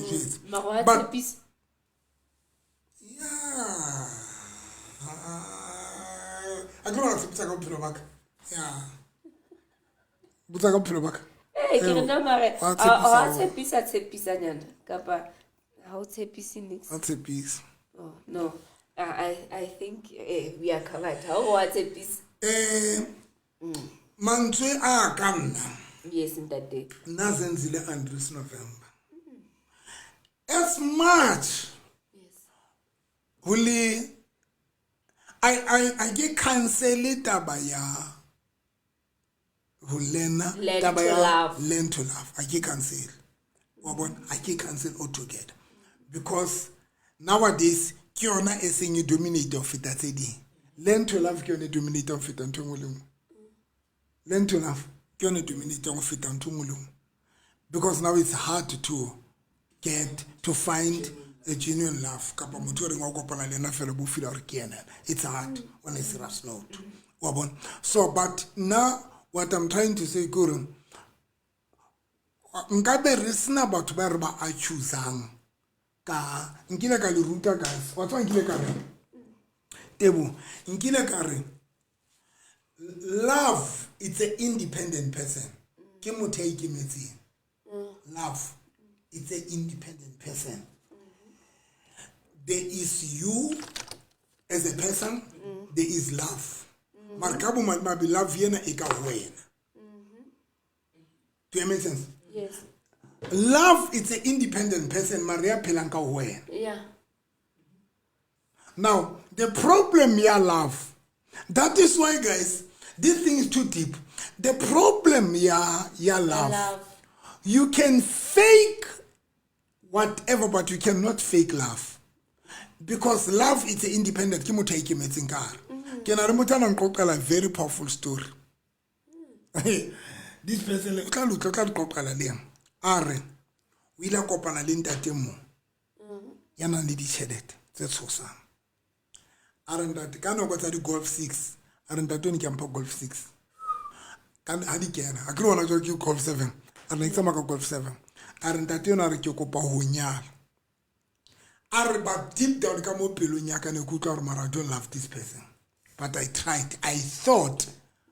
[SPEAKER 2] yeah. I don't know if I'm Pilobak. Yeah. But I got Pilobak.
[SPEAKER 1] Hey, can you know, what's a piece at a piece and Kappa? How's a piece in next?
[SPEAKER 2] That's a piece.
[SPEAKER 1] Oh, no. I think we are covered. How was a piece?
[SPEAKER 2] Mantre Kanna.
[SPEAKER 1] Yes, in that day.
[SPEAKER 2] Nazenzile Andres November. as much huli I get cancel taba ya hulena taba ya learn to love. I get cancel. I get cancel altogether because nowadays ke yona e seng dominate of feta tse ding. Learn to love ke yona dominate of feta ntho ngwe le ngwe. Learn to love ke yona dominate of feta ntho ngwe le ngwe. Because now it's hard to get to find a genuine love. Kapa motho o reng wa kopana le ena fela bo feel hore ke ena. It's hard on a serious note. So but now what I'm trying to say Guru, nkabe re sena batho ba re ba a choosang ka nkile ka le ruta guys wa tswa nkile ka re tebo nkile ka re love it's an independent person ke motho a ikemetseng. Love it's an independent person. There is you as a person, there is love. Markabo mabi love yena e ka wena. Do you make sense?
[SPEAKER 1] Yes.
[SPEAKER 2] Love it's an independent person, Maria pelang ka wena.
[SPEAKER 1] Yeah.
[SPEAKER 2] Now, the problem ya love. That is why guys, this thing is too deep. The problem ya love. You can fake whatever, but you cannot fake love. Because love is independent. Ke motho a ikemetseng ka re. Ke na re motho a nqoqela very powerful story. This person o tla qoqela le eng. A re o ile kopana le ntate mo. Ya nang le ditšhelete tse tshosang. A re ntate ka nako tsa di golf 6. A re ntate o ne ke mpha golf 6. Ka ha di kena. A ke bona jo ke golf 7. A re ntsama ka golf 7. A re ntate yona re ke kopa ho nyala. A re ba deep down ka mo pelong ya ka ne ku tla re mara I don't love this person. But I tried. I thought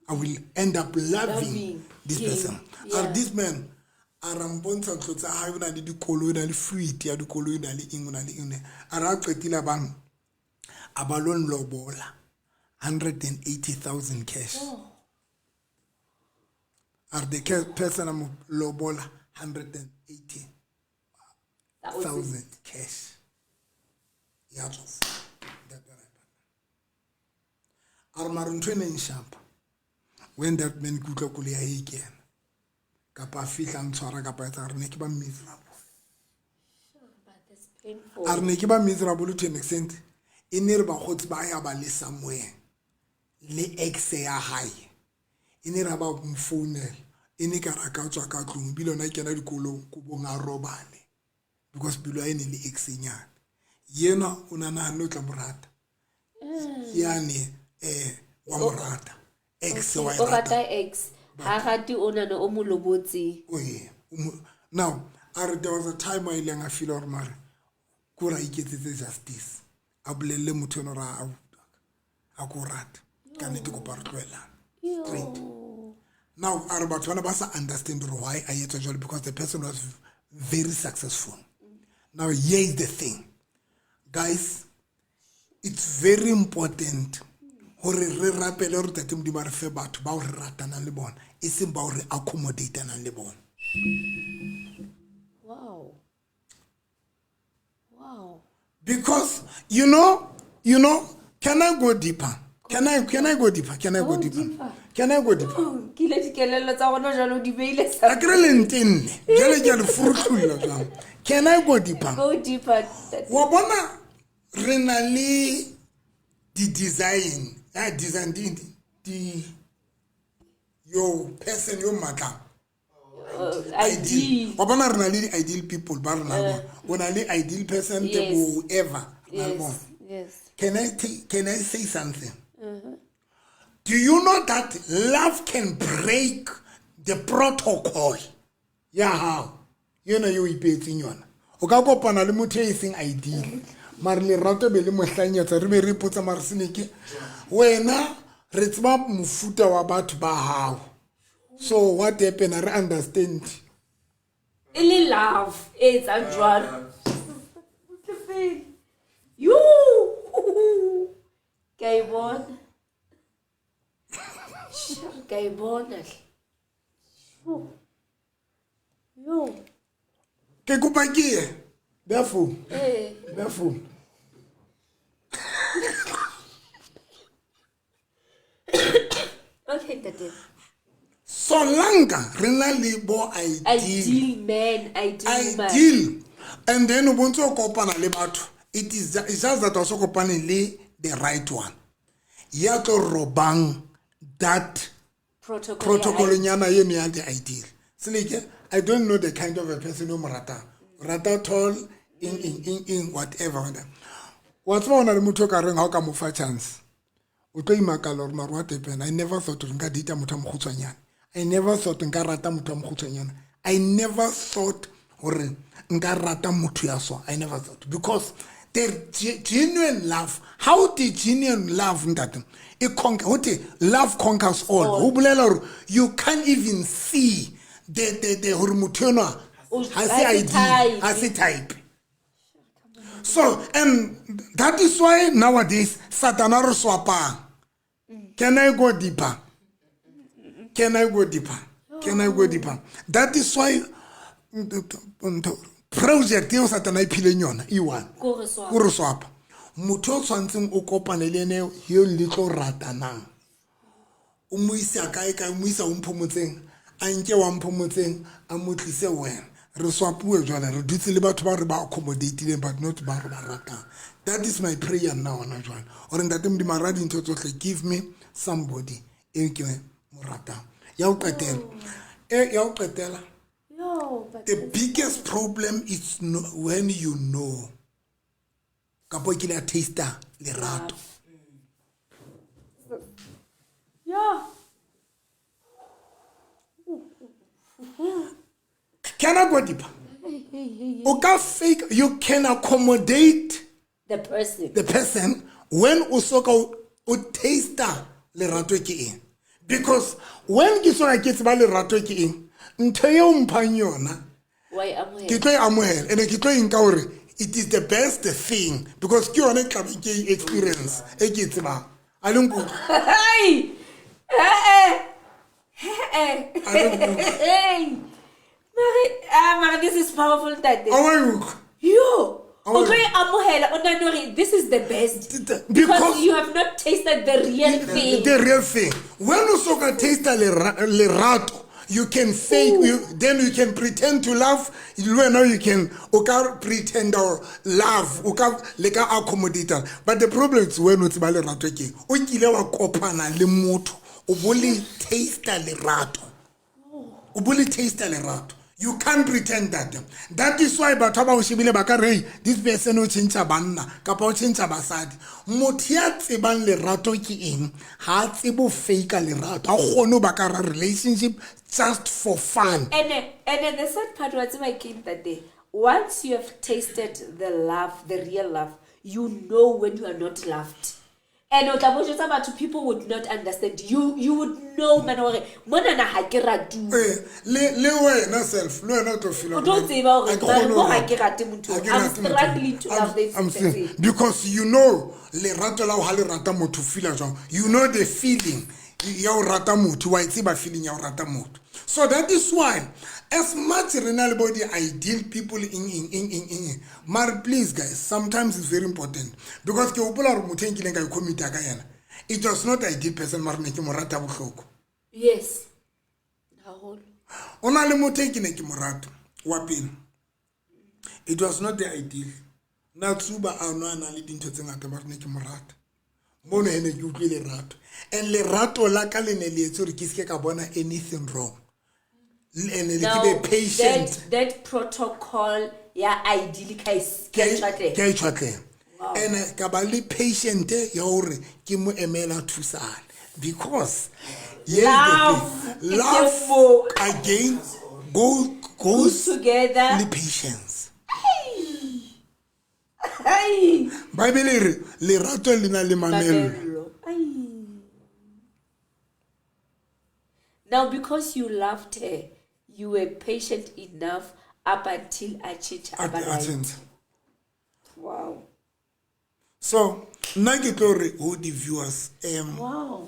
[SPEAKER 2] I will end up loving this person. Yeah. This man a rambontsha tlotsa ha yona le dikoloi na le fruit ya dikoloi na le eng na le eng. A ra qetile bang a balon lobola 180,000 cash. Are the person am lobola 180,000 cash. Yeah, Armarun sharp. When that man kutla kulia again. Kapa fitla ntshwara kapa etsa re ne ke ba miserable.
[SPEAKER 1] Sure, but it's painful.
[SPEAKER 2] Are ne ke ba miserable to an extent. Ene re ba khotsi ba ya ba le somewhere. Le ex ya hae. Ene re ba mfounela. Ene ka ra ka tswa ka tlong bilona ke na dikolong go bonga robane. Because bilo ene le ex nyana. Yena una na no tla morata. Yani wa morata. Ex wa
[SPEAKER 1] rata ex. Ha gati ona no o molobotsi.
[SPEAKER 2] Oh yeah. Now, there was a time I learned I feel or mara. Kura iketsetse justice. A bolelle motho no ra a kurat. Ka ne go partwela. Straight. Now, batho bana ba sa understand why I yet jolly because the person was very successful. Now, here is the thing. Guys, it's very important hore re rapele hore tate modimo re fe batho ba o re ratana le bona e seng ba o re accommodatana le bona.
[SPEAKER 1] Wow.
[SPEAKER 2] Because you know, can I go deeper? Can I go deeper? Can I go deeper? Can I go deeper?
[SPEAKER 1] Kile dikelelo tsa rona jalo di beile
[SPEAKER 2] sa. Akrele ntenne. Jale ke le furutula jang. Can I go deeper?
[SPEAKER 1] Go deeper.
[SPEAKER 2] Wa bona re na le di design, your person your matla. Ideal. Wa bona re na le ideal people ba rena bona. Bona le ideal person te whoever.
[SPEAKER 1] Yes.
[SPEAKER 2] Can I say something? Do you know that love can break the protocol? Yeah, how? You know you ipetseng yona. O ka kopana le motho e seng ideal. Mara le rato be le mohlanyetsa re be re potsa mara seneke. Wena re tsba mofuta wa batho ba hao. So what happened? I understand.
[SPEAKER 1] Ili love is a drug. You Gaibon. Gaibon.
[SPEAKER 2] Ke kupa ke Therefore.
[SPEAKER 1] Okay, Tate.
[SPEAKER 2] Solanga, rena libo
[SPEAKER 1] Ideal man, ideal man.
[SPEAKER 2] Ideal. And then ubuntu kopana le batho. It's just that also kopane le the right one. Ya to robang that protocol nyana ye me the ideal. Silike, I don't know the kind of a person who rata tall in whatever. What's more on the muto ka reng ha ka mo fa chance. O tlo imakala or maru what happened. I never thought nka date motho mo khutswanyana. I never thought nka rata motho mo khutswanyana. I never thought hore nka rata motho ya so. I never thought because the genuine love, how the genuine love that love conquers all. You can't even see the hore motho enwa has a type. So, and that is why nowadays Satana re swapang. Can I go deeper? Can I go deeper? Can I go deeper? That is why project yo Satana iphileng yona e1 go re swapa. Motho o tshwantseng o kopane le ene yo le tlo ratanang. O mo isa kae ka mo isa o mphomotseng a nke wa mphomotseng a motlise wena. Re swapue jwana re dutse le batho ba re ba accommodate but not ba re ba ratang. That is my prayer now na jwana. Or ntate Modimo ra dintho tsohle give me somebody e ke mo ratang. Ya o qetela. Ya o qetela.
[SPEAKER 1] No, but
[SPEAKER 2] the biggest problem is when you know. Kapo ke le taster le rato.
[SPEAKER 1] Yeah.
[SPEAKER 2] Can I go deeper? Fake, you can accommodate
[SPEAKER 1] the
[SPEAKER 2] person when usoka o taster le rato ke eng. Because when ke sona ke tseba le rato ke eng, ntho ye o mphang yona ke tlo amohela and ke tlo inka hore it is the best thing because ke yona tlabe ke experience e ke tseba a le nku
[SPEAKER 1] Mary, this is powerful, Daddy. This is the best because you have not tasted the real thing.
[SPEAKER 2] The real thing. When you soka taste le rato, you can fake. Then you can pretend to love. You can pretend or love. Leka accommodate. But the problem is when you le rato ke. O kile wa kopana le motho. O boli taste le rato. O boli taste le rato. You can't pretend that. That is why batho ba o shebile ba ka re this person o tshentsa banna kapa o tshentsa basadi. Motho ya tsebang lerato ke eng ha tsebo fake lerato a kgone ba ka relationship just for fun.
[SPEAKER 1] And the sad part was my kid that day. Once you have tasted the love, the real love, you know when you are not loved. And people would not understand. You would know man hore mona na ha ke ratu.
[SPEAKER 2] Le wena self, le wena to feel.
[SPEAKER 1] Don't say about it. I'm struggling to love this person.
[SPEAKER 2] Because you know le rato la ha le rata motho feel jang. You know the feeling. Ya o rata motho wa itse feeling ya o rata motho. So that is why as much renal body ideal people in mar please guys, sometimes it's very important because ke opola re motho enkileng ka commit ka yana it was not ideal person mar ne ke morata bohloko.
[SPEAKER 1] Yes,
[SPEAKER 2] ona le motho enkileng ke morato wa pele it was not the ideal na tsuba ana le dintho tse ngata ba ne ke morata mono ene ke utlwile rato and le rato la ka le ne le etso re ke se ka bona anything wrong.
[SPEAKER 1] Now, that protocol, yeah, ideally,
[SPEAKER 2] and kabali patient yore ki mo emela thusana because love again goes
[SPEAKER 1] together
[SPEAKER 2] the patience.
[SPEAKER 1] Hey.
[SPEAKER 2] Bible le rato lina le mamelo.
[SPEAKER 1] Now, because you loved her, you were patient enough up until Achicha. Wow.
[SPEAKER 2] So, Nagitore, who the viewers,
[SPEAKER 1] wow.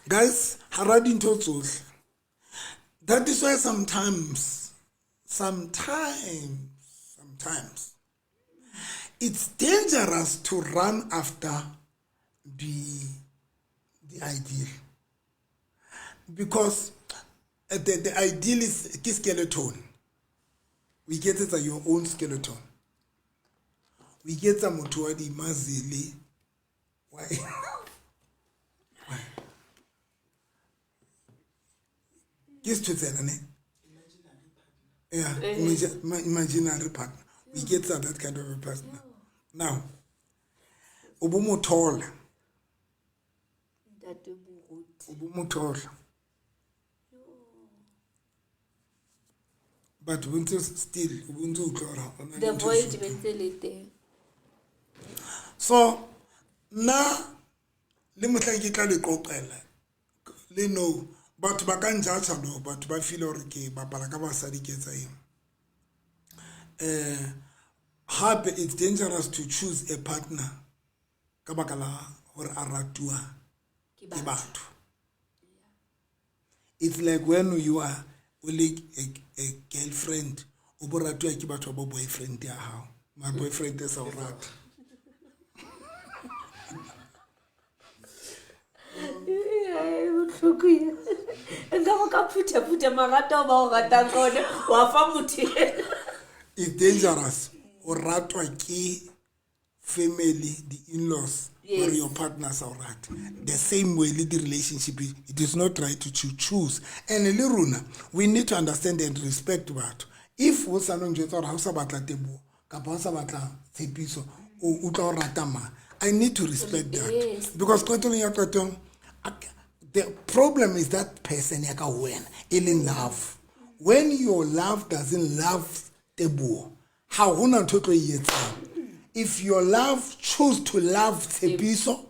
[SPEAKER 2] Guys, Haradin Totos. That is why sometimes sometimes. It's dangerous to run after the ideal. Because the ideal is a skeleton. We get it as your own skeleton. We get some mutuadi mazili. Why? Yes, to tell yeah, imaginary partner. We get that kind of a partner. Now, ubumutola. Ubumutola. But winter still,
[SPEAKER 1] the void mentality.
[SPEAKER 2] So now, let me thank you, le no, but bakan judge no, but ba feel okay, ba palaka ba sadi ketsa happy, it's dangerous to choose a partner ka baka la hore a ratua ke batho. It's like when you are only a girlfriend, o bo ratua ke batho ba boyfriend ya hao. My boyfriend is all right. It's dangerous. Or ratwa ki family, the in-laws, or your partners are right. The same way, the relationship, it is not right to choose. And Liruna, we need to understand and respect that. If we salon jetor hausa batla tebo, kapa hausa batla tsepiso, o utla ratama, I need to respect that. Yes. Because the problem is that person yaka when in love. When your love doesn't love tebo, how huna toto yetsa. If your love choose to love tsepiso,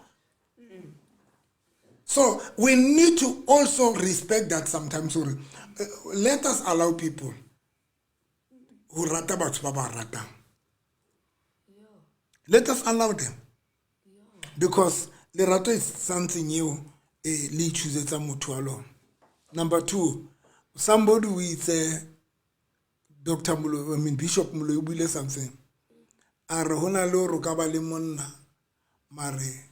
[SPEAKER 2] so we need to also respect that sometimes. Let us allow people who rata batho ba ba rata. Let us allow them. Because lerato is something you le choose motho alone. Number 2, somebody with Dr. Bishop Mulo buile something. Are hona lo ro ka ba le monna mare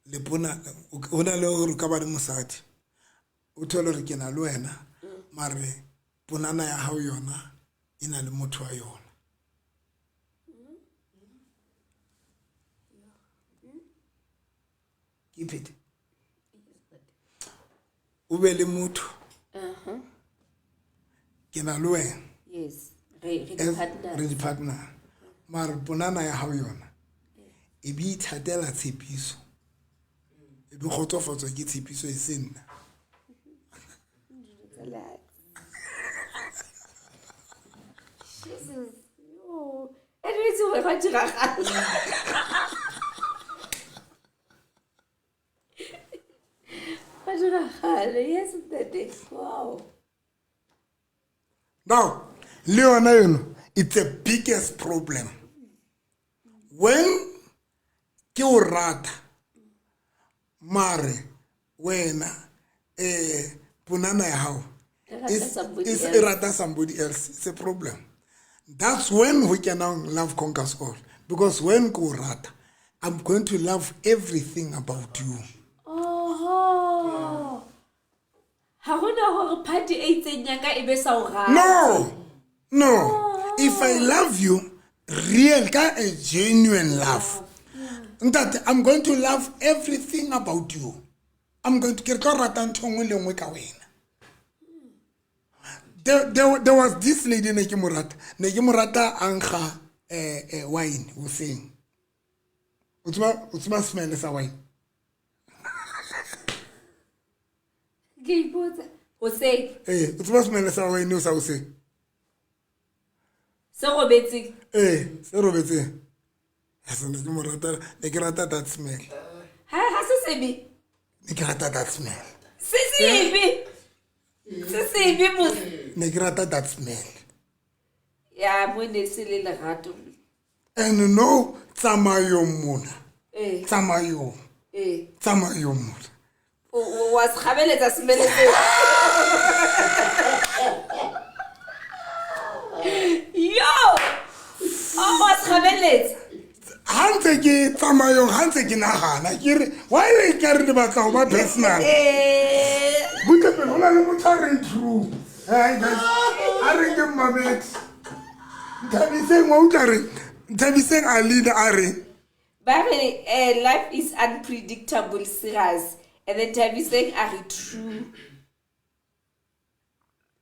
[SPEAKER 2] le bona hona lo ro ka ba le mosadi. O thola re kena le wena mare ponana ya hao yona ina le motho wa yona. Keep it. Ube le motho. Kena le wena.
[SPEAKER 1] Yes. Re
[SPEAKER 2] partner. Mar ponana ya hao yona. E bi thatela tshepiso. E bi khotsofatsa ke tshepiso e senna.
[SPEAKER 1] Jesus. Oh. Anyways, we want to yes, that is wow.
[SPEAKER 2] Now, Leona, it's the biggest problem. When you rata, mare, when punana how is rata somebody else, it's a problem. That's when we can now love conquers all. Because when you rata, I'm going to love everything about you. No. If I love you, real, a genuine love, that I'm going to love everything about you. I'm going to get there was this lady Nekimurata Anka wine was saying. Utma smell is a wine.
[SPEAKER 1] Jose.
[SPEAKER 2] Utma smell is a wine, no say.
[SPEAKER 1] So Roberti.
[SPEAKER 2] So Roberti. Yes, Nekimurata that smell.
[SPEAKER 1] Has a sebi.
[SPEAKER 2] Nekimurata that smell.
[SPEAKER 1] Sisi.
[SPEAKER 2] Negrata that smell.
[SPEAKER 1] Yeah, when they silly la gato.
[SPEAKER 2] And no Tsamayo Muna. Tsamayo. Tsamayo Muna.
[SPEAKER 1] Was Habele that smell. Yo! kgabeletsa
[SPEAKER 2] Hantse ke tsamayong hantse ke nagana ke re why e ka re le batla go ba personal butse pele go na le motho a reng true guys a reng ke mmamet Thabiseng wa utlwa re Thabiseng Alina a re
[SPEAKER 1] life is unpredictable serious and then Thabiseng are true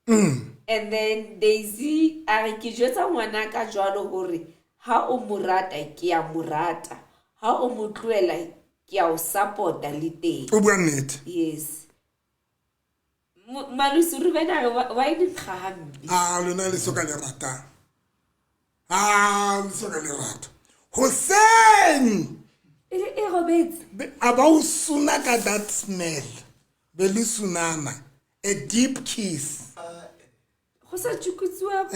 [SPEAKER 1] and then Daisy are ke jwetsa ngwana ka jwalo hore ha o morata ke ya morata ha o motloela ke ya o supporta le teng
[SPEAKER 2] o bua nnete
[SPEAKER 1] yes Malusi re bena wa ile khambi
[SPEAKER 2] lona le soka le rata le soka le rata Hussein
[SPEAKER 1] e Robert
[SPEAKER 2] about suna ka that smell be le sunana a deep kiss
[SPEAKER 1] go sa tsukutsiwa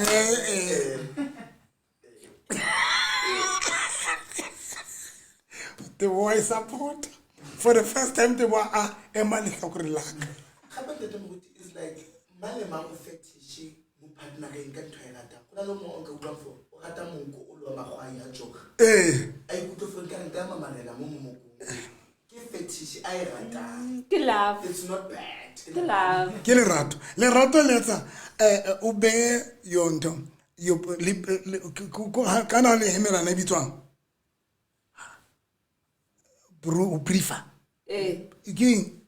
[SPEAKER 2] the boy support for the first time they were emali hlokrilaka
[SPEAKER 3] is like male ma o fetish mo partner ka ntho ya rata go na le mo o ka bua for o rata monko o lo magwai a joka ai go to for ka nka mamarela mo moko ke fetish ai rata
[SPEAKER 1] ke love
[SPEAKER 3] it's not bad
[SPEAKER 1] ke love
[SPEAKER 2] ke lerato letsa o be yonto yo kana le hemela na bitswang bro briefer again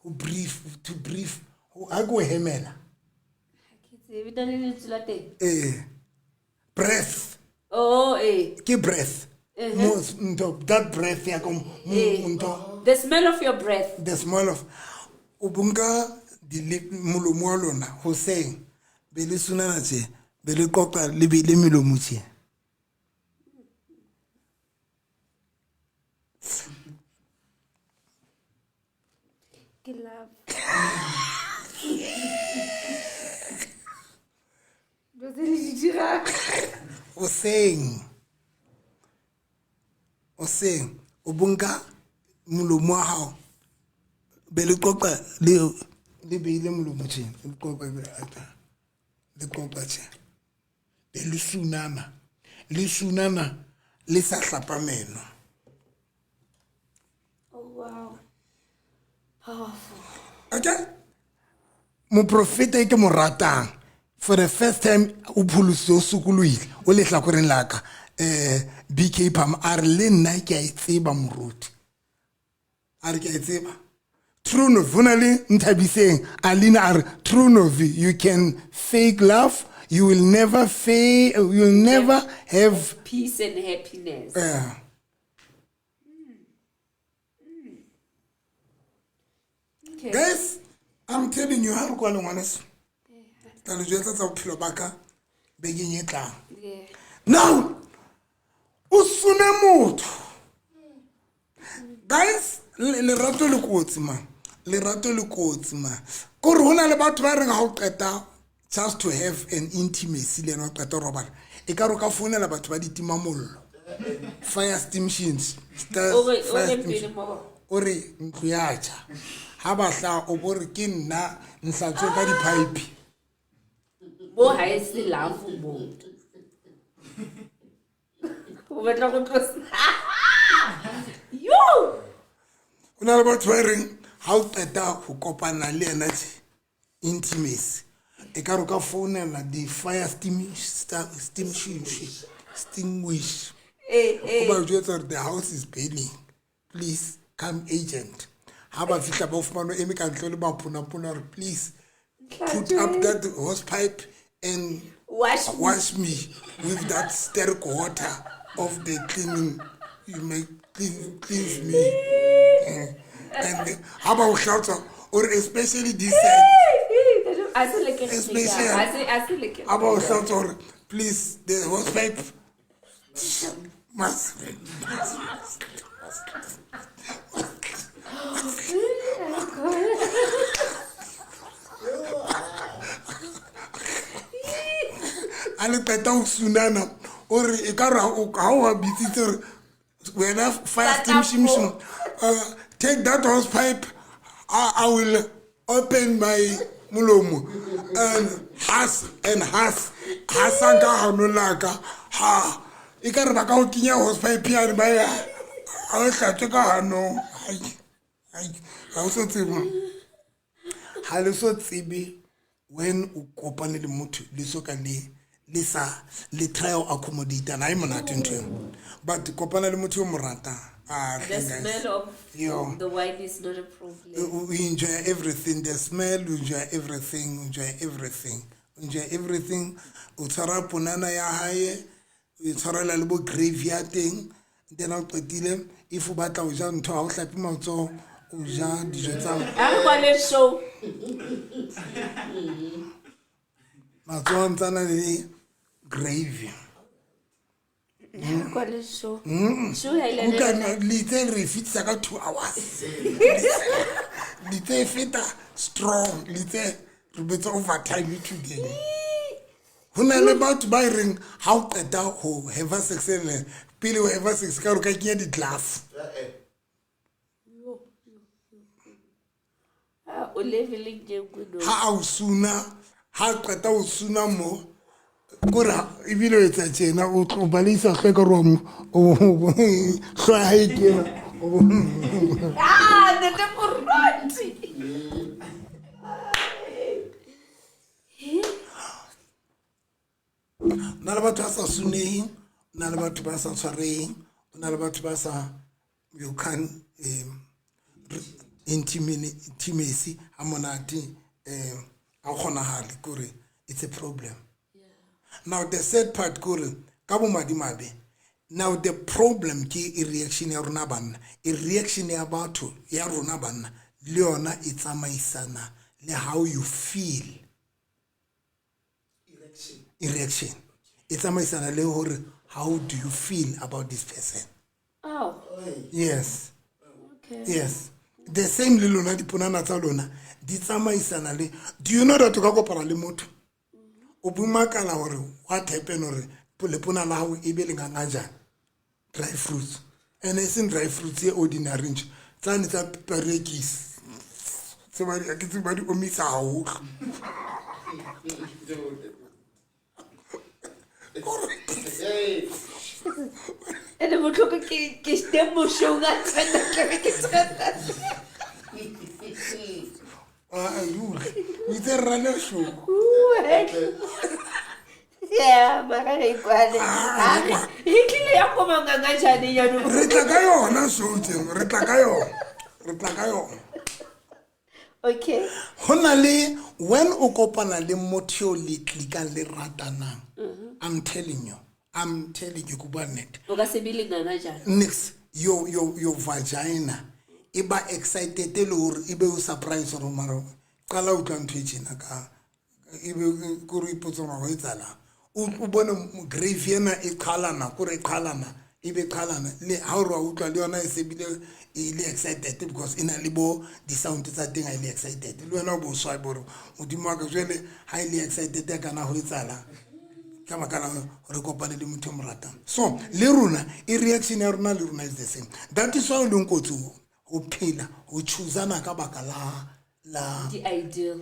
[SPEAKER 2] who brief to brief who a go hemela breath ke breath that breath ya kom
[SPEAKER 1] the smell of your breath
[SPEAKER 2] the smell of ubunga molomo wa lona Hussein be le sunana tse be le qoqa le be le melomo tse
[SPEAKER 1] ke love
[SPEAKER 2] Hussein ubunga molomo wa hao be le qoqa le be ile molomo tse le qoqa le qoqa tse be le sunana le sa hlapameno
[SPEAKER 1] wow powerful
[SPEAKER 2] okay mo profeta ke mo ratang for the first time o phuluso o sukuluile o le hlakoreng laka BK Pam are le nna ke a tseba moruti are ke a tseba true novinally Nthabiseng Alina are true novi you can fake love you will never fail you will never have
[SPEAKER 1] peace and happiness okay.
[SPEAKER 2] Guys I'm telling you how kwa lengwaneso tla jwetsa tsa bophelo baka begeng e tlang now usune motho guys lerato le kotsi man ko re hona le batho ba reng ha o qeta just to have an intimacy le no qeta robala e ka ro ka founela batho ba ditima mollo fire extinguishers ore ntlo ya tja ha ba hla o bore ke nna nhlatswe ka di-pipe
[SPEAKER 1] bo ha e se love mo o batla go tlosa yo
[SPEAKER 2] ona le batho ba reng ha o qeta go kopana le ena tse intimacy e ka ro ka founela di-fire extinguish o ba jwetsa gore the house is burning please come agent ha ba fihla ba fumano eme ka ntle le ba phuna re please put up that hose pipe and wash me with that sterk water of the cleaning you make cleanse me and how about shelter or especially this side especially about shelter please the hose pipe must ale peta o sunana ore e ka ra o ka o habitse re wena fire extinguisher take that hose pipe I will open my mulomo and hasanga hanolaka ha e ka re ba ka go kenya hosepipe ya re ba ya a o hlatswe ka hanong ga o so tsebe ga le so tsebe when o kopane le motho le so ka le sa le try to accommodate na e monate ntho but kopana le motho o mo rata
[SPEAKER 1] the smell of the wine is not a problem.
[SPEAKER 2] We enjoy everything, the smell, we enjoy everything, o tshwara ponana ya hae o tshwara le bo gravy ya teng then o qetile if o batla o ja ntho ha o hlapi matso o ja dijo tsa
[SPEAKER 1] a kwa le show
[SPEAKER 2] matso ntsana le gravy
[SPEAKER 1] kwa le show show ha ile
[SPEAKER 2] o kana little refits ka 2 hours little fita strong little re betsa overtime today hona le batho ba reng ha o qeta ho have sex le pele o have sex ka ro ka kenya di glass
[SPEAKER 1] o leveling je good
[SPEAKER 2] ha o suna ha qeta o suna mo kora ibile o etsa tjena o balisa hle ka ro o hloa ha ikena
[SPEAKER 1] nete koroti
[SPEAKER 2] na le batho ba sa suneng na le batho ba sa tshwareng na le batho ba sa you can intimacy ha monate a kgonahale kore it's a problem. Now the sad part kore ka bo madimabe now the problem ke a reaction ya rona banna a reaction ya batho ya rona banna le yona e tsamaisana le how you feel erection it's tsamaisana le hore how do you feel about this person. Yes
[SPEAKER 1] okay.
[SPEAKER 2] Yes the same le lona diponana tsa lona di tsamaisana le do you know that o ka kopana le motho o bumakala hore what happened hore polepona la hao e be le nganga jana dry fruits and it's in dry fruits e ordinary nje tsane tsa perekis sebadi a ke tsebadi omisa hao
[SPEAKER 1] ene motlhoko ke stemo shoga tsena ke tsena
[SPEAKER 2] we there run show
[SPEAKER 1] yeah mara re kwale ikile ya koma nganga jane ya no
[SPEAKER 2] re tla ka yona shooting re tla ka yona
[SPEAKER 1] okay
[SPEAKER 2] hona le when o kopana le motho le klika le ratanang I'm telling you kuba net
[SPEAKER 1] o ka se bile nganga jane
[SPEAKER 2] next your vagina iba excited le hore ibe o surprise ro maro qala o tla ntho e tjena ka ibe go re ipotsa go etsala o bona grave ena e qhalana go re qhalana ibe qhalana le ha o re utlwa le yona e se bile ile excited because ina le bo di sound tsa teng a ile excited le wena o bo swa bo modimo wa ka jwele ha ile excited ka na ho etsala ka makala re kopane le motho mo ratang so le runa e reaction ya runa le runa is the same that is why le nkotso o phela o choosana ka baka la
[SPEAKER 1] the ideal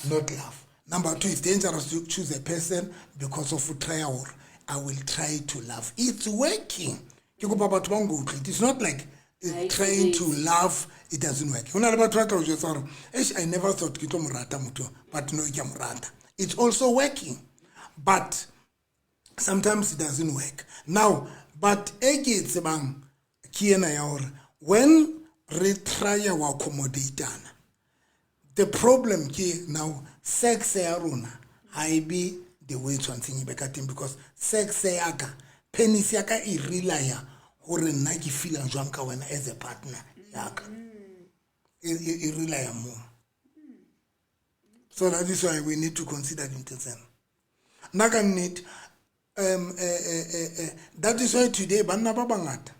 [SPEAKER 2] not love. Number 2 it's dangerous to choose a person because of trial. I will try to love. It's working. It's not like trying to love, it doesn't work. I never thought but no, it's also working. But sometimes it doesn't work. Now, but when we try to accommodate, the problem here now, sex I be the way to answer because sex penis yaka I rely or nagi feel and drunk when as a partner yaka. I rely more. So that is why we need to consider intention. Naga need that is why today banna ba bangata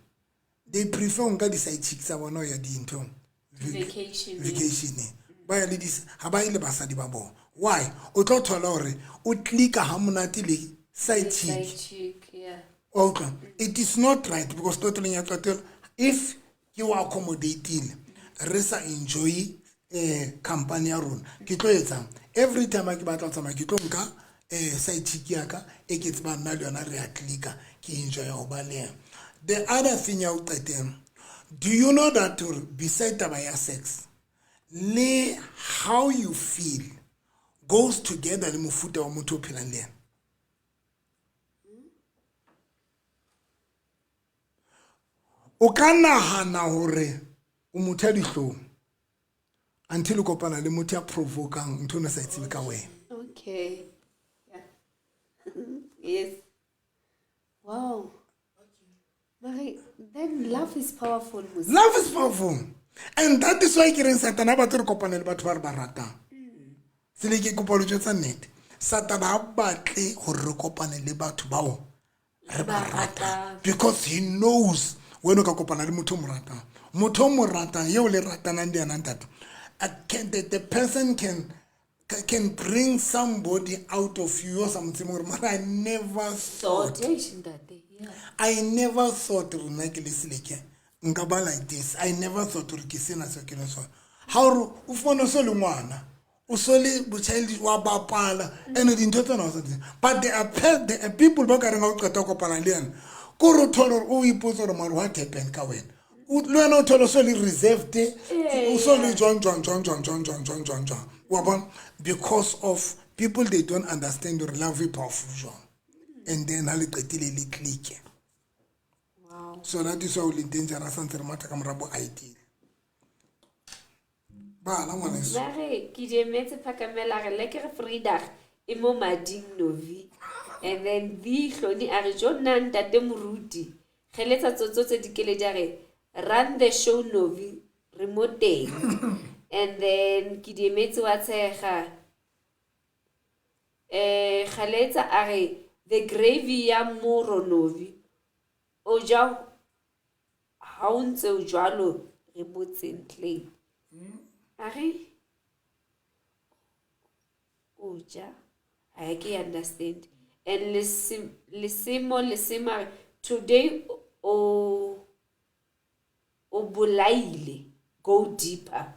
[SPEAKER 2] they prefer unga di side chicks abona ya di into vacation ba ya le dis ha ba ile basadi ba bona why o tlo thola hore o clicker ha monate le side chick
[SPEAKER 1] yeah
[SPEAKER 2] okay it is not right because totally if you are accommodating resa enjoy company ya rona ke tlo etsa every time ke batla tsama ke tlo nka side chick ya ka e ke tseba nna le yona re a clicka ke enjoy ho ba le yena. The other thing ya o qeteng, do you know that beside taba ya sex le how you feel goes together le mofuta wa motho o phelang le yena? O ka nahana hore o motho a dihlong until o kopana le motho a provokang ntho ne sa itsebe ka wena.
[SPEAKER 1] Okay. Yeah. Yes. Wow. Mari, then love is powerful.
[SPEAKER 2] Love is powerful. And that is why ke Satan ba tlo kopana le batho ba re ba ratang. Se le ke kopa lo tsa nnete. Satan ha batle hore re kopane le batho bao re ba ratang, because he knows when o ka kopana le motho mo ratang yo le ratanang le yana ntate. The person can bring somebody out of you or something more. I never thought. I never thought like this. I never thought how ufono solo ngwana usoli buchild wa bapala and the total. But there are people who are going to talk about it. Koro tolo o iposo ro maru what happened ka wena. Lwana tolo soli reserved usoli John. Because of people they don't understand your love powerful. And then hali qetile le click.
[SPEAKER 1] Wow.
[SPEAKER 2] So that is how dangerous and mata ka morabo ideal. Ba la ngwana se.
[SPEAKER 1] Mare ki je metse phakamela re lekere Frida e mo mading novi. And then the hloni a re jona ntate moruti. Geletsa tsotsotse dikele jare run the show novi remote. And then ki di metse wa tshega geletsa a re the gravy ya moro novi o ja ha o ntse o jwalo re botseng tle a re o ja I can understand. And lesimo today o bolaile go deeper.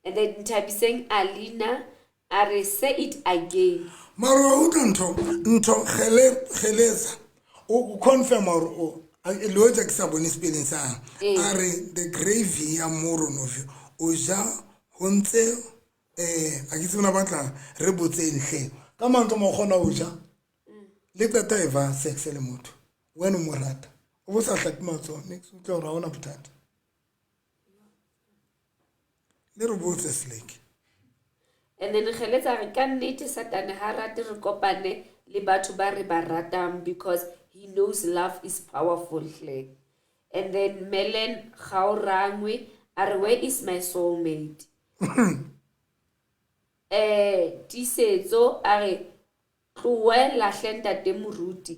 [SPEAKER 1] And then Tabiseng Alina are say it again.
[SPEAKER 2] Maro nto geleza o confirm or logic saboni spelling sa are the gravy ya moro novi o ja hontse a ke tsena batla re botseng hle ka manto mo gona o ja le tata eva sex le motho wena mo rata o bo sa hlaki matso next o tla ra ona bothata le re botse slake.
[SPEAKER 1] And then geletsa re ka nnete Satan ha rate re kopane le batho ba re ba ratang because he knows love is powerful hle. And then Melen Gaurangwe are where is my soulmate? Tisetso are tloela hlenta te moruti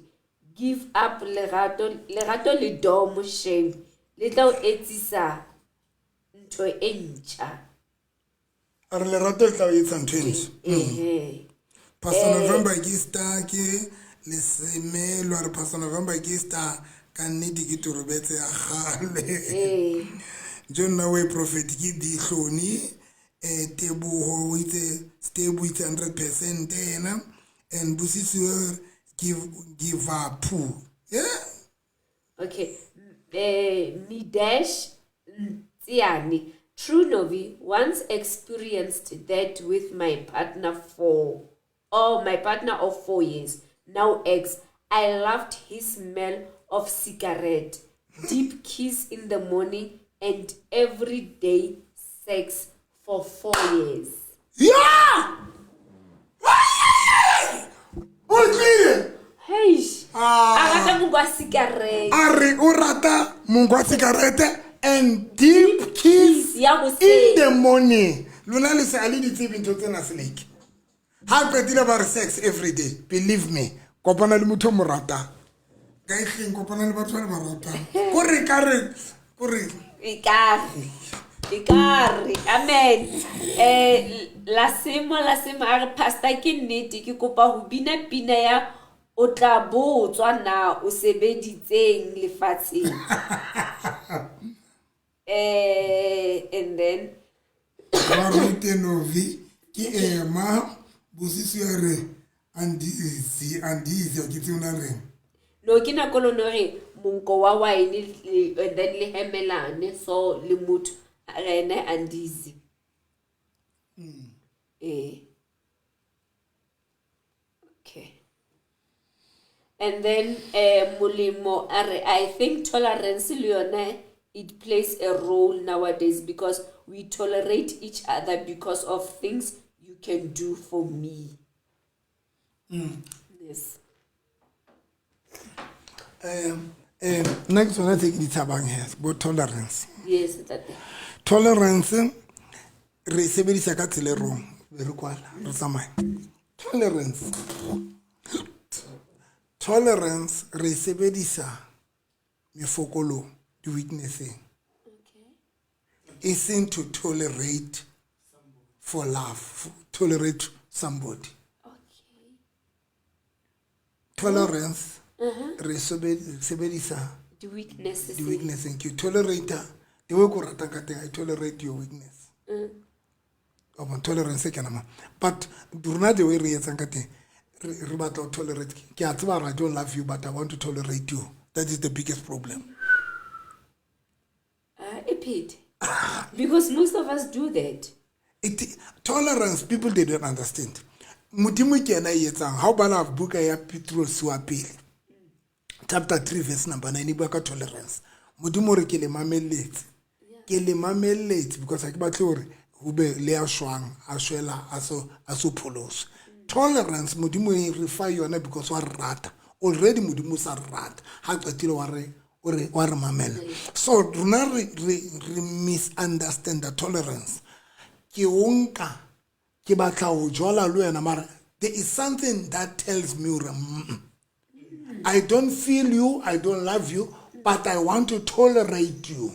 [SPEAKER 1] give up lerato le domo shame le tla o etsisa ntho e ntjha.
[SPEAKER 2] Are le rato tla o etsa ntho e ntjha. Pastor November ke star ke le semelo re Pastor November ke star ka nnete ke torobetse ya gale. John Nawe prophet ke di hloni Teboho with stable with 100% ena and Busisi give up. Yeah. Okay.
[SPEAKER 1] Midesh Tsiani. True Novi once experienced that with my partner of 4 years. Now ex. I loved his smell of cigarette, deep kiss in the morning, and everyday sex for 4 years.
[SPEAKER 2] Yeah! Okay!
[SPEAKER 1] Hey! Arata mungwa cigarette.
[SPEAKER 2] Ari urata mungwa cigarette and deep kiss in the morning. Luna le se ali di tsibi ntho tsena seleke. Ha qetile ba re sex every day. Believe me. Kopana le motho mo rata. Ga ihleng kopana le batho ba rata. Kore
[SPEAKER 1] Ikari, amen. La semo a pastor ke nnete ke kopa ho bina pina ya o tla botswa na o sebeditseng lefatsheng. And then
[SPEAKER 2] Marute Novi ki ema Busisi are Andizi o ke tsena reng.
[SPEAKER 1] No ke na kolo no re monko wa wine and then le hemelane so le mutho rene andizi. Okay. And then mulimo I think tolerance le yona it plays a role nowadays because we tolerate each other because of things you can do for me. Yes.
[SPEAKER 2] Next one I think it's about about tolerance.
[SPEAKER 1] Yes, that.
[SPEAKER 2] Tolerance re sebedisa ka tsela rong re kwala re tsamaya. Tolerance re sebedisa mefokolo di weaknessing.
[SPEAKER 1] Okay.
[SPEAKER 2] Isn't to tolerate for love, tolerate somebody.
[SPEAKER 1] Okay.
[SPEAKER 2] Tolerance re sebedisa
[SPEAKER 1] The weaknesses.
[SPEAKER 2] the weaknessing. You tolerate the way ko rata ka teng, I tolerate your weakness. Tolerance ke nama. But durna the way re etsang ka teng re batla tolerate. Ke a tseba I don't love you but I want to tolerate you. That is the biggest problem.
[SPEAKER 1] Because most of us do that.
[SPEAKER 2] Tolerance, people they don't understand. Modimo ke ena etsang ha o bala buka ya Petrus wa pele. Chapter 3 verse number 9 bua ka tolerance. Modimo re ke le mamelletse. Ke le mamelletse because ha ke batle hore ho be le a shwang a shwela aso pholos. Tolerance modimo e re fa yona because wa rata. Already modimo sa rata. Ha qetile wa re mamela. So runa re misunderstand the tolerance. Ki unka ki batla ho jola le wena mara there is something that tells me I don't feel you, I don't love you, but I want to tolerate you.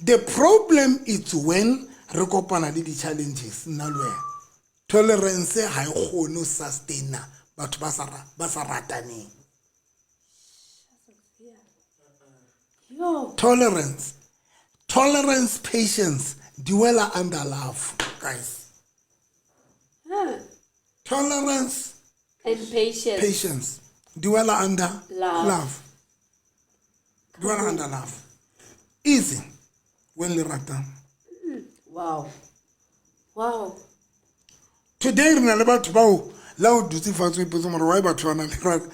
[SPEAKER 2] The problem is when re kopana le di challenges nna le wena. Tolerance ha e kgone sustain batho ba sa rataneng. Tolerance, patience, dwell under love, guys. Tolerance
[SPEAKER 1] and patience,
[SPEAKER 2] dwell under love. Dwell under love. Easy when le rata.
[SPEAKER 1] Wow.
[SPEAKER 2] Today rena le batho bao la o dutse fatshe ipotsa mara why batho bana le rata.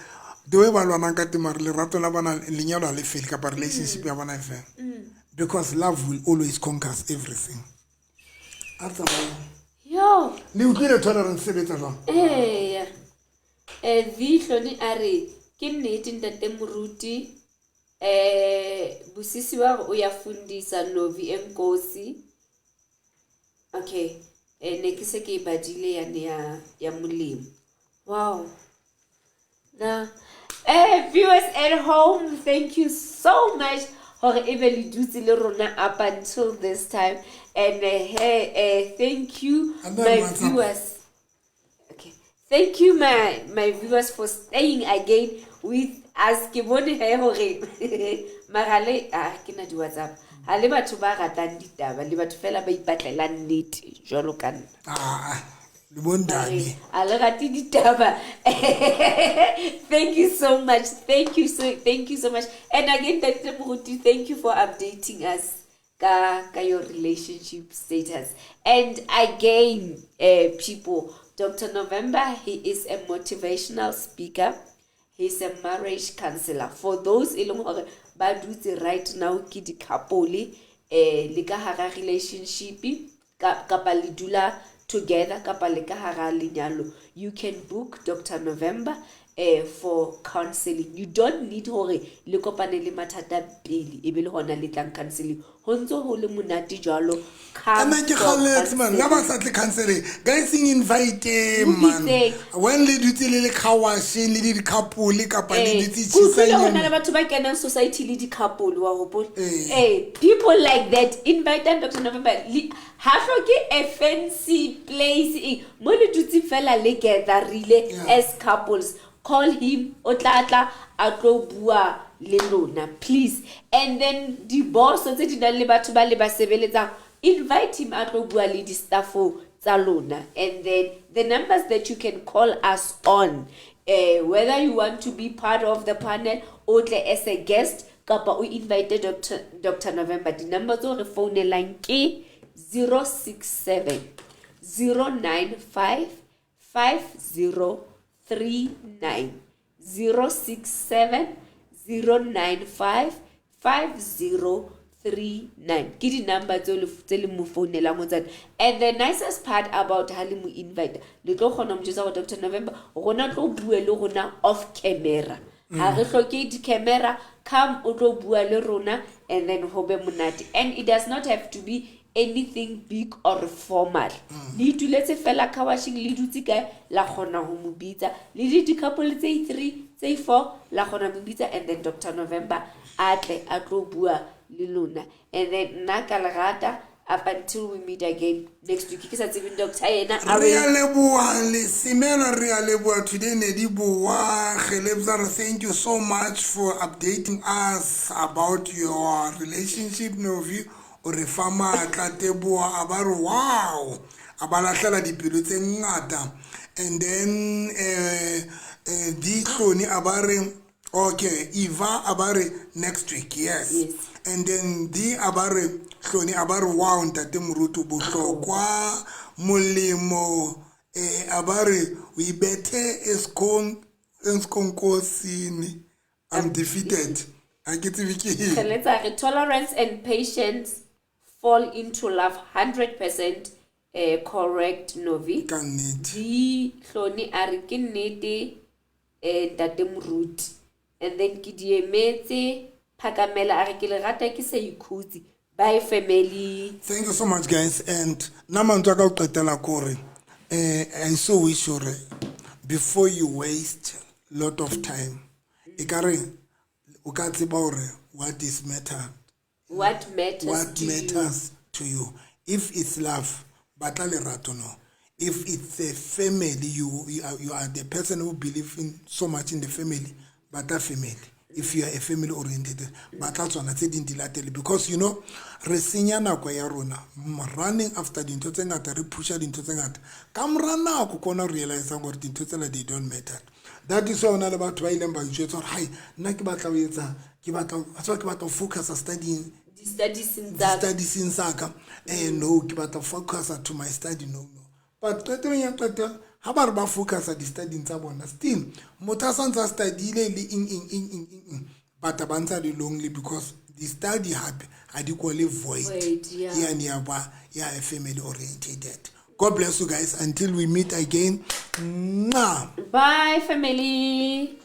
[SPEAKER 2] The way ba lwana ka temare le rato la bana lenyalo le fail ka relationship ya bana fe. Because love will always conquer everything.
[SPEAKER 1] Yo.
[SPEAKER 2] Le utlwile tolerance sebetsa jwang?
[SPEAKER 1] Vihloni are ke nnete ntate moruti busisi wa o ya fundisa Novi Enkosi. Okay. Ne ke se ke badile ya molemo. Wow. Now, viewers at home, thank you so much for even dutse le rona up until this time, and thank you my viewers. Okay, thank you my viewers for staying again with us. Ke bone he hore magale ke na di WhatsApp. Ha le batho ba ratang ditaba le batho fela ba ipatlela nnete jwalo kana.
[SPEAKER 2] Thank
[SPEAKER 1] you so much. Thank you so much. And again, Dr. Muruti, thank you for updating us ka your relationship status. And again, people, Dr. November, he is a motivational speaker. He's a marriage counselor. For those ba dutse right now ki di couple le ka hara relationship kapa le dula together kapa le ka hara lenyalo, you can book Dr. November for counseling. You don't need hore le kopane le mathata pele e be le hona le tlang counseling. Honzo ho le monate jalo come
[SPEAKER 2] man la ba sa tle counseling guys invite man when le dutse le khawashi le di couple kapa le di
[SPEAKER 1] tshisanyana hona le batho ba kenang society le di couple wa hopola people like that invite them Dr. November ha hloke a fancy place mo le dutse fela le gatherile as couples. Call him otlatla atlo bua le lona please, and then the boss tse di nang le batho ba le ba sebeletsa invite him atlo bua le di staff Saluna. And then the numbers that you can call us on, whether you want to be part of the panel or as a guest, kapa we invited Dr. November. The numbers on the phone line is 067 095 5039 067 095 5039. Ke di number tse le mo founela mo tsana. And the nicest part about ha le mo invite, le tlo kgona mo jesa go Dr. November, rona tlo bua le rona off camera. Ha re hloke di camera, come o tlo bua le rona and then ho be monate. And it does not have to be anything big or formal. Le ituletse fela ka washing le dutse ka la kgona ho mo bitsa. Le di couple tse 3, tse 4 la kgona mo bitsa, and then Dr. November atle a tlo bua le lona. And then nna ka lerata up until we meet again next week. Ke sa tsebeng doctor yena
[SPEAKER 2] re a leboha le simela, re a leboha today ne di bua Gelebza. Thank you so much for updating us about your relationship Novi. O re fama tla teboa a ba re wow a ba lahlela dipelo tse ngata. And then di tloni a ba re okay, Eva a ba re next week, yes. And then di a ba re tloni a ba re wow ntate Moruti bohlokwa molemo a ba re o ibethe eskonkosini. I'm defeated.
[SPEAKER 1] Let's say tolerance and patience fall into love 100%. Correct, Novi. Di hloni a re ke nnete ntate Moruti. And then ki di emetse phakamela a re ke le rata ke se ikhutsi. Bye family.
[SPEAKER 2] Thank you so much guys. And namantswa ka o qetela kore I so wish you before you waste lot of time ekare o ka tseba hore what matters to you. If it's love, batla lerato no. If it's a family, you are the person who believes in so much in the family, batla family. If you are a family oriented, batla tsona tse ding di latele, because you know re senya nako ya rona running after dintho tse ngata, re pusha dintho tse ngata ka mora nako kona realize gore dintho tsela they don't matter. That is why ona le batho ba ileng ba itse gore hai nna ke batla o etsa ke batla focus on studying studies in Saka no ke batla focus to my study no but qetong ya qeta ha ba re ba focus di studying tsa bona still motho sa ntse study le in but abantsa di lonely because the study happy had equally void yeah a family oriented. God bless you guys until we meet again. Mwah.
[SPEAKER 1] Bye family.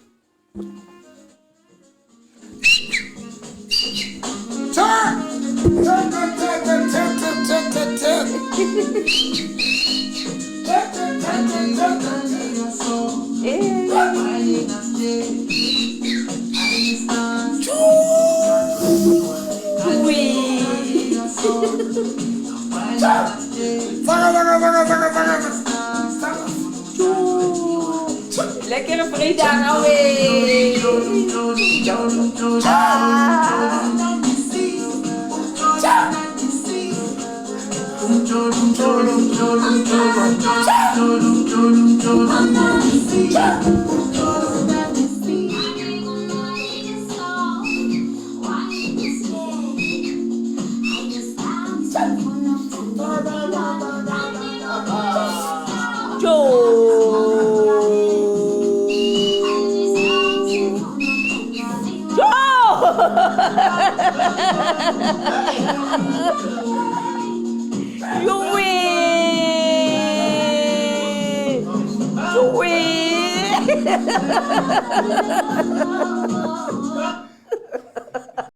[SPEAKER 1] Lekker vrijdag away. You win.